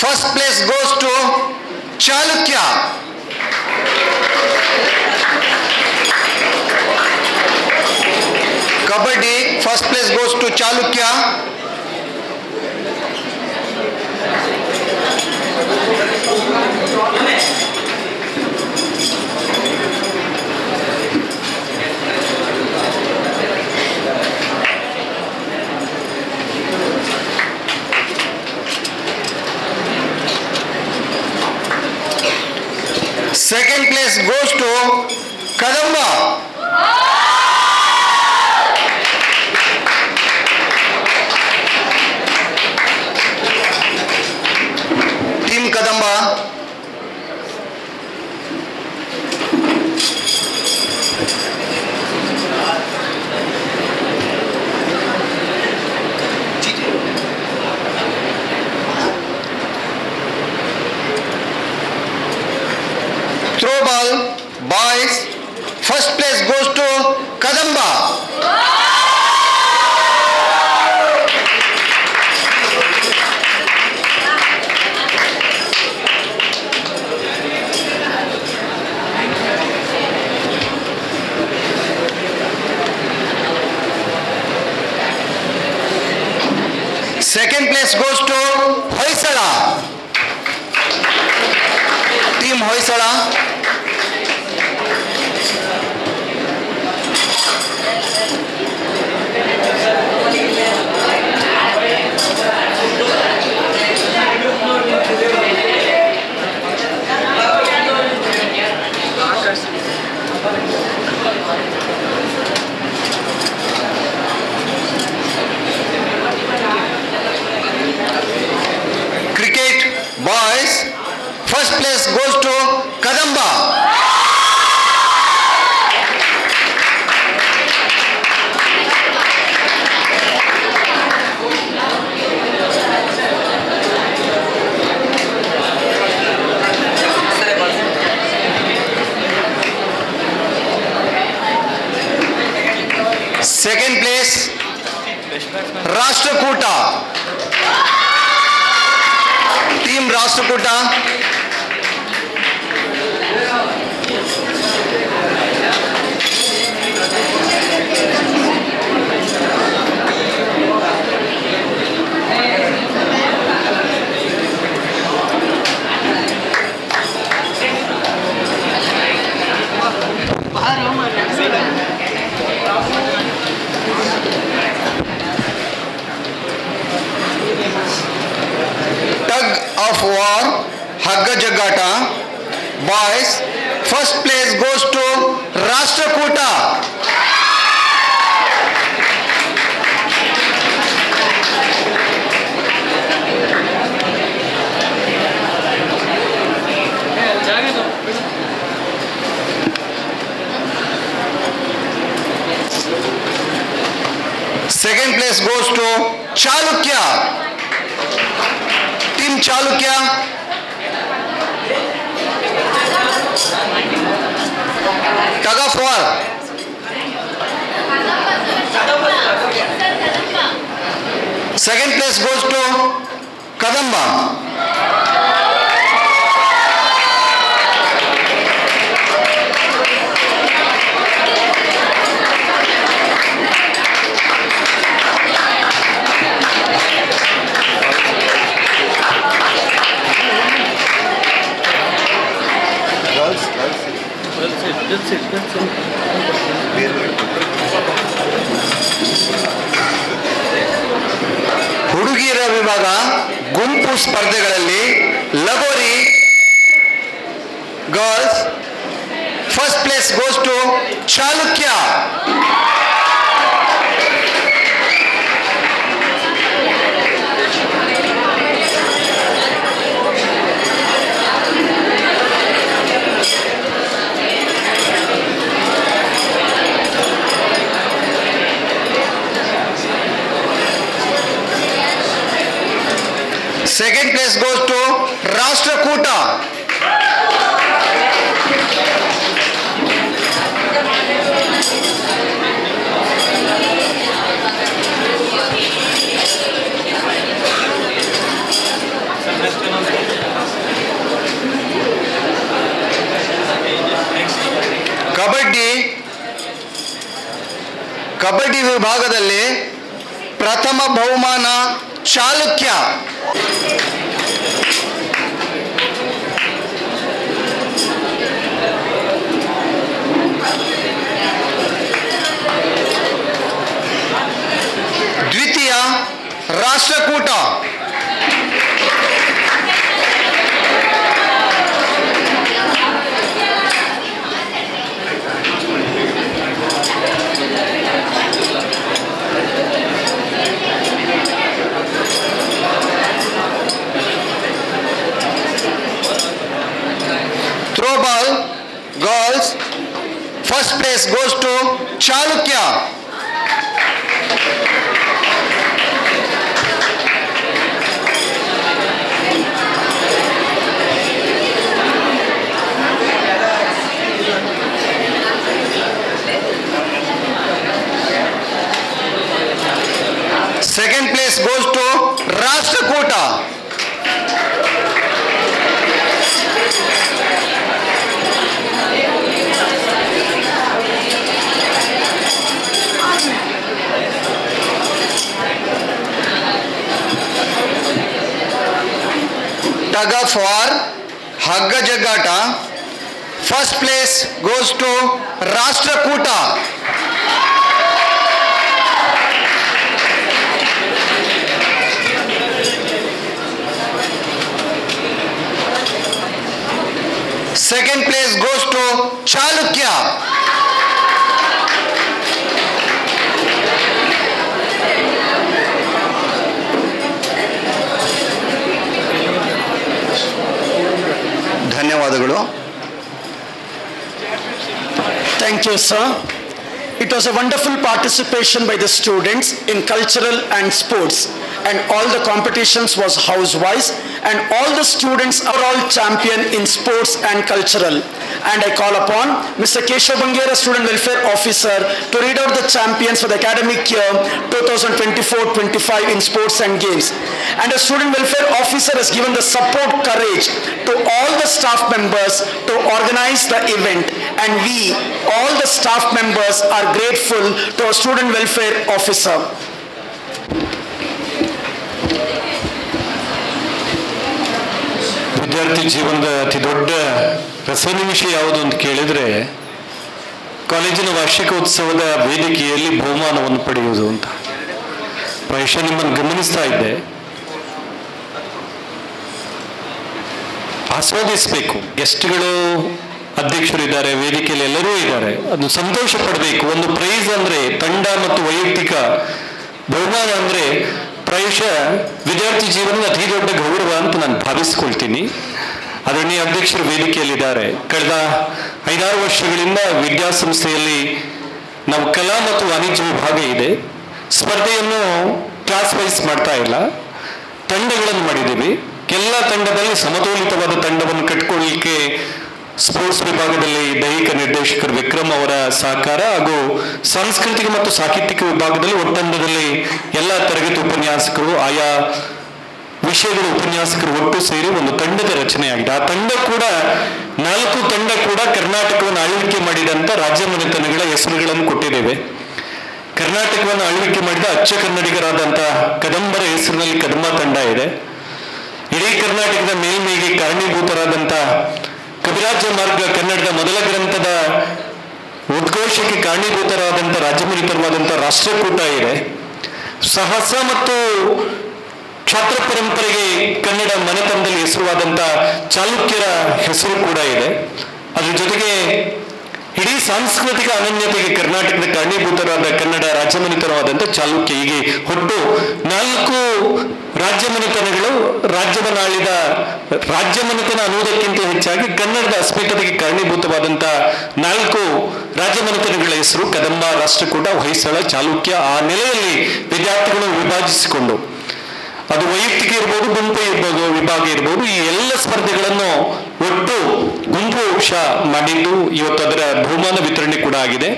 first place goes to Chalukya. Kabaddi, first place goes to Chalukya. Second place goes to Kadamba. Team Kadamba. first place goes to Kadamba. Second place goes to Hoysala. Team Hoysala. Boys, first place goes to Kadamba. Second place, Rashtrakuta. Team Rashtrakuta. Tug of war, Hagga Jagata. Boys, first place goes to Rashtrakuta. Second place goes to Chalukya. Team Chalukya. Tug of war. Second place goes to Kadamba. ಹುಡುಗಿಯರ ವಿಭಾಗ ಗುಂಪು ಸ್ಪರ್ಧೆಗಳಲ್ಲಿ Lagori girls first place goes to Chalukya. Second place goes to Rashtrakuta. Kabaddi ವಿಭಾಗದಲ್ಲಿ ಪ್ರಥಮ ಬಹುಮಾನ ಚಾಲುಕ್ಯ. ದ್ವಿತೀಯ Rashtrakuta. Throwball girls, first place goes to Chalukya. tug of war, Hagga Jagata. First place goes to Rashtrakuta. Second place goes to Chalukya. ಧನ್ಯವಾದಗಳು. Thank you, sir. It was a wonderful participation by the students in cultural and sports, and all the competitions was house-wise, and all the students are all champion in sports and cultural. And I call upon Mr. Keshav Bangera, Student Welfare Officer, to read out the champions for the academic year 2024-25 in sports and games. And the Student Welfare Officer has given the support courage to all the staff members to organize the event. And we, all the staff members, are grateful to our Student Welfare Officer. ವಿದ್ಯಾರ್ಥಿ ಜೀವನದ ಅತಿ ದೊಡ್ಡ ರಸನಿಮಿಷ ಯಾವುದು ಅಂತ ಕೇಳಿದರೆ ಕಾಲೇಜಿನ ವಾರ್ಷಿಕೋತ್ಸವದ ವೇದಿಕೆಯಲ್ಲಿ ಬಹುಮಾನವನ್ನು ಪಡೆಯುವುದು ಅಂತ. ಪ್ರಾಯಶಃ ನಿಮ್ಮನ್ನು ಗಮನಿಸ್ತಾ ಇದ್ದೆ. ಆಸ್ವಾದಿಸಬೇಕು. ಗೆಸ್ಟ್ಗಳು, ಅಧ್ಯಕ್ಷರು ಇದ್ದಾರೆ, ವೇದಿಕೆಯಲ್ಲಿ ಎಲ್ಲರೂ ಇದ್ದಾರೆ. ಅದು ಸಂತೋಷ ಪಡಬೇಕು. ಒಂದು ಪ್ರೈಸ್ ಅಂದರೆ ತಂಡ ಮತ್ತು ವೈಯಕ್ತಿಕ ಬಹುಮಾನ ಅಂದರೆ ಪ್ರಾಯಶಃ ವಿದ್ಯಾರ್ಥಿ ಜೀವನದ ಅತಿ ದೊಡ್ಡ ಗೌರವ ಅಂತ ನಾನು ಭಾವಿಸ್ಕೊಳ್ತೀನಿ. ಅದನ್ನೇ ಅಧ್ಯಕ್ಷರು ವೇದಿಕೆಯಲ್ಲಿದ್ದಾರೆ. ಕಳೆದ 5-6 ವರ್ಷಗಳಿಂದ ವಿದ್ಯಾಸಂಸ್ಥೆಯಲ್ಲಿ ನಾವು ಕಲಾ ಮತ್ತು ವಾಣಿಜ್ಯ ವಿಭಾಗ ಇದೆ. ಸ್ಪರ್ಧೆಯನ್ನು ಕ್ಲಾಸ್ ವೈಸ್ ಮಾಡ್ತಾ ಇಲ್ಲ, ತಂಡಗಳನ್ನು ಮಾಡಿದ್ದೀವಿ. ಎಲ್ಲ ತಂಡದಲ್ಲಿ ಸಮತೋಲಿತವಾದ ತಂಡವನ್ನು ಕಟ್ಕೊಳ್ಳಲಿಕ್ಕೆ ಸ್ಪೋರ್ಟ್ಸ್ ವಿಭಾಗದಲ್ಲಿ ದೈಹಿಕ ನಿರ್ದೇಶಕರು ವಿಕ್ರಮ್ ಅವರ ಸಹಕಾರ ಹಾಗೂ ಸಾಂಸ್ಕೃತಿಕ ಮತ್ತು ಸಾಹಿತ್ಯಿಕ ವಿಭಾಗದಲ್ಲಿ ಒಟ್ಟಂಡದಲ್ಲಿ ಎಲ್ಲ ತರಗತಿ ಉಪನ್ಯಾಸಕರು, ಆಯಾ ವಿಷಯಗಳ ಉಪನ್ಯಾಸಕರು ಒಟ್ಟು ಸೇರಿ ಒಂದು ತಂಡದ ರಚನೆಯಾಗಿದೆ. ಆ ತಂಡ ಕೂಡ 4 ತಂಡ ಕೂಡ ಕರ್ನಾಟಕವನ್ನು ಆಳ್ವಿಕೆ ಮಾಡಿದಂಥ ರಾಜ್ಯ ಮನೆತನಗಳ ಹೆಸರುಗಳನ್ನು ಕೊಟ್ಟಿದ್ದೇವೆ. ಕರ್ನಾಟಕವನ್ನು ಆಳ್ವಿಕೆ ಮಾಡಿದ ಅಚ್ಚ ಕನ್ನಡಿಗರಾದಂಥ ಕದಂಬರ ಹೆಸರಿನಲ್ಲಿ ಕದಂಬ ತಂಡ ಇದೆ. ಇಡೀ ಕರ್ನಾಟಕದ ಮೇಲ್ಮೈಗೆ ಕಾರಣೀಭೂತರಾದಂಥ ಕವಿರಾಜ ಮಾರ್ಗ ಕನ್ನಡದ ಮೊದಲ ಗ್ರಂಥದ ಉದ್ಘೋಷಕ್ಕೆ ಕಾರಣೀಭೂತರಾದಂಥ ರಾಜ್ಯಮನೆತನವಾದಂಥ ರಾಷ್ಟ್ರಕೂಟ ಇದೆ. ಸಾಹಸ ಮತ್ತು ಕ್ಷಾತ್ರ ಪರಂಪರೆಗೆ ಕನ್ನಡ ಮನೆತನದಲ್ಲಿ ಹೆಸರುವಾದಂಥ ಚಾಲುಕ್ಯರ ಹೆಸರು ಕೂಡ ಇದೆ. ಅದ್ರ ಜೊತೆಗೆ ಇಡೀ ಸಾಂಸ್ಕೃತಿಕ ಅನನ್ಯತೆಗೆ ಕರ್ನಾಟಕದ ಕಾರಣೀಭೂತರಾದ ಕನ್ನಡ ರಾಜ್ಯಮನೆತನವಾದಂಥ ಚಾಲುಕ್ಯ. ಹೀಗೆ ಒಟ್ಟು 4 ರಾಜ್ಯಮನೆತನಗಳು ರಾಜ್ಯವನ್ನಾಳಿದ ರಾಜ್ಯಮನೆತನ ಅನ್ನುವುದಕ್ಕಿಂತ ಹೆಚ್ಚಾಗಿ ಕನ್ನಡದ ಅಸ್ಮಿತೆಗೆ ಕಾರಣೀಭೂತವಾದಂಥ 4 ರಾಜ್ಯಮನೆತನಗಳ ಹೆಸರು ಕದಂಬ, ರಾಷ್ಟ್ರಕೂಟ, ಹೊಯ್ಸಳ, ಚಾಲುಕ್ಯ. ಆ ನೆಲೆಯಲ್ಲಿ ವಿದ್ಯಾರ್ಥಿಗಳು ವಿಭಜಿಸಿಕೊಂಡು, ಅದು ವೈಯಕ್ತಿಕ ಇರ್ಬೋದು, ಗುಂಪು ಇರ್ಬೋದು, ವಿಭಾಗ ಇರ್ಬೋದು, ಈ ಎಲ್ಲ ಸ್ಪರ್ಧೆಗಳನ್ನು ಒಟ್ಟು ಗುಂಪು ಮಾಡಿದ್ದು ಇವತ್ತು ಅದರ ಬಹುಮಾನ ವಿತರಣೆ ಕೂಡ ಆಗಿದೆ.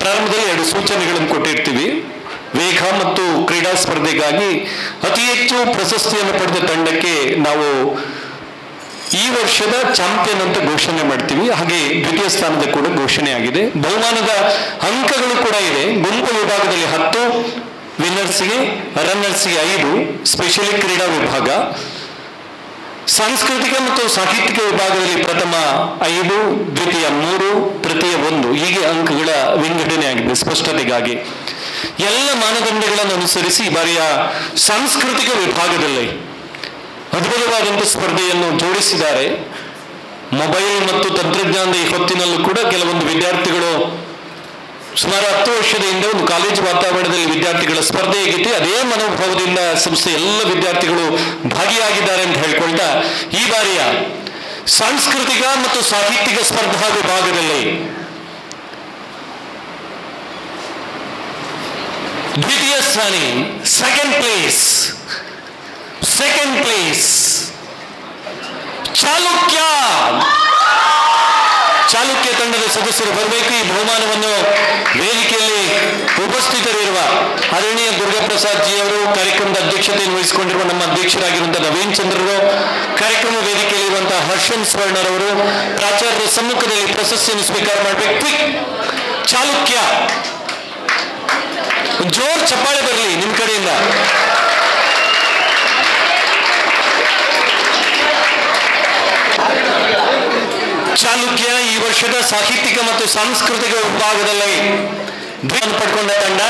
ಪ್ರಾರಂಭದಲ್ಲಿ 2 ಸೂಚನೆಗಳನ್ನು ಕೊಟ್ಟಿರ್ತೀವಿ. ವೇಗ ಮತ್ತು ಕ್ರೀಡಾ ಸ್ಪರ್ಧೆಗಾಗಿ ಅತಿ ಹೆಚ್ಚು ಪ್ರಶಸ್ತಿಯನ್ನು ಪಡೆದ ತಂಡಕ್ಕೆ ನಾವು ಈ ವರ್ಷದ ಚಾಂಪಿಯನ್ ಅಂತ ಘೋಷಣೆ ಮಾಡ್ತೀವಿ. ಹಾಗೆ ದ್ವಿತೀಯ ಸ್ಥಾನದ ಕೂಡ ಘೋಷಣೆ ಆಗಿದೆ. ಬಹುಮಾನದ ಅಂಕಗಳು ಕೂಡ ಇದೆ. ಗುಂಪು ವಿಭಾಗದಲ್ಲಿ 10, ವಿನ್ನರ್ಸ್ಗೆ ರನ್ನರ್ಸ್ಗೆ 5, ಸ್ಪೆಷಲಿ ಕ್ರೀಡಾ ವಿಭಾಗ. ಸಾಂಸ್ಕೃತಿಕ ಮತ್ತು ಸಾಹಿತ್ಯಿಕ ವಿಭಾಗದಲ್ಲಿ ಪ್ರಥಮ 5, ದ್ವಿತೀಯ 3, ತೃತೀಯ 1, ಹೀಗೆ ಅಂಕಗಳ ವಿಂಗಡಣೆ ಆಗಿದೆ. ಸ್ಪಷ್ಟತೆಗಾಗಿ ಎಲ್ಲ ಮಾನದಂಡಗಳನ್ನು ಅನುಸರಿಸಿ ಈ ಬಾರಿಯ ಸಾಂಸ್ಕೃತಿಕ ವಿಭಾಗದಲ್ಲಿ ಅದ್ಭುತವಾದಂಥ ಸ್ಪರ್ಧೆಯನ್ನು ಜೋಡಿಸಿದ್ದಾರೆ. ಮೊಬೈಲ್ ಮತ್ತು ತಂತ್ರಜ್ಞಾನದ ಈ ಹೊತ್ತಿನಲ್ಲೂ ಕೂಡ ಕೆಲವೊಂದು ವಿದ್ಯಾರ್ಥಿಗಳು ಸುಮಾರು 10 ವರ್ಷದ ಹಿಂದೆ ಒಂದು ಕಾಲೇಜು ವಾತಾವರಣದಲ್ಲಿ ವಿದ್ಯಾರ್ಥಿಗಳ ಸ್ಪರ್ಧೆ ಹೇಗಿತ್ತು, ಅದೇ ಮನೋಭಾವದಿಂದ ಸಂಸ್ಥೆ ಎಲ್ಲ ವಿದ್ಯಾರ್ಥಿಗಳು ಭಾಗಿಯಾಗಿದ್ದಾರೆ ಅಂತ ಹೇಳ್ಕೊಳ್ತಾ ಈ ಬಾರಿಯ ಸಾಂಸ್ಕೃತಿಕ ಮತ್ತು ಸಾಹಿತ್ಯಿಕ ಸ್ಪರ್ಧಾ ವಿಭಾಗದಲ್ಲಿ ದ್ವಿತೀಯ ಸ್ಥಾನಿ, ಸೆಕೆಂಡ್ ಪ್ಲೇಸ್ ಚಾಲುಕ್ಯ ತಂಡದ ಸದಸ್ಯರು ಬರಬೇಕು. ಈ ಬಹುಮಾನವನ್ನು ವೇದಿಕೆಯಲ್ಲಿ ಉಪಸ್ಥಿತರಿರುವ ಆದರಣೀಯ ದುರ್ಗಾಪ್ರಸಾದ್ ಜಿ ಅವರು, ಕಾರ್ಯಕ್ರಮದ ಅಧ್ಯಕ್ಷತೆಯನ್ನು ವಹಿಸಿಕೊಂಡಿರುವ ನಮ್ಮ ಅಧ್ಯಕ್ಷರಾಗಿರುವಂತಹ ನವೀನ್ ಚಂದ್ರರು, ಕಾರ್ಯಕ್ರಮ ವೇದಿಕೆಯಲ್ಲಿ ಇರುವಂತಹ ಹರ್ಷನ್ ಸ್ವರ್ಣರವರು, ಪ್ರಾಚಾರ್ಯರ ಸಮ್ಮುಖದಲ್ಲಿ ಪ್ರಶಸ್ತಿಯನ್ನು ಸ್ವೀಕಾರ ಮಾಡಬೇಕು. ಕ್ವಿಕ್ ಚಾಲುಕ್ಯ, ಜೋರ್ ಚಪ್ಪಾಳೆ ಬರಲಿ ನಿಮ್ಮ ಕಡೆಯಿಂದ. ವರ್ಷದ ಸಾಹಿತ್ಯಿಕ ಮತ್ತು ಸಾಂಸ್ಕೃತಿಕ ವಿಭಾಗದಲ್ಲಿ ಪಡ್ಕೊಂಡ ತಂಡ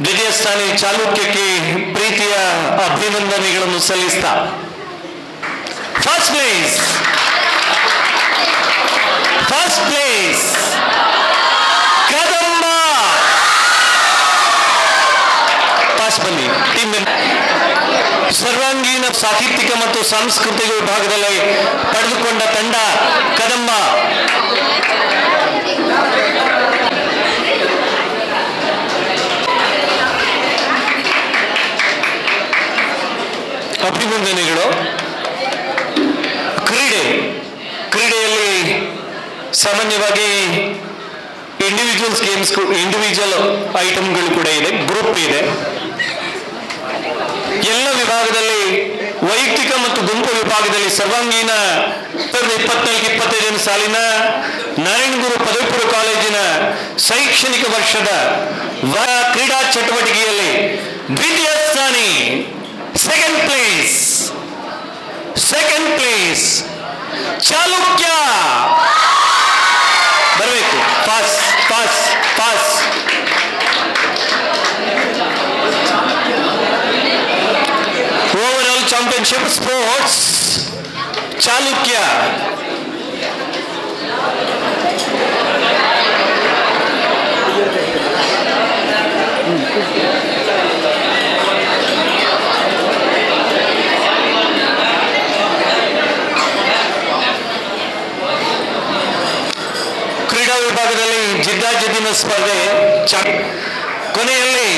ದ್ವಿತೀಯ ಸ್ಥಾನಿ ಚಾಲುಕ್ಯಕ್ಕೆ ಪ್ರೀತಿಯ ಅಭಿನಂದನೆಗಳನ್ನು ಸಲ್ಲಿಸ್ತಾ ಫಸ್ಟ್ ಪ್ಲೇಸ್ ಕದಂಬ. ಪಾಸ್ ಬನ್ನಿ ಟೀಮ್. ಸರ್ವಾಂಗೀಣ ಸಾಹಿತ್ಯಿಕ ಮತ್ತು ಸಾಂಸ್ಕೃತಿಕ ವಿಭಾಗದಲ್ಲಿ ಪಡೆದುಕೊಂಡ ತಂಡ ಕದಂಬ. ಅಭಿನಂದನೆಗಳು. ಕ್ರೀಡೆಯಲ್ಲಿ ಸಾಮಾನ್ಯವಾಗಿ ಇಂಡಿವಿಜುವಲ್ ಐಟಮ್ಗಳು ಕೂಡ ಇದೆ, ಗ್ರೂಪ್ ಇದೆ. ಎಲ್ಲ ವಿಭಾಗದಲ್ಲಿ ವೈಯಕ್ತಿಕ ಮತ್ತು ಗುಂಪು ವಿಭಾಗದಲ್ಲಿ ಸರ್ವಾಂಗೀಣ 2024-25 ಸಾಲಿನ ನಾರಾಯಣಗುರು ಪದವಿ ಪೂರ್ವ ಕಾಲೇಜಿನ ಶೈಕ್ಷಣಿಕ ವರ್ಷದ ಕ್ರೀಡಾ ಚಟುವಟಿಕೆಯಲ್ಲಿ ದ್ವಿತೀಯ ಸ್ಥಾನಿ ಸೆಕೆಂಡ್ ಪ್ಲೇಸ್ ಚಾಲುಕ್ಯ. ಬರಬೇಕು. Pass. Overall championship sports Chalukya. ಕ್ರೀಡಾ ವಿಭಾಗದಲ್ಲಿ ಜಿದ್ದಾಜಿದ್ದಿನ ಸ್ಪರ್ಧೆ. ಕೊನೆಯಲ್ಲಿ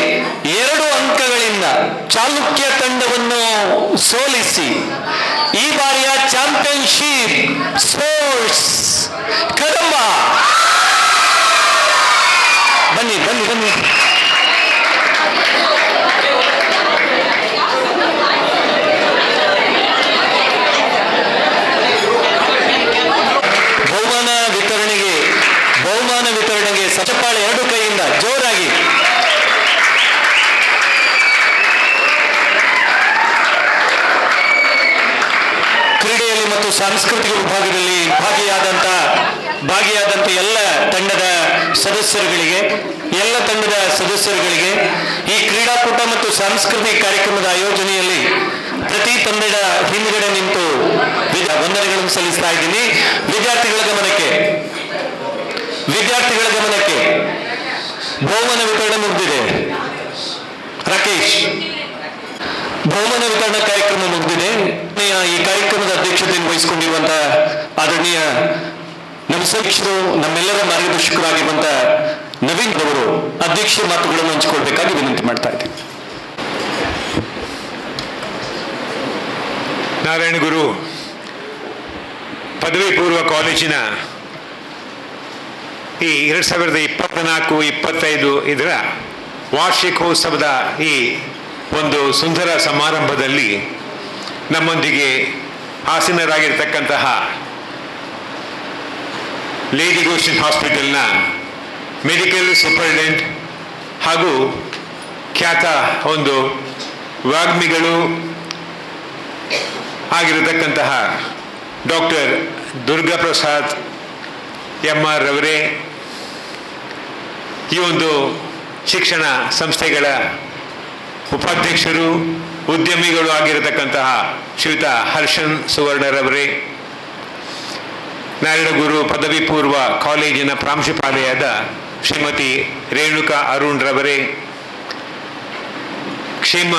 2 ಅಂಕಗಳಿಂದ ಚಾಲುಕ್ಯ ತಂಡವನ್ನು ಸೋಲಿಸಿ ಈ ಬಾರಿಯ ಚಾಂಪಿಯನ್ಶಿಪ್ ಸ್ಪೋರ್ಟ್ಸ್ ಕದಂಬ. ಬನ್ನಿ. ಬಹುಮಾನ ವಿತರಣೆಗೆ ಸಚಪಾಳೆ 2 ಕೈಯಿಂದ ಜೋರಾಗಿ. ಕ್ರೀಡೆಯಲ್ಲಿ ಮತ್ತು ಸಾಂಸ್ಕೃತಿಕ ವಿಭಾಗದಲ್ಲಿ ಭಾಗಿಯಾದಂತ ಎಲ್ಲ ತಂಡದ ಸದಸ್ಯರುಗಳಿಗೆ ಈ ಕ್ರೀಡಾಕೂಟ ಮತ್ತು ಸಾಂಸ್ಕೃತಿಕ ಕಾರ್ಯಕ್ರಮದ ಆಯೋಜನೆಯಲ್ಲಿ ಪ್ರತಿ ತಂಡದ ಹಿಂದುಗಡೆ ನಿಂತು ವಂದನೆಗಳನ್ನು ಸಲ್ಲಿಸ್ತಾ ಇದ್ದೀನಿ. ವಿದ್ಯಾರ್ಥಿಗಳ ಗಮನಕ್ಕೆ ಬಹುಮಾನ ವಿತರಣೆ ಮುಗಿದಿದೆ. ರಾಕೇಶ್, ಬಹುಮಾನ ವಿತರಣಾ ಕಾರ್ಯಕ್ರಮ ಮುಗಿದಿದೆ. ಈ ಕಾರ್ಯಕ್ರಮದ ಅಧ್ಯಕ್ಷತೆಯನ್ನು ವಹಿಸಿಕೊಂಡಿರುವಂತಹ ಆದರಣೀಯ ನಮ್ಮ ಶಿಕ್ಷಕರು, ನಮ್ಮೆಲ್ಲರ ಮಾರ್ಗದರ್ಶಕರಾಗಿರುವಂತಹ ನವೀನ್ ಅವರು ಅಧ್ಯಕ್ಷ ಮಾತುಗಳನ್ನು ಹಂಚಿಕೊಳ್ಬೇಕಾಗಿ ವಿನಂತಿ ಮಾಡ್ತಾ ಇದ್ದೀನಿ. ನಾರಾಯಣಗುರು ಪದವಿ ಪೂರ್ವ ಕಾಲೇಜಿನ ಈ 2024-25 ಇದರ ವಾರ್ಷಿಕೋತ್ಸವದ ಈ ಒಂದು ಸುಂದರ ಸಮಾರಂಭದಲ್ಲಿ ನಮ್ಮೊಂದಿಗೆ ಆಸೀನರಾಗಿರ್ತಕ್ಕಂತಹ ಲೇಡಿ ಗೋಸ್ಟಿನ್ ಹಾಸ್ಪಿಟಲ್ನ ಮೆಡಿಕಲ್ ಸೂಪರಿಂಟೆಂಡೆಂಟ್ ಹಾಗೂ ಖ್ಯಾತ ಒಂದು ವಾಗ್ಮಿಗಳು ಆಗಿರತಕ್ಕಂತಹ ಡಾಕ್ಟರ್ ದುರ್ಗಾಪ್ರಸಾದ್ MR ರವರೇ, ಈ ಒಂದು ಶಿಕ್ಷಣ ಸಂಸ್ಥೆಗಳ ಉಪಾಧ್ಯಕ್ಷರು, ಉದ್ಯಮಿಗಳು ಆಗಿರತಕ್ಕಂತಹ ಶ್ರೀಯುತ ಹರ್ಷನ್ ಸುವರ್ಣರವರೇ, ನಾರಾಯಣಗುರು ಪದವಿ ಪೂರ್ವ ಕಾಲೇಜಿನ ಪ್ರಾಂಶುಪಾಲೆಯಾದ ಶ್ರೀಮತಿ ರೇಣುಕಾ ಅರುಣ್ ರವರೇ, ಕ್ಷೇಮ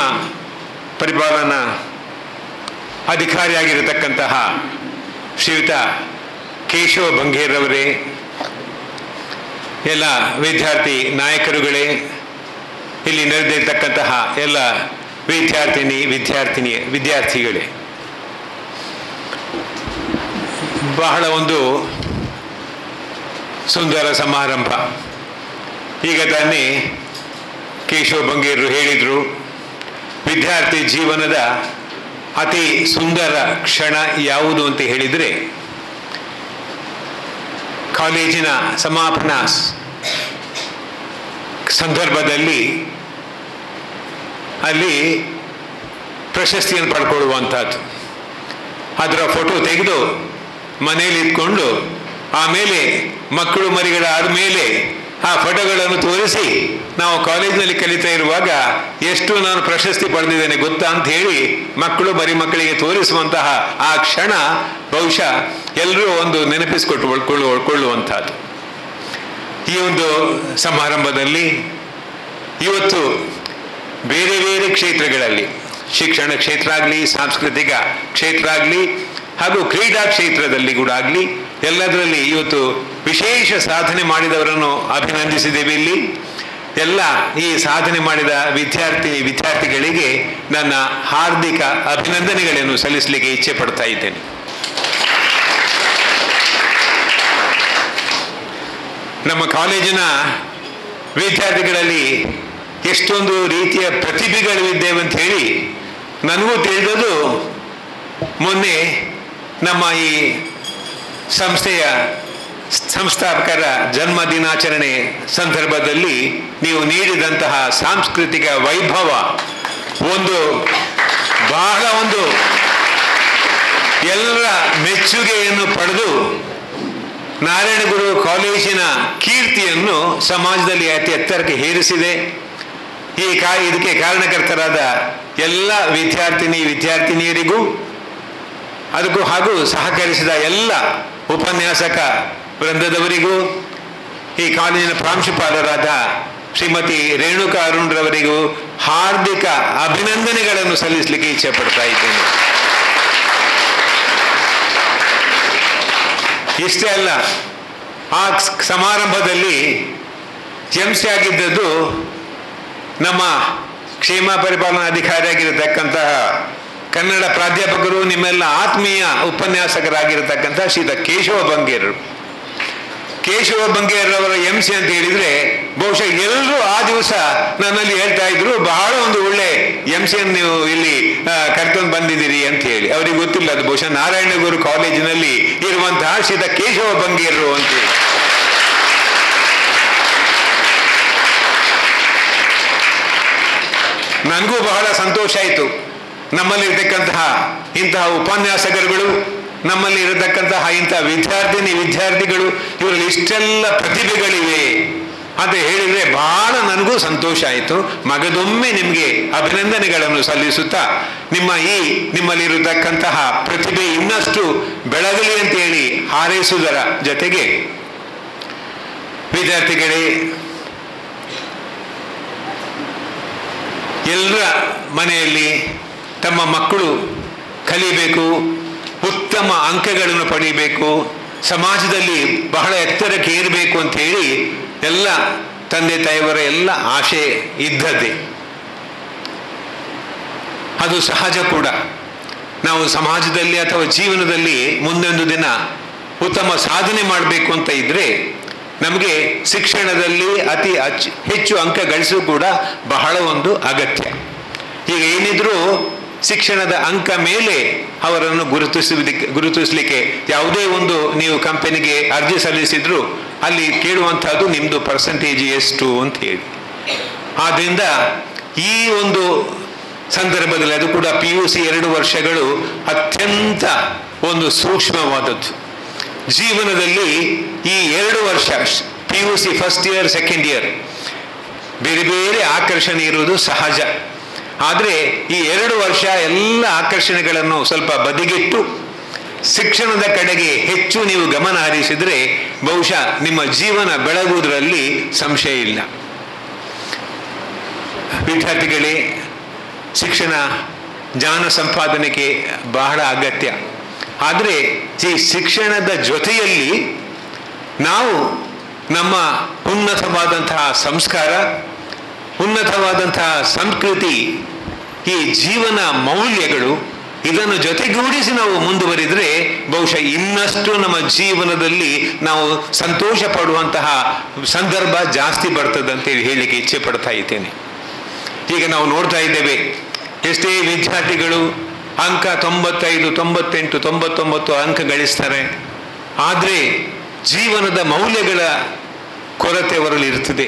ಪರಿಪಾಲನಾ ಅಧಿಕಾರಿಯಾಗಿರತಕ್ಕಂತಹ ಶ್ರೀಯುತ ಕೇಶವ ಬಂಗೇರವರೇ, ಎಲ್ಲ ವಿದ್ಯಾರ್ಥಿ ನಾಯಕರುಗಳೇ, ಇಲ್ಲಿ ನೆರೆದಿರ್ತಕ್ಕಂತಹ ಎಲ್ಲ ವಿದ್ಯಾರ್ಥಿಗಳೇ, ಬಹಳ ಒಂದು ಸುಂದರ ಸಮಾರಂಭ. ಈಗ ತಾನೇ ಕೇಶವ ಬಂಗೇರರು ಹೇಳಿದರು, ವಿದ್ಯಾರ್ಥಿ ಜೀವನದ ಅತಿ ಸುಂದರ ಕ್ಷಣ ಯಾವುದು ಅಂತ ಹೇಳಿದರೆ ಕಾಲೇಜಿನ ಸಮಾಪನಾ ಸಂದರ್ಭದಲ್ಲಿ ಅಲ್ಲಿ ಪ್ರಶಸ್ತಿಯನ್ನು ಪಡ್ಕೊಳ್ಳುವಂಥದ್ದು. ಅದರ ಫೋಟೋ ತೆಗೆದು ಮನೆಯಲ್ಲಿ ಇಟ್ಕೊಂಡು ಆಮೇಲೆ ಮಕ್ಕಳು ಮರಿಗಳಾದ ಮೇಲೆ ಆ ಫೋಟೋಗಳನ್ನು ತೋರಿಸಿ ನಾವು ಕಾಲೇಜಿನಲ್ಲಿ ಕಲಿತಾ ಇರುವಾಗ ಎಷ್ಟು ನಾನು ಪ್ರಶಸ್ತಿ ಪಡೆದಿದ್ದೇನೆ ಗೊತ್ತಾ ಅಂತ ಹೇಳಿ ಮಕ್ಕಳು ಮಕ್ಕಳಿಗೆ ತೋರಿಸುವಂತಹ ಆ ಕ್ಷಣ ಬಹುಶಃ ಎಲ್ಲರೂ ಒಂದು ನೆನಪಿಸಿಕೊಳ್ಳುವಂಥದ್ದು. ಈ ಒಂದು ಸಮಾರಂಭದಲ್ಲಿ ಇವತ್ತು ಬೇರೆ ಬೇರೆ ಕ್ಷೇತ್ರಗಳಲ್ಲಿ, ಶಿಕ್ಷಣ ಕ್ಷೇತ್ರ ಆಗಲಿ, ಸಾಂಸ್ಕೃತಿಕ ಕ್ಷೇತ್ರ ಆಗಲಿ, ಹಾಗೂ ಕ್ರೀಡಾ ಕ್ಷೇತ್ರದಲ್ಲಿ ಕೂಡ ಆಗಲಿ, ಎಲ್ಲದರಲ್ಲಿ ಇವತ್ತು ವಿಶೇಷ ಸಾಧನೆ ಮಾಡಿದವರನ್ನು ಅಭಿನಂದಿಸಿದ್ದೇವೆ. ಇಲ್ಲಿ ಎಲ್ಲ ಈ ಸಾಧನೆ ಮಾಡಿದ ವಿದ್ಯಾರ್ಥಿಗಳಿಗೆ ನನ್ನ ಹಾರ್ದಿಕ ಅಭಿನಂದನೆಗಳನ್ನು ಸಲ್ಲಿಸಲಿಕ್ಕೆ ಇಚ್ಛೆ ಪಡ್ತಾ ಇದ್ದೇನೆ. ನಮ್ಮ ಕಾಲೇಜಿನ ವಿದ್ಯಾರ್ಥಿಗಳಲ್ಲಿ ಎಷ್ಟೊಂದು ರೀತಿಯ ಪ್ರತಿಭೆಗಳಿದ್ದೇವೆ ಅಂತ ಹೇಳಿ ನನಗೂ ತಿಳಿದದು ಮೊನ್ನೆ ನಮ್ಮ ಈ ಸಂಸ್ಥೆಯ ಸಂಸ್ಥಾಪಕರ ಜನ್ಮ ದಿನಾಚರಣೆ ಸಂದರ್ಭದಲ್ಲಿ ನೀವು ನೀಡಿದಂತಹ ಸಾಂಸ್ಕೃತಿಕ ವೈಭವ ಬಹಳ ಎಲ್ಲರ ಮೆಚ್ಚುಗೆಯನ್ನು ಪಡೆದು ನಾರಾಯಣಗುರು ಕಾಲೇಜಿನ ಕೀರ್ತಿಯನ್ನು ಸಮಾಜದಲ್ಲಿ ಅತಿ ಎತ್ತರಕ್ಕೆ ಏರಿಸಿದೆ. ಇದಕ್ಕೆ ಕಾರಣಕರ್ತರಾದ ಎಲ್ಲ ವಿದ್ಯಾರ್ಥಿನಿಯರಿಗೂ ಹಾಗೂ ಸಹಕರಿಸಿದ ಎಲ್ಲ ಉಪನ್ಯಾಸಕ ವೃಂದದವರಿಗೂ, ಈ ಕಾಲೇಜಿನ ಪ್ರಾಂಶುಪಾಲರಾದ ಶ್ರೀಮತಿ ರೇಣುಕಾ ಅರುಣ್ ರವರಿಗೂ ಹಾರ್ದಿಕ ಅಭಿನಂದನೆಗಳನ್ನು ಸಲ್ಲಿಸಲಿಕ್ಕೆ ಇಚ್ಛೆ ಪಡ್ತಾ ಇದ್ದೇನೆ. ಇಷ್ಟೇ ಅಲ್ಲ, ಆ ಸಮಾರಂಭದಲ್ಲಿ MC ಆಗಿದ್ದದ್ದು ನಮ್ಮ ಕ್ಷೇಮ ಪರಿಪಾಲನಾ ಅಧಿಕಾರಿಯಾಗಿರತಕ್ಕಂತಹ ಕನ್ನಡ ಪ್ರಾಧ್ಯಾಪಕರು, ನಿಮ್ಮೆಲ್ಲ ಆತ್ಮೀಯ ಉಪನ್ಯಾಸಕರಾಗಿರತಕ್ಕಂಥ ಶ್ರೀಯುತ ಕೇಶವ ಬಂಗೇರವರ MC ಅಂತ ಹೇಳಿದ್ರೆ ಬಹುಶಃ ಎಲ್ಲರೂ ಆ ದಿವಸ ನನ್ನಲ್ಲಿ ಹೇಳ್ತಾ ಇದ್ರು, ಬಹಳ ಒಂದು ಒಳ್ಳೆ MC ನೀವು ಇಲ್ಲಿ ಕರ್ಕೊಂಡು ಬಂದಿದ್ದೀರಿ ಅಂತ ಹೇಳಿ. ಅವ್ರಿಗೆ ಗೊತ್ತಿಲ್ಲ ಅದು ಬಹುಶಃ ನಾರಾಯಣಗುರು ಕಾಲೇಜಿನಲ್ಲಿ ಇರುವಂತಹ ಶ್ರೀಯುತ ಕೇಶವ ಬಂಗೇರರು ಅಂತೇಳಿ. ನನಗೂ ಬಹಳ ಸಂತೋಷ ಆಯಿತು. ನಮ್ಮಲ್ಲಿರ್ತಕ್ಕಂತಹ ಇಂತಹ ಉಪನ್ಯಾಸಕರುಗಳು, ನಮ್ಮಲ್ಲಿ ಇರತಕ್ಕಂತಹ ಇಂತಹ ವಿದ್ಯಾರ್ಥಿಗಳು, ಇವರಲ್ಲಿ ಇಷ್ಟೆಲ್ಲ ಪ್ರತಿಭೆಗಳಿವೆ ಅಂತ ಹೇಳಿದರೆ ಬಹಳ ನನಗೂ ಸಂತೋಷ ಆಯಿತು. ಮಗದೊಮ್ಮೆ ನಿಮಗೆ ಅಭಿನಂದನೆಗಳನ್ನು ಸಲ್ಲಿಸುತ್ತಾ ನಿಮ್ಮಲ್ಲಿರತಕ್ಕಂತಹ ಪ್ರತಿಭೆ ಇನ್ನಷ್ಟು ಬೆಳಗಲಿ ಅಂತೇಳಿ ಹಾರೈಸುವುದರ ಜೊತೆಗೆ, ವಿದ್ಯಾರ್ಥಿಗಳೇ, ಎಲ್ಲರ ಮನೆಯಲ್ಲಿ ತಮ್ಮ ಮಕ್ಕಳು ಕಲಿಬೇಕು, ಉತ್ತಮ ಅಂಕಗಳನ್ನು ಪಡೀಬೇಕು, ಸಮಾಜದಲ್ಲಿ ಬಹಳ ಎತ್ತರಕ್ಕೆ ಏರಬೇಕು ಅಂತ ಹೇಳಿ ಎಲ್ಲ ತಂದೆ ತಾಯಿಯವರ ಎಲ್ಲ ಆಶೆ ಇದ್ದದ್ದೇ. ಅದು ಸಹಜ ಕೂಡ. ನಾವು ಸಮಾಜದಲ್ಲಿ ಅಥವಾ ಜೀವನದಲ್ಲಿ ಮುಂದೊಂದು ದಿನ ಉತ್ತಮ ಸಾಧನೆ ಮಾಡಬೇಕು ಅಂತ ಇದ್ರೆ ನಮಗೆ ಶಿಕ್ಷಣದಲ್ಲಿ ಅತಿ ಹೆಚ್ಚು ಅಂಕ ಗಳಿಸು ಕೂಡ ಬಹಳ ಒಂದು ಅಗತ್ಯ. ಈಗ ಏನಿದ್ರೂ ಶಿಕ್ಷಣದ ಅಂಕ ಮೇಲೆ ಅವರನ್ನು ಗುರುತಿಸಲಿಕ್ಕೆ ಯಾವುದೇ ಒಂದು ನೀವು ಕಂಪನಿಗೆ ಅರ್ಜಿ ಸಲ್ಲಿಸಿದ್ರು ಅಲ್ಲಿ ಕೇಳುವಂತಹದ್ದು ನಿಮ್ಮದು ಪರ್ಸೆಂಟೇಜ್ ಎಷ್ಟು ಅಂತ ಹೇಳಿ. ಆದ್ದರಿಂದ ಈ ಒಂದು ಸಂದರ್ಭದಲ್ಲಿ ಅದು ಕೂಡ PUC 2 ವರ್ಷಗಳು ಅತ್ಯಂತ ಒಂದು ಸೂಕ್ಷ್ಮವಾದದ್ದು. ಜೀವನದಲ್ಲಿ ಈ 2 ವರ್ಷ PUC first year, second year ಬೇರೆ ಬೇರೆ ಆಕರ್ಷಣೆ ಇರುವುದು ಸಹಜ. ಆದರೆ ಈ 2 ವರ್ಷ ಎಲ್ಲ ಆಕರ್ಷಣೆಗಳನ್ನು ಸ್ವಲ್ಪ ಬದಿಗಿಟ್ಟು ಶಿಕ್ಷಣದ ಕಡೆಗೆ ಹೆಚ್ಚು ನೀವು ಗಮನ ಹರಿಸಿದರೆ ಬಹುಶಃ ನಿಮ್ಮ ಜೀವನ ಬೆಳಗುವುದರಲ್ಲಿ ಸಂಶಯ ಇಲ್ಲ. ವಿದ್ಯಾರ್ಥಿಗಳೇ, ಶಿಕ್ಷಣ ಜ್ಞಾನ ಸಂಪಾದನೆಗೆ ಬಹಳ ಅಗತ್ಯ. ಆದರೆ ಈ ಶಿಕ್ಷಣದ ಜೊತೆಯಲ್ಲಿ ನಾವು ನಮ್ಮ ಉನ್ನತವಾದಂತಹ ಸಂಸ್ಕಾರ, ಉನ್ನತವಾದಂತಹ ಸಂಸ್ಕೃತಿ, ಈ ಜೀವನ ಮೌಲ್ಯಗಳು, ಇದನ್ನು ಜೊತೆಗೂಡಿಸಿ ನಾವು ಮುಂದುವರಿದರೆ ಬಹುಶಃ ಇನ್ನಷ್ಟು ನಮ್ಮ ಜೀವನದಲ್ಲಿ ನಾವು ಸಂತೋಷ ಪಡುವಂತಹ ಸಂದರ್ಭ ಜಾಸ್ತಿ ಬರ್ತದೆ ಅಂತೇಳಿ ಹೇಳಲಿಕ್ಕೆ ಇಚ್ಛೆ ಪಡ್ತಾ ಇದ್ದೇನೆ. ಈಗ ನಾವು ನೋಡ್ತಾ ಇದ್ದೇವೆ, ಎಷ್ಟೇ ವಿದ್ಯಾರ್ಥಿಗಳು ಅಂಕ 95, 98, 99 ಅಂಕ ಗಳಿಸ್ತಾರೆ. ಆದರೆ ಜೀವನದ ಮೌಲ್ಯಗಳ ಕೊರತೆ ಅವರಲ್ಲಿ ಇರ್ತದೆ.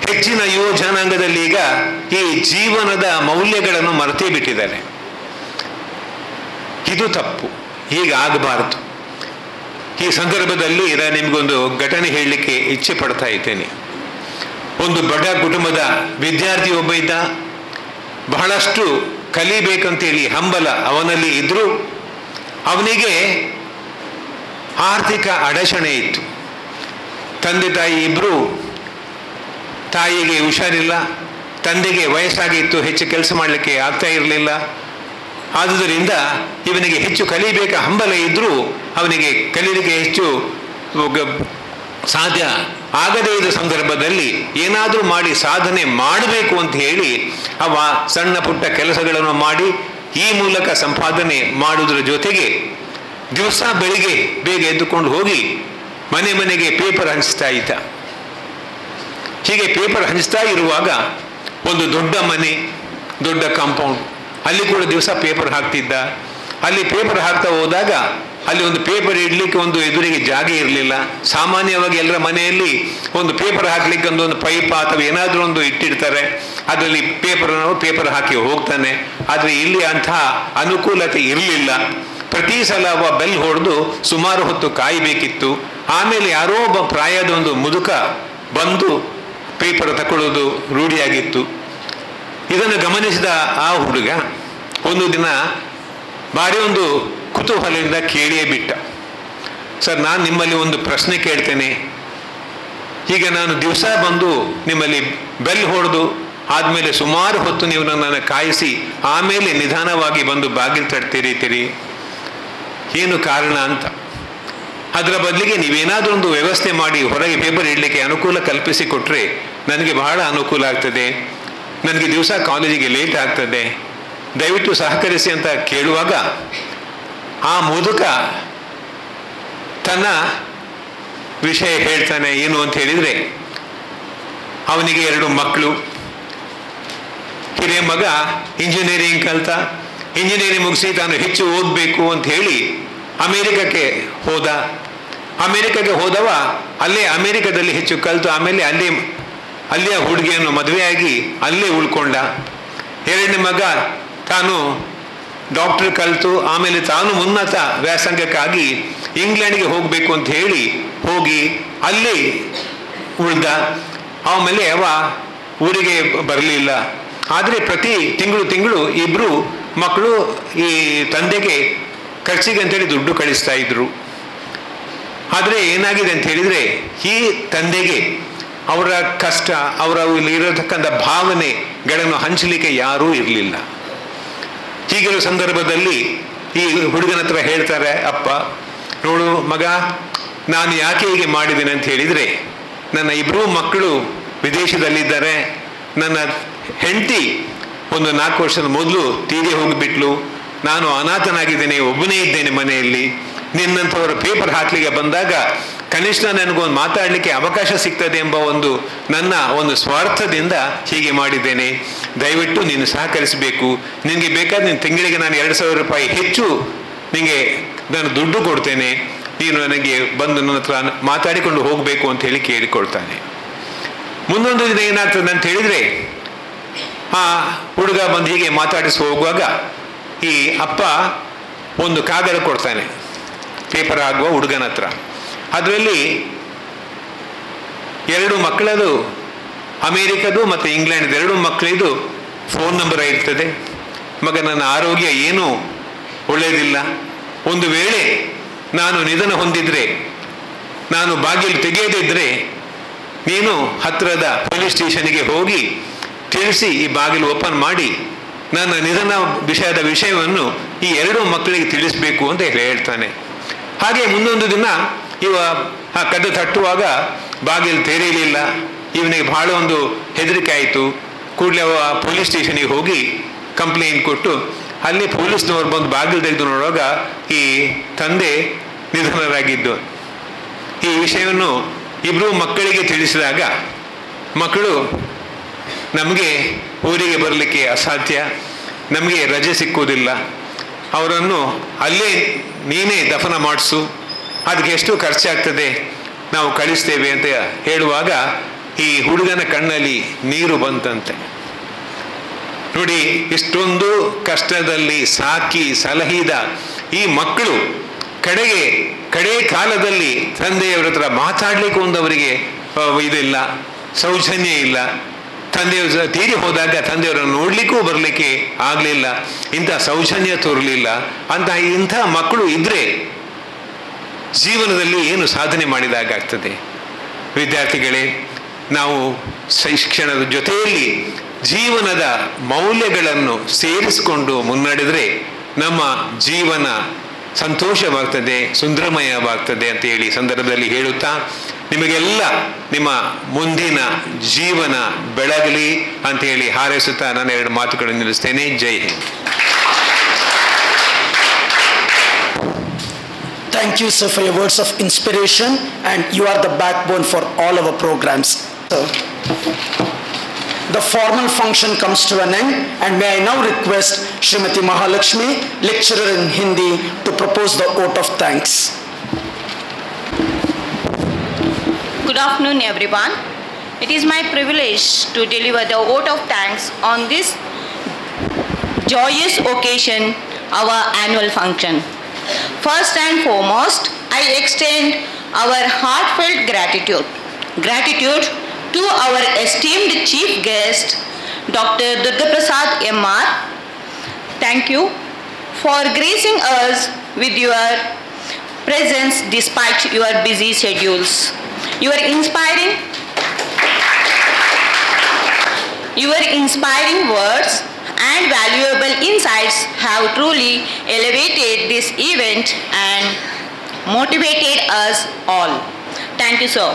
ಹೆಚ್ಚಿನ ಯುವ ಜನಾಂಗದಲ್ಲಿ ಈಗ ಈ ಜೀವನದ ಮೌಲ್ಯಗಳನ್ನು ಮರೆತೇ ಬಿಟ್ಟಿದ್ದಾರೆ. ಇದು ತಪ್ಪು, ಹೀಗಾಗಬಾರದು. ಈ ಸಂದರ್ಭದಲ್ಲಿ ನಾನು ನಿಮಗೊಂದು ಘಟನೆ ಹೇಳಲಿಕ್ಕೆ ಇಚ್ಛೆ ಪಡ್ತಾ ಇದ್ದೇನೆ. ಒಂದು ಬಡ ಕುಟುಂಬದ ವಿದ್ಯಾರ್ಥಿ ಒಬ್ಬ ಇದ್ದ. ಬಹಳಷ್ಟು ಕಲಿಬೇಕಂತೇಳಿ ಹಂಬಲ ಅವನಲ್ಲಿ ಇದ್ದರೂ ಅವನಿಗೆ ಆರ್ಥಿಕ ಅಡಚಣೆ ಇತ್ತು. ತಂದೆ ತಾಯಿ ಇಬ್ಬರು, ತಾಯಿಗೆ ಹುಷಾರಿಲ್ಲ, ತಂದೆಗೆ ವಯಸ್ಸಾಗಿತ್ತು, ಹೆಚ್ಚು ಕೆಲಸ ಮಾಡಲಿಕ್ಕೆ ಆಗ್ತಾ ಇರಲಿಲ್ಲ. ಆದುದರಿಂದ ಇವನಿಗೆ ಹೆಚ್ಚು ಕಲಿಬೇಕ ಹಂಬಲ ಇದ್ದರೂ ಅವನಿಗೆ ಕಲೀಲಿಕ್ಕೆ ಹೆಚ್ಚು ಸಾಧ್ಯ ಆಗದೇ ಇದ್ದ ಸಂದರ್ಭದಲ್ಲಿ ಏನಾದರೂ ಮಾಡಿ ಸಾಧನೆ ಮಾಡಬೇಕು ಅಂತ ಹೇಳಿ ಅವ ಸಣ್ಣ ಪುಟ್ಟ ಕೆಲಸಗಳನ್ನು ಮಾಡಿ ಈ ಮೂಲಕ ಸಂಪಾದನೆ ಮಾಡುವುದರ ಜೊತೆಗೆ ದಿವಸ ಬೆಳಿಗ್ಗೆ ಬೇಗ ಎದ್ದುಕೊಂಡು ಹೋಗಿ ಮನೆ ಮನೆಗೆ ಪೇಪರ್ ಹಂಚ್ತಾ ಇದ್ದ. ಹೀಗೆ ಪೇಪರ್ ಹಂಚ್ತಾ ಇರುವಾಗ ಒಂದು ದೊಡ್ಡ ಮನೆ, ದೊಡ್ಡ ಕಾಂಪೌಂಡ್, ಅಲ್ಲಿ ಕೂಡ ದಿವಸ ಪೇಪರ್ ಹಾಕ್ತಿದ್ದ. ಅಲ್ಲಿ ಪೇಪರ್ ಹಾಕ್ತಾ ಹೋದಾಗ ಅಲ್ಲಿ ಒಂದು ಪೇಪರ್ ಇಡ್ಲಿಕ್ಕೆ ಒಂದು ಎದುರಿಗೆ ಜಾಗ ಇರಲಿಲ್ಲ. ಸಾಮಾನ್ಯವಾಗಿ ಎಲ್ಲರ ಮನೆಯಲ್ಲಿ ಒಂದು ಪೇಪರ್ ಹಾಕ್ಲಿಕ್ಕೆ ಒಂದು ಪೈಪ್ ಅಥವಾ ಏನಾದರೂ ಒಂದು ಇಟ್ಟಿರ್ತಾರೆ, ಅದರಲ್ಲಿ ಪೇಪರ್ ಹಾಕಿ ಹೋಗ್ತಾನೆ. ಆದರೆ ಇಲ್ಲಿ ಅಂತಹ ಅನುಕೂಲತೆ ಇರಲಿಲ್ಲ. ಪ್ರತಿ ಸಲ ಅವ ಬೆಲ್ ಹೊಡೆದು ಸುಮಾರು ಹೊತ್ತು ಕಾಯಬೇಕಿತ್ತು. ಆಮೇಲೆ ಯಾರೋ ಒಬ್ಬ ಪ್ರಾಯದ ಒಂದು ಮುದುಕ ಬಂದು ಪೇಪರ್ ತಗೊಳ್ಳೋದು ರೂಢಿಯಾಗಿತ್ತು. ಇದನ್ನು ಗಮನಿಸಿದ ಆ ಹುಡುಗ ಒಂದು ದಿನ ಭಾರಿ ಒಂದು ಕುತೂಹಲದಿಂದ ಕೇಳಿಯೇ ಬಿಟ್ಟ. ಸರ್, ನಾನು ನಿಮ್ಮಲ್ಲಿ ಒಂದು ಪ್ರಶ್ನೆ ಕೇಳ್ತೇನೆ. ಈಗ ನಾನು ದಿವಸ ಬಂದು ನಿಮ್ಮಲ್ಲಿ ಬೆಲ್ ಹೊಡೆದು ಆದಮೇಲೆ ಸುಮಾರು ಹೊತ್ತು ನೀವು ನನ್ನನ್ನು ಕಾಯಿಸಿ ಆಮೇಲೆ ನಿಧಾನವಾಗಿ ಬಂದು ಬಾಗಿಲು ತಡ್ತಿರೀತೀರಿ, ಏನು ಕಾರಣ ಅಂತ. ಅದರ ಬದಲಿಗೆ ನೀವೇನಾದರೂ ಒಂದು ವ್ಯವಸ್ಥೆ ಮಾಡಿ ಹೊರಗೆ ಪೇಪರ್ ಇಡಲಿಕ್ಕೆ ಅನುಕೂಲ ಕಲ್ಪಿಸಿಕೊಟ್ರೆ ನನಗೆ ಬಹಳ ಅನುಕೂಲ ಆಗ್ತದೆ. ನನಗೆ ದಿವಸ ಕಾಲೇಜಿಗೆ ಲೇಟ್ ಆಗ್ತದೆ, ದಯವಿಟ್ಟು ಸಹಕರಿಸಿ ಅಂತ ಕೇಳುವಾಗ ಆ ಮುದುಕ ತನ್ನ ವಿಷಯ ಹೇಳ್ತಾನೆ. ಏನು ಅಂತ ಹೇಳಿದರೆ, ಅವನಿಗೆ 2 ಮಕ್ಕಳು. ಹಿರಿಯ ಮಗ ಇಂಜಿನಿಯರಿಂಗ್ ಕಲಿತ. ಇಂಜಿನಿಯರಿಂಗ್ ಮುಗಿಸಿ ತಾನು ಹೆಚ್ಚು ಓದಬೇಕು ಅಂತ ಹೇಳಿ ಅಮೇರಿಕಕ್ಕೆ ಹೋದ. ಅಮೇರಿಕಕ್ಕೆ ಹೋದವ ಅಲ್ಲೇ ಅಮೇರಿಕದಲ್ಲಿ ಹೆಚ್ಚು ಕಲಿತು ಆಮೇಲೆ ಅಲ್ಲಿಯ ಹುಡುಗಿಯನ್ನು ಮದುವೆಯಾಗಿ ಅಲ್ಲೇ ಉಳ್ಕೊಂಡ. 2ನೇ ಮಗ ತಾನು ಡಾಕ್ಟರ್ ಕಲಿತು ಆಮೇಲೆ ತಾನು ಉನ್ನತ ವ್ಯಾಸಂಗಕ್ಕಾಗಿ ಇಂಗ್ಲೆಂಡ್ಗೆ ಹೋಗಬೇಕು ಅಂತ ಹೇಳಿ ಹೋಗಿ ಅಲ್ಲಿ ಉಳ್ದ. ಆಮೇಲೆ ಅವ ಊರಿಗೆ ಬರಲಿಲ್ಲ. ಆದರೆ ಪ್ರತಿ ತಿಂಗಳು ಇಬ್ಬರು ಮಕ್ಕಳು ಈ ತಂದೆಗೆ ಖರ್ಚಿಗೆ ಅಂತೇಳಿ ದುಡ್ಡು ಕಳಿಸ್ತಾ ಇದ್ರು. ಆದರೆ ಏನಾಗಿದೆ ಅಂತ ಹೇಳಿದರೆ, ಈ ತಂದೆಗೆ ಅವರ ಕಷ್ಟ, ಅವರ ಇರತಕ್ಕಂಥ ಭಾವನೆಗಳನ್ನು ಹಂಚಲಿಕ್ಕೆ ಯಾರೂ ಇರಲಿಲ್ಲ. ಹೀಗಿರೋ ಸಂದರ್ಭದಲ್ಲಿ ಈ ಹುಡುಗನ ಹತ್ರ ಹೇಳ್ತಾರೆ, ಅಪ್ಪ ನೋಡು ಮಗ, ನಾನು ಯಾಕೆ ಹೀಗೆ ಮಾಡಿದ್ದೇನೆ ಅಂತ ಹೇಳಿದರೆ, ನನ್ನ 2 ಮಕ್ಕಳು ವಿದೇಶದಲ್ಲಿದ್ದಾರೆ. ನನ್ನ ಹೆಂಡತಿ ಒಂದು 4 ವರ್ಷದ ಮೊದಲು ತೀರಿ ಹೋಗಿಬಿಟ್ಲು. ನಾನು ಅನಾಥನಾಗಿದ್ದೇನೆ, ಒಬ್ಬನೇ ಇದ್ದೇನೆ ಮನೆಯಲ್ಲಿ. ನಿನ್ನಂಥವರು ಪೇಪರ್ ಹಾಕ್ಲಿಕ್ಕೆ ಬಂದಾಗ ಕನಿಷ್ಠ ನನಗೊಂದು ಮಾತಾಡಲಿಕ್ಕೆ ಅವಕಾಶ ಸಿಗ್ತದೆ ಎಂಬ ನನ್ನ ಒಂದು ಸ್ವಾರ್ಥದಿಂದ ಹೀಗೆ ಮಾಡಿದ್ದೇನೆ. ದಯವಿಟ್ಟು ನೀನು ಸಹಕರಿಸಬೇಕು. ನಿನಗೆ ಬೇಕಾದ ನೀನು ತಿಂಗಳಿಗೆ ನಾನು 2,000 ರೂಪಾಯಿ ಹೆಚ್ಚು ನಿನಗೆ ನಾನು ದುಡ್ಡು ಕೊಡ್ತೇನೆ. ನೀನು ನನಗೆ ಬಂದು ನನ್ನ ಹತ್ರ ಮಾತಾಡಿಕೊಂಡು ಹೋಗಬೇಕು ಅಂತ ಹೇಳಿ ಕೇಳಿಕೊಳ್ತಾನೆ. ಮುಂದೊಂದು ದಿನ ಏನಾಗ್ತದೆ ಅಂತ ಹೇಳಿದರೆ, ಆ ಹುಡುಗ ಬಂದು ಹೀಗೆ ಮಾತಾಡಿಸಿ ಹೋಗುವಾಗ ಈ ಅಪ್ಪ ಒಂದು ಕಾಗದ ಕೊಡ್ತಾನೆ ಪೇಪರ್ ಆಗುವ ಹುಡುಗನ ಹತ್ರ. ಅದರಲ್ಲಿ 2 ಮಕ್ಕಳದು, ಅಮೇರಿಕದು ಮತ್ತು ಇಂಗ್ಲೆಂಡ್ 2 ಮಕ್ಕಳಿದು ಫೋನ್ ನಂಬರ್ ಇರ್ತದೆ. ಮಗ, ನನ್ನ ಆರೋಗ್ಯ ಏನೂ ಒಳ್ಳೆಯದಿಲ್ಲ. ಒಂದು ವೇಳೆ ನಾನು ನಿಧನ ಹೊಂದಿದ್ರೆ, ನಾನು ಬಾಗಿಲು ತೆಗೆಯದಿದ್ದರೆ ನೀನು ಹತ್ತಿರದ ಪೊಲೀಸ್ ಸ್ಟೇಷನ್ಗೆ ಹೋಗಿ ತಿಳಿಸಿ ಈ ಬಾಗಿಲು ಓಪನ್ ಮಾಡಿ ನನ್ನ ನಿಧನ ವಿಷಯವನ್ನು ಈ 2 ಮಕ್ಕಳಿಗೆ ತಿಳಿಸಬೇಕು ಅಂತ ಹೇಳ್ತಾನೆ. ಹಾಗೆ ಮುಂದೊಂದು ದಿನ ಇವ ಆ ಕದ್ದು ತಟ್ಟುವಾಗ ಬಾಗಿಲು ತೆರೆಯಲಿಲ್ಲ. ಇವನಿಗೆ ಬಹಳ ಒಂದು ಹೆದರಿಕೆ ಆಯಿತು. ಕೂಡಲೇ ಅವ ಪೊಲೀಸ್ ಸ್ಟೇಷನಿಗೆ ಹೋಗಿ ಕಂಪ್ಲೇಂಟ್ ಕೊಟ್ಟು ಅಲ್ಲಿ ಪೊಲೀಸ್ನವ್ರು ಬಂದು ಬಾಗಿಲು ತೆಗೆದು ನೋಡುವಾಗ ಈ ತಂದೆ ನಿಧನರಾಗಿದ್ದು. ಈ ವಿಷಯವನ್ನು 2 ಮಕ್ಕಳಿಗೆ ತಿಳಿಸಿದಾಗ ಮಕ್ಕಳು, ನಮಗೆ ಊರಿಗೆ ಬರಲಿಕ್ಕೆ ಅಸಾಧ್ಯ, ನಮಗೆ ರಜೆ ಸಿಕ್ಕುವುದಿಲ್ಲ, ಅವರನ್ನು ಅಲ್ಲೇ ನೀನೇ ದಫನ ಮಾಡಿಸು, ಅದಕ್ಕೆ ಎಷ್ಟು ಖರ್ಚಾಗ್ತದೆ, ನಾವು ಕಳಿಸ್ತೇವೆ ಅಂತ ಹೇಳುವಾಗ ಈ ಹುಡುಗನ ಕಣ್ಣಲ್ಲಿ ನೀರು ಬಂತಂತೆ. ನೋಡಿ, ಇಷ್ಟೊಂದು ಕಷ್ಟದಲ್ಲಿ ಸಾಕಿ ಸಲಹಿದ ಈ ಮಕ್ಕಳು ಕಡೆಗೆ ಕಡೆ ಕಾಲದಲ್ಲಿ ತಂದೆಯವರ ಹತ್ರ ಮಾತಾಡ್ಲಿಕ್ಕೆ ಒಂದವರಿಗೆ ಇದಿಲ್ಲ, ಸೌಜನ್ಯ ಇಲ್ಲ. ತಂದೆಯವರು ತೀರಿ ಹೋದಾಗ ತಂದೆಯವರನ್ನು ನೋಡ್ಲಿಕ್ಕೂ ಬರಲಿಕ್ಕೆ ಆಗಲಿಲ್ಲ, ಇಂಥ ಸೌಜನ್ಯ ತೋರಲಿಲ್ಲ ಅಂತ ಇಂಥ ಮಕ್ಕಳು ಇದ್ರೆ ಜೀವನದಲ್ಲಿ ಏನು ಸಾಧನೆ ಮಾಡಿದಾಗ್ತದೆ? ವಿದ್ಯಾರ್ಥಿಗಳೇ, ನಾವು ಶಿಕ್ಷಣದ ಜೊತೆಯಲ್ಲಿ ಜೀವನದ ಮೌಲ್ಯಗಳನ್ನು ಸೇರಿಸಿಕೊಂಡು ಮುನ್ನಡೆದರೆ ನಮ್ಮ ಜೀವನ ಸಂತೋಷವಾಗ್ತದೆ, ಸುಂದರಮಯವಾಗ್ತದೆ ಅಂತ ಹೇಳಿ ಸಂದರ್ಭದಲ್ಲಿ ಹೇಳುತ್ತಾ ನಿಮಗೆಲ್ಲ ನಿಮ್ಮ ಮುಂದಿನ ಜೀವನ ಬೆಳಗಲಿ ಅಂತ ಹೇಳಿ ಹಾರೈಸುತ್ತಾ ನಾನು 2 ಮಾತುಗಳನ್ನು ನಿಲ್ಲಿಸ್ತೇನೆ. ಜೈ Hind. Thank you, sir, for your words of inspiration, and you are the backbone for all our programs. So, the formal function comes to an end, and may I now request Srimati Mahalakshmi, lecturer in Hindi, to propose the vote of thanks. Good afternoon, everyone. It is my privilege to deliver the vote of thanks on this joyous occasion, our annual function. First and foremost, I extend our heartfelt gratitude to our esteemed chief guest, Dr. Durga Prasad M.R. Thank you for gracing us with your presence despite your busy schedules. Your inspiring words and valuable insights have truly elevated this event and motivated us all. Thank you, sir.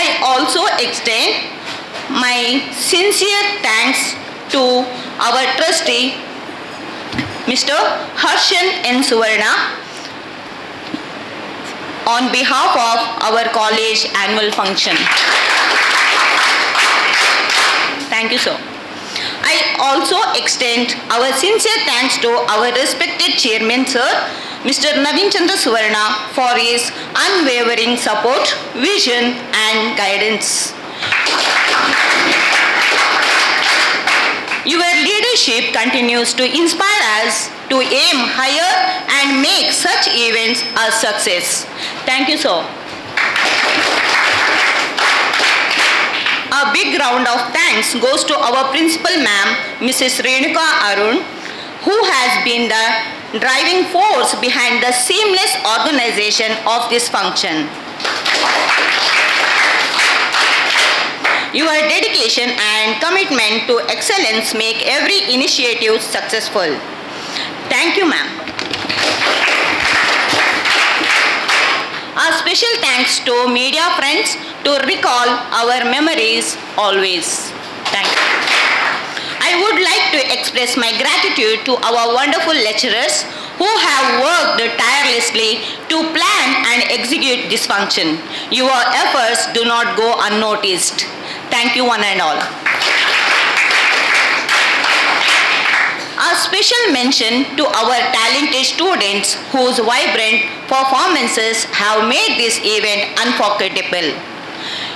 I also extend my sincere thanks to our trustee, Mr. Harshan N. Suvarna, on behalf of our college annual function. Thank you, sir. I also extend our sincere thanks to our respected chairman, sir, Mr. Naveen Chandra Suvarna, for his unwavering support, vision and guidance. Your leadership continues to inspire us to aim higher and make such events a success. Thank you, sir. A big round of thanks goes to our principal ma'am, Mrs. Renuka Arun, who has been the driving force behind the seamless organization of this function. Your dedication and commitment to excellence make every initiative successful. Thank you, ma'am. A special thanks to media friends to recall our memories always. Thank you. I would like to express my gratitude to our wonderful lecturers who have worked tirelessly to plan and execute this function. Your efforts do not go unnoticed. Thank you, one and all. A special mention to our talented students whose vibrant performances have made this event unforgettable.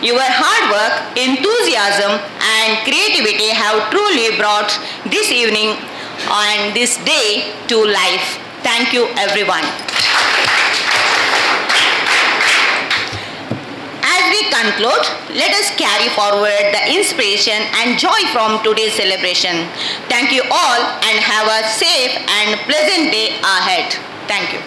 Your hard work, enthusiasm and creativity have truly brought this evening and this day to life. Thank you, everyone. As we conclude, let us carry forward the inspiration and joy from today's celebration. Thank you all and have a safe and pleasant day ahead. Thank you.